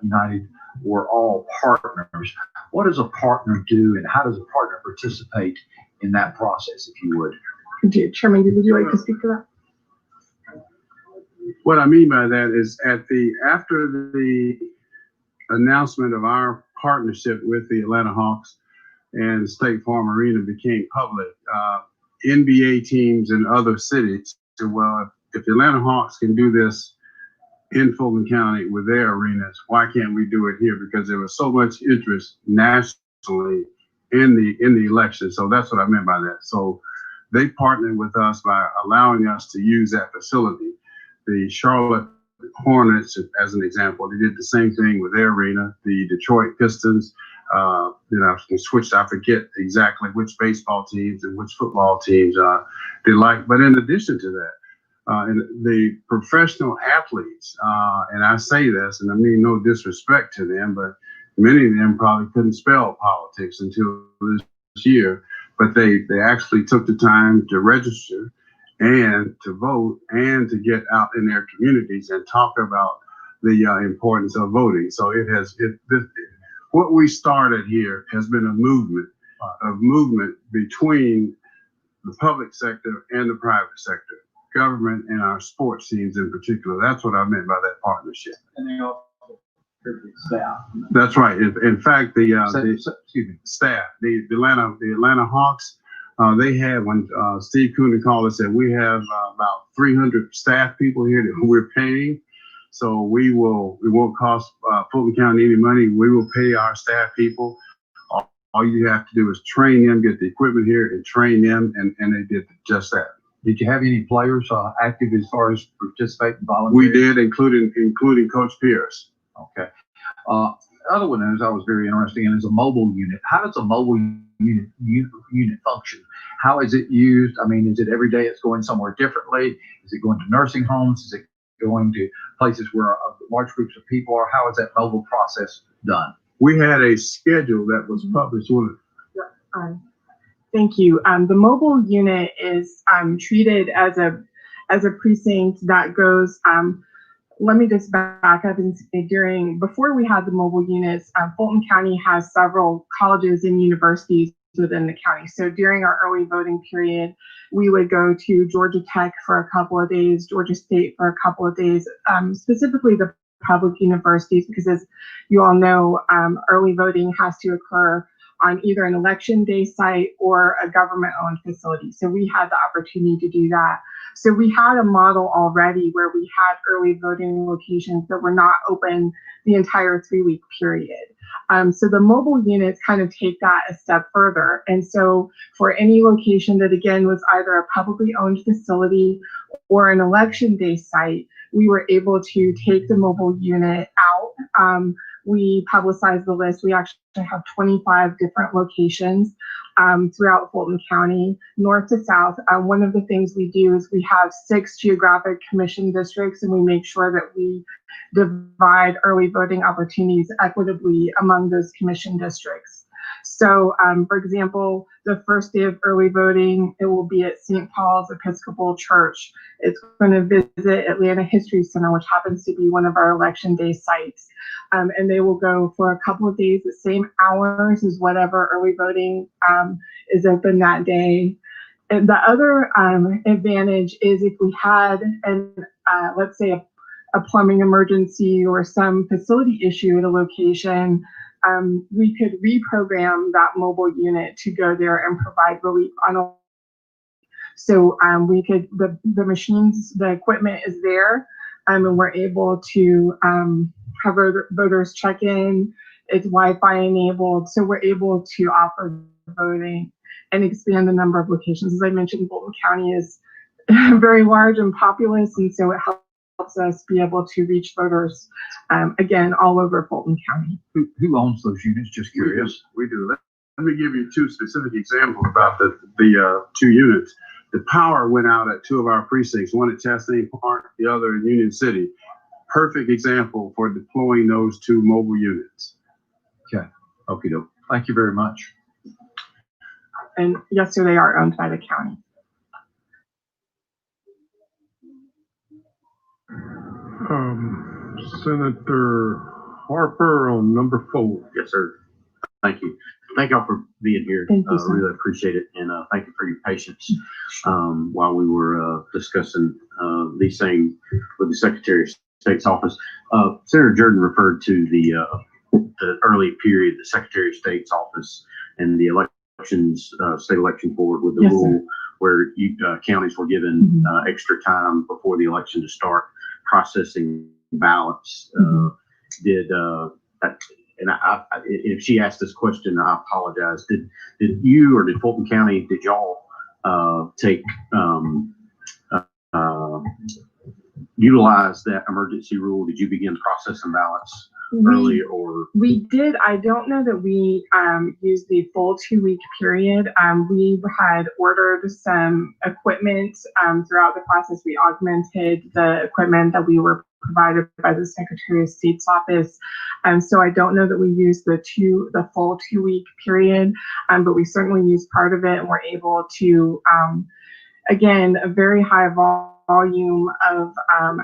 United were all partners. What does a partner do, and how does a partner participate in that process, if you would? Chairman, would you like to speak to that? What I mean by that is after the announcement of our partnership with the Atlanta Hawks and State Farm Arena became public, NBA teams in other cities said, well, if the Atlanta Hawks can do this in Fulton County with their arenas, why can't we do it here? Because there was so much interest nationally in the election. So that's what I meant by that. So they partnered with us by allowing us to use that facility. The Charlotte Hornets, as an example, they did the same thing with their arena. The Detroit Pistons, switched. I forget exactly which baseball teams and which football teams they like. But in addition to that, and the professional athletes, and I say this, and I mean no disrespect to them, but many of them probably couldn't spell politics until this year, but they actually took the time to register and to vote and to get out in their communities and talk about the importance of voting. So what we started here has been a movement between the public sector and the private sector, government and our sports teams in particular. That's what I meant by that partnership. And they also staff. That's right. In fact, the staff, the Atlanta Hawks, they had, when Steve Cooney called us, said we have about 300 staff people here that we're paying. So it won't cost Fulton County any money. We will pay our staff people. All you have to do is train them, get the equipment here and train them, and they did just that. Did you have any players active as far as participating volunteering? We did, including Coach Pierce. Okay. Other one is I was very interested in is a mobile unit. How does a mobile unit function? How is it used? I mean, is it every day it's going somewhere differently? Is it going to nursing homes? Is it going to places where large groups of people are? How is that mobile process done? We had a schedule that was published on it. Thank you. The mobile unit is treated as a precinct that goes. Let me just back up and say, before we had the mobile units, Fulton County has several colleges and universities within the county. So during our early voting period, we would go to Georgia Tech for a couple of days, Georgia State for a couple of days. Specifically, the public universities, because as you all know, early voting has to occur on either an election day site or a government-owned facility. So we had the opportunity to do that. So we had a model already where we had early voting locations that were not open the entire 3-week period. So the mobile units kind of take that a step further. And so for any location that, again, was either a publicly owned facility or an election day site, we were able to take the mobile unit out. We publicized the list. We actually have 25 different locations throughout Fulton County, north to south. One of the things we do is we have 6 geographic commission districts, and we make sure that we divide early voting opportunities equitably among those commission districts. So, for example, the first day of early voting, it will be at St. Paul's Episcopal Church. It's going to visit Atlanta History Center, which happens to be one of our election day sites. And they will go for a couple of days, the same hours as whatever early voting is open that day. And the other advantage is if we had, let's say, a plumbing emergency or some facility issue at a location, we could reprogram that mobile unit to go there and provide relief on a. So we could, the machines, the equipment is there, and we're able to have voters check in. It's Wi-Fi enabled, so we're able to offer voting and expand the number of locations. As I mentioned, Fulton County is very large and populous, and so it helps us be able to reach voters, again, all over Fulton County. Who owns those units? Just curious. We do. Let me give you 2 specific examples about the 2 units. The power went out at 2 of our precincts, one at Chastain Park, the other in Union City. Perfect example for deploying those 2 mobile units. Okay. Okie doke. Thank you very much. And yes, sir, they are owned by the county. Senator Harper on number 4. Yes, sir. Thank you. Thank y'all for being here. Thank you, sir. Really appreciate it. And thank you for your patience while we were discussing these things with the Secretary of State's office. Senator Jordan referred to the early period, the Secretary of State's office and the elections, state election board with the rule where counties were given extra time before the election to start processing ballots. And if she asked this question, I apologize. Did you or did Fulton County, did y'all utilize that emergency rule? Did you begin processing ballots early or? We did. I don't know that we used the full 2-week period. We had ordered some equipment throughout the process. We augmented the equipment that we were provided by the Secretary of State's office. So I don't know that we used the full 2-week period, but we certainly used part of it, and we're able to, again, a very high volume of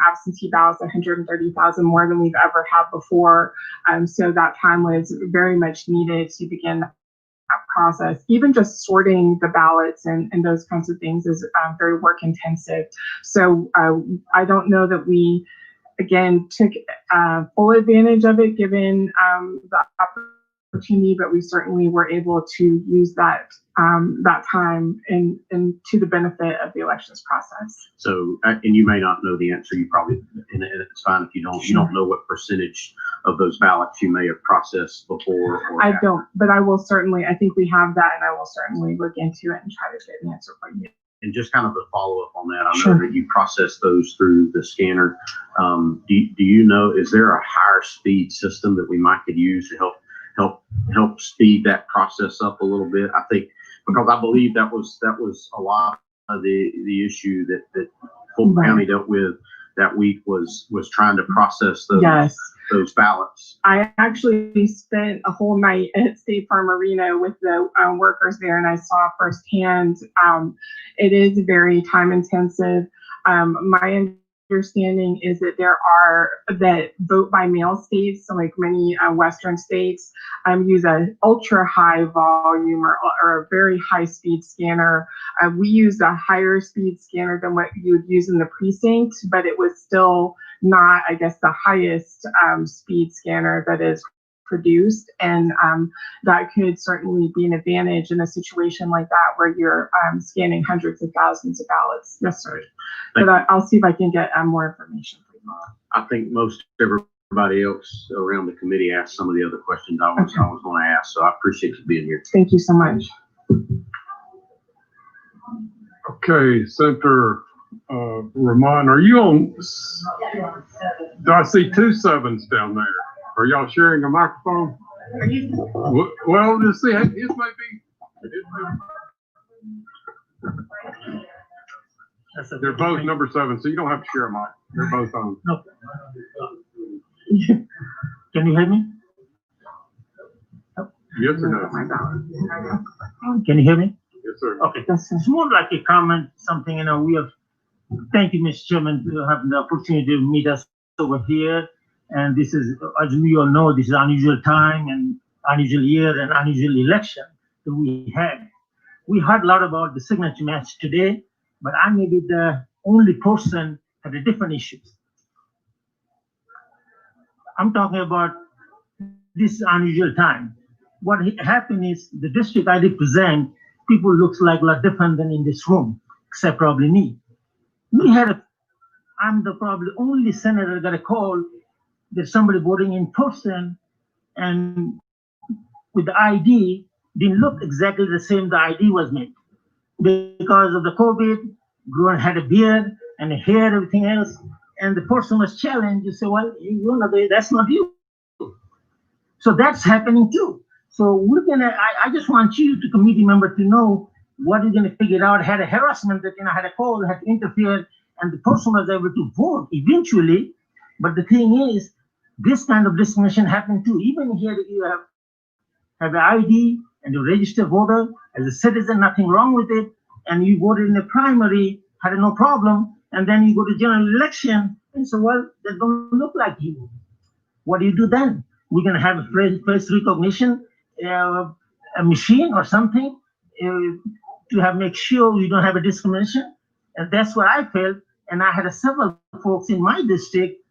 absentee ballots, 130,000 more than we've ever had before. So that time was very much needed to begin that process. Even just sorting the ballots and those kinds of things is very work intensive. So I don't know that we, again, took full advantage of it given the opportunity, but we certainly were able to use that time and to the benefit of the elections process. So, and you may not know the answer. You probably, and it's fine if you don't. You don't know what percentage of those ballots you may have processed before. Or I don't, but I will certainly. I think we have that, and I will certainly look into it and try to get an answer for you. And just kind of a follow up on that, I know that you process those through the scanner. Do you know, is there a higher speed system that we might could use to help speed that process up a little bit? I think, because I believe that was a lot of the issue that Fulton County dealt with that week was trying to process those ballots. I actually spent a whole night at State Farm Arena with the workers there, and I saw firsthand. It is very time intensive. My understanding is that that vote by mail states, so like many Western states, use an ultra high volume or a very high speed scanner. We used a higher speed scanner than what you would use in the precinct, but it was still not, I guess, the highest speed scanner that is produced. And that could certainly be an advantage in a situation like that where you're scanning hundreds of thousands of ballots. Yes, sir. But I'll see if I can get more information for you. I think most everybody else around the committee asked some of the other questions I was going to ask, so I appreciate you being here. Thank you so much. Okay, Senator Ramon, are you on? Do I see 2 sevens down there? Are y'all sharing a microphone? Well, let's see. It might be. They're both number 7, so you don't have to share a mic. They're both on. No. Can you hear me? Yes or no? Can you hear me? Yes, sir. Okay. It's more like a comment, something, we have, thank you, Mr. Chairman, for having the opportunity to meet us over here. And this is, as we all know, this is unusual time and unusual year and unusual election that we had. We heard a lot about the signature match today, but I may be the only person had a different issues. I'm talking about this unusual time. What happened is the district I represent, people looks like a lot different than in this room, except probably me. I'm the probably only senator that got a call that somebody voting in person and with the ID didn't look exactly the same the ID was made. Because of the COVID, Gruen had a beard and a hair, everything else, and the person was challenged. You say, well, that's not you. So that's happening too. So we're gonna, I just want you, the committee member, to know what you're gonna figure out. Had a harassment that, had a call, had to interfere, and the person was able to vote eventually. But the thing is, this kind of discrimination happened too. Even here, you have an ID and you register voter as a citizen, nothing wrong with it, and you voted in the primary, had no problem, and then you go to general election, and so, well, that don't look like you. What do you do then? We're gonna have a face recognition, a machine or something to have make sure we don't have a discrimination, and that's what I felt. And I had several folks in my district.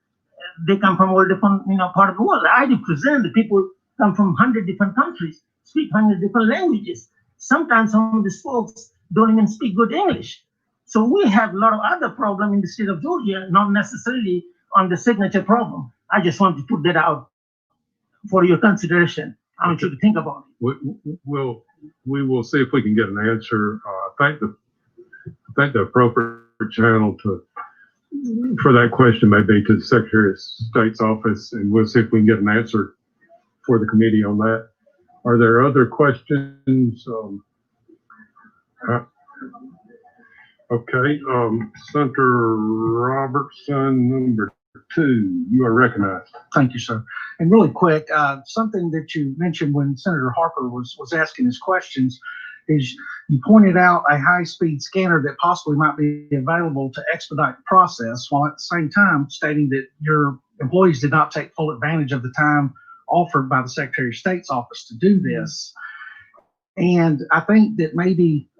They come from all different, part of the world. I represent the people come from 100 different countries, speak 100 different languages. Sometimes some of these folks don't even speak good English. So we have a lot of other problems in the state of Georgia, not necessarily on the signature problem. I just want to put that out for your consideration. I want you to think about it. We will see if we can get an answer. I think the appropriate channel for that question may be to the Secretary of State's office, and we'll see if we can get an answer for the committee on that. Are there other questions? Okay, Senator Robertson, number 2, you are recognized. Thank you, sir. And really quick, something that you mentioned when Senator Harper was asking his questions is you pointed out a high-speed scanner that possibly might be available to expedite the process, while at the same time stating that your employees did not take full advantage of the time offered by the Secretary of State's office to do this. And I think that maybe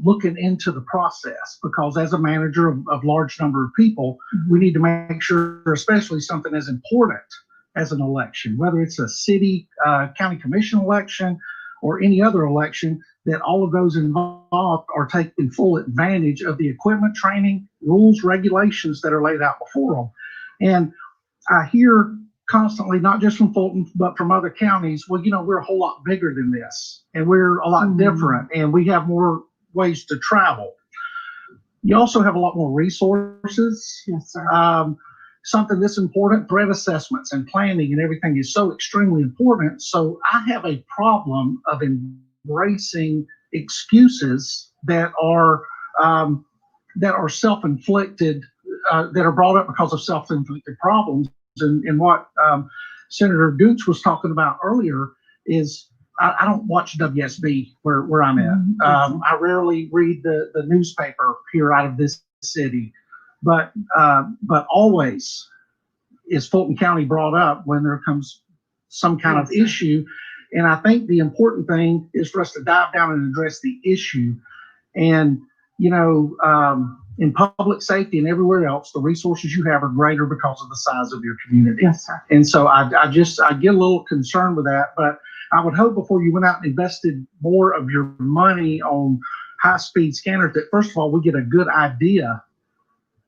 looking into the process, because as a manager of large number of people, we need to make sure, especially something as important as an election, whether it's a city, county commission election or any other election, that all of those involved are taking full advantage of the equipment, training, rules, regulations that are laid out before them. And I hear constantly, not just from Fulton, but from other counties, well, we're a whole lot bigger than this, and we're a lot different, and we have more ways to travel. You also have a lot more resources. Yes, sir. Something that's important, threat assessments and planning and everything is so extremely important. So I have a problem of embracing excuses that are self-inflicted, that are brought up because of self-inflicted problems. And what Senator Gooch was talking about earlier is I don't watch WSB where I'm at. I rarely read the newspaper here out of this city, but always is Fulton County brought up when there comes some kind of issue. And I think the important thing is for us to dive down and address the issue. And in public safety and everywhere else, the resources you have are greater because of the size of your community. Yes, sir. And so I get a little concerned with that, but I would hope before you went out and invested more of your money on high-speed scanners that, first of all, we get a good idea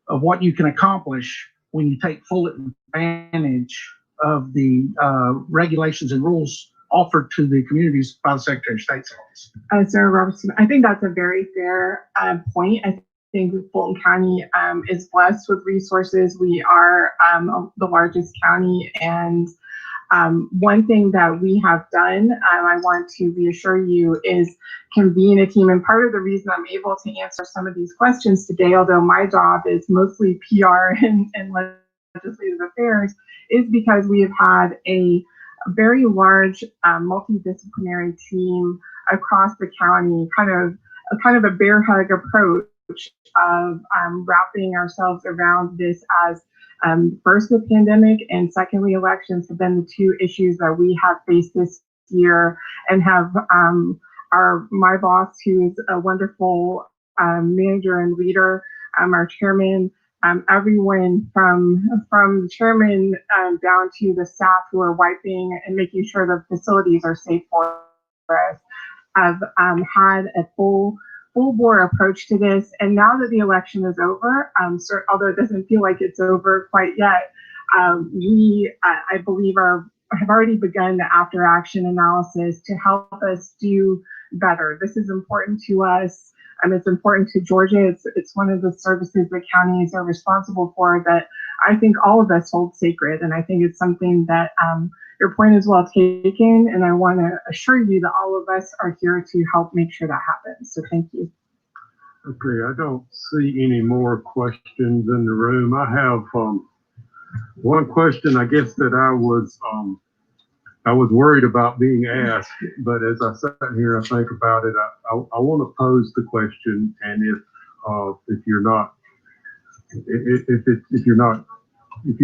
of what you can accomplish when you take full advantage of the regulations and rules offered to the communities by the Secretary of State's office. Sarah Robertson, I think that's a very fair point. I think Fulton County is blessed with resources. We are the largest county, and one thing that we have done, I want to reassure you, is convene a team. And part of the reason I'm able to answer some of these questions today, although my job is mostly PR and legislative affairs, is because we have had a very large multidisciplinary team across the county, kind of a bear hug approach of wrapping ourselves around this as first the pandemic and secondly elections have been the two issues that we have faced this year, and have my boss, who is a wonderful manager and leader, our chairman, everyone from the chairman down to the staff who are wiping and making sure the facilities are safe for us, have had a full bore approach to this. And now that the election is over, although it doesn't feel like it's over quite yet, I believe have already begun the after action analysis to help us do better. This is important to us. It's important to Georgia. It's one of the services the counties are responsible for that I think all of us hold sacred. And I think it's something that your point is well taken. And I want to assure you that all of us are here to help make sure that happens. So thank you. Okay, I don't see any more questions in the room. I have one question, I guess, that I was worried about being asked, but as I sat here and think about it, I want to pose the question, and if you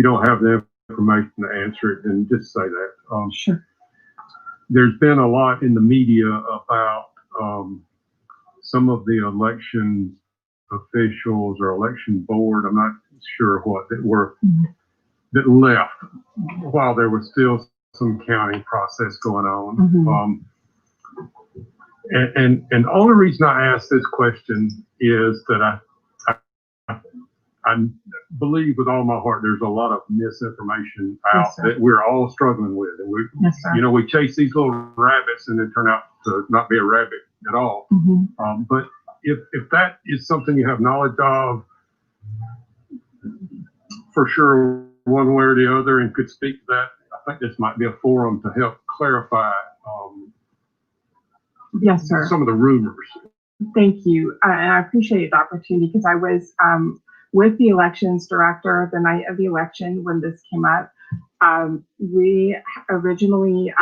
don't have the information to answer it, then just say that. Sure. There's been a lot in the media about some of the election officials or election board, I'm not sure what, that left while there was still some counting process going on. And the only reason I ask this question is that I believe with all my heart there's a lot of misinformation out that we're all struggling with, and we chase these little rabbits and they turn out to not be a rabbit at all. But if that is something you have knowledge of, for sure, one way or the other, and could speak to that, I think this might be a forum to help clarify yes, sir. Some of the rumors. Thank you. And I appreciate the opportunity because I was with the elections director the night of the election when this came up. We originally,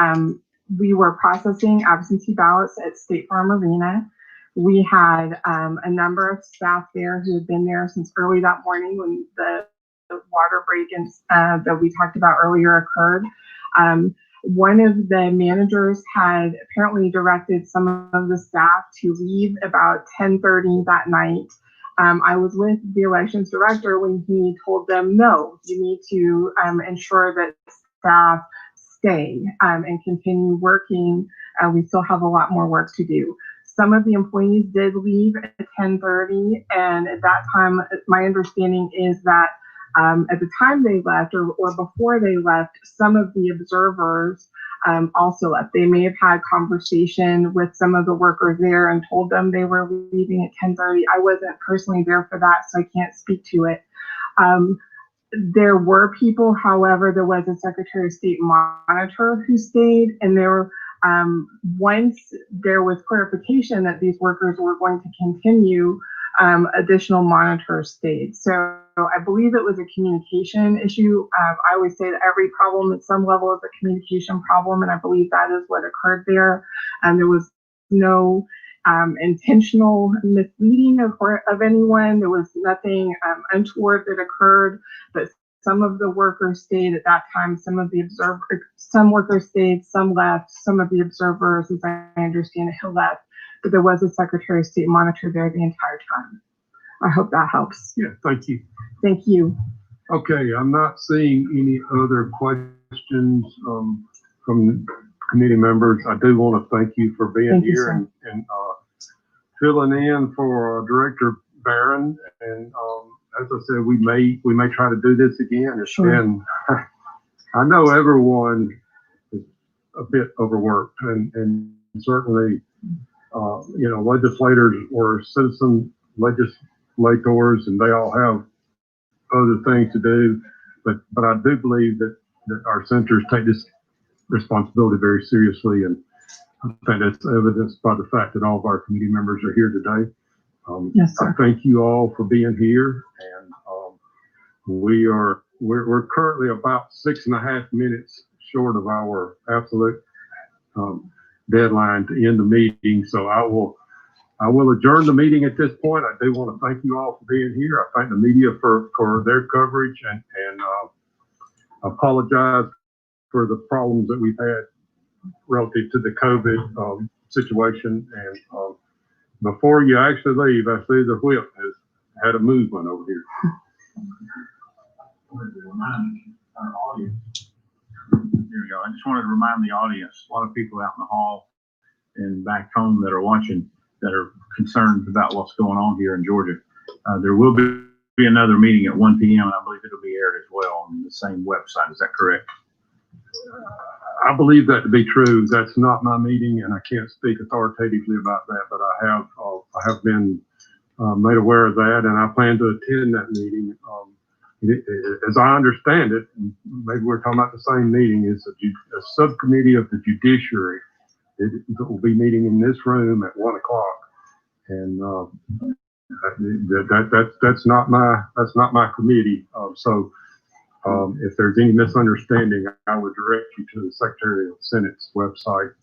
we were processing absentee ballots at State Farm Arena. We had a number of staff there who had been there since early that morning when the water break-ins that we talked about earlier occurred. One of the managers had apparently directed some of the staff to leave about 10:30 that night. I was with the elections director when he told them, no, you need to ensure that staff stay and continue working. We still have a lot more work to do. Some of the employees did leave at 10:30, and at that time, my understanding is that at the time they left or before they left, some of the observers also left. They may have had conversation with some of the workers there and told them they were leaving at 10:30. I wasn't personally there for that, so I can't speak to it. There were people, however, there was a Secretary of State monitor who stayed, and once there was clarification that these workers were going to continue, additional monitors stayed. So I believe it was a communication issue. I always say that every problem at some level is a communication problem, and I believe that is what occurred there. There was no intentional misleading of anyone. There was nothing untoward that occurred, but some of the workers stayed at that time. Some workers stayed, some left. Some of the observers, as I understand it, had left. but there was a Secretary of State monitor there the entire time. I hope that helps. Yeah, thank you. Thank you. Okay, I'm not seeing any other questions from committee members. I do want to thank you for being here and filling in for Director Barron. And as I said, we may try to do this again. And I know everyone is a bit overworked, and certainly, legislators or citizen legislators, and they all have other things to do. But I do believe that our senators take this responsibility very seriously, and I think that's evidenced by the fact that all of our committee members are here today. Yes, sir. I thank you all for being here, and we're currently about 6.5 minutes short of our absolute deadline to end the meeting. So I will adjourn the meeting at this point. I do want to thank you all for being here. I thank the media for their coverage, and apologize for the problems that we've had relative to the COVID situation. And before you actually leave, I see the whip has had a movement over here. Our audience. Here we go. I just wanted to remind the audience, a lot of people out in the hall and back home that are watching that are concerned about what's going on here in Georgia. There will be another meeting at 1 p.m. and I believe it'll be aired as well on the same website. Is that correct? I believe that to be true. That's not my meeting, and I can't speak authoritatively about that, but I have been made aware of that, and I plan to attend that meeting. As I understand it, and maybe we're talking about the same meeting, is a subcommittee of the judiciary that will be meeting in this room at 1 o'clock. And that's not my committee. So if there's any misunderstanding, I would direct you to the Secretary of Senate's website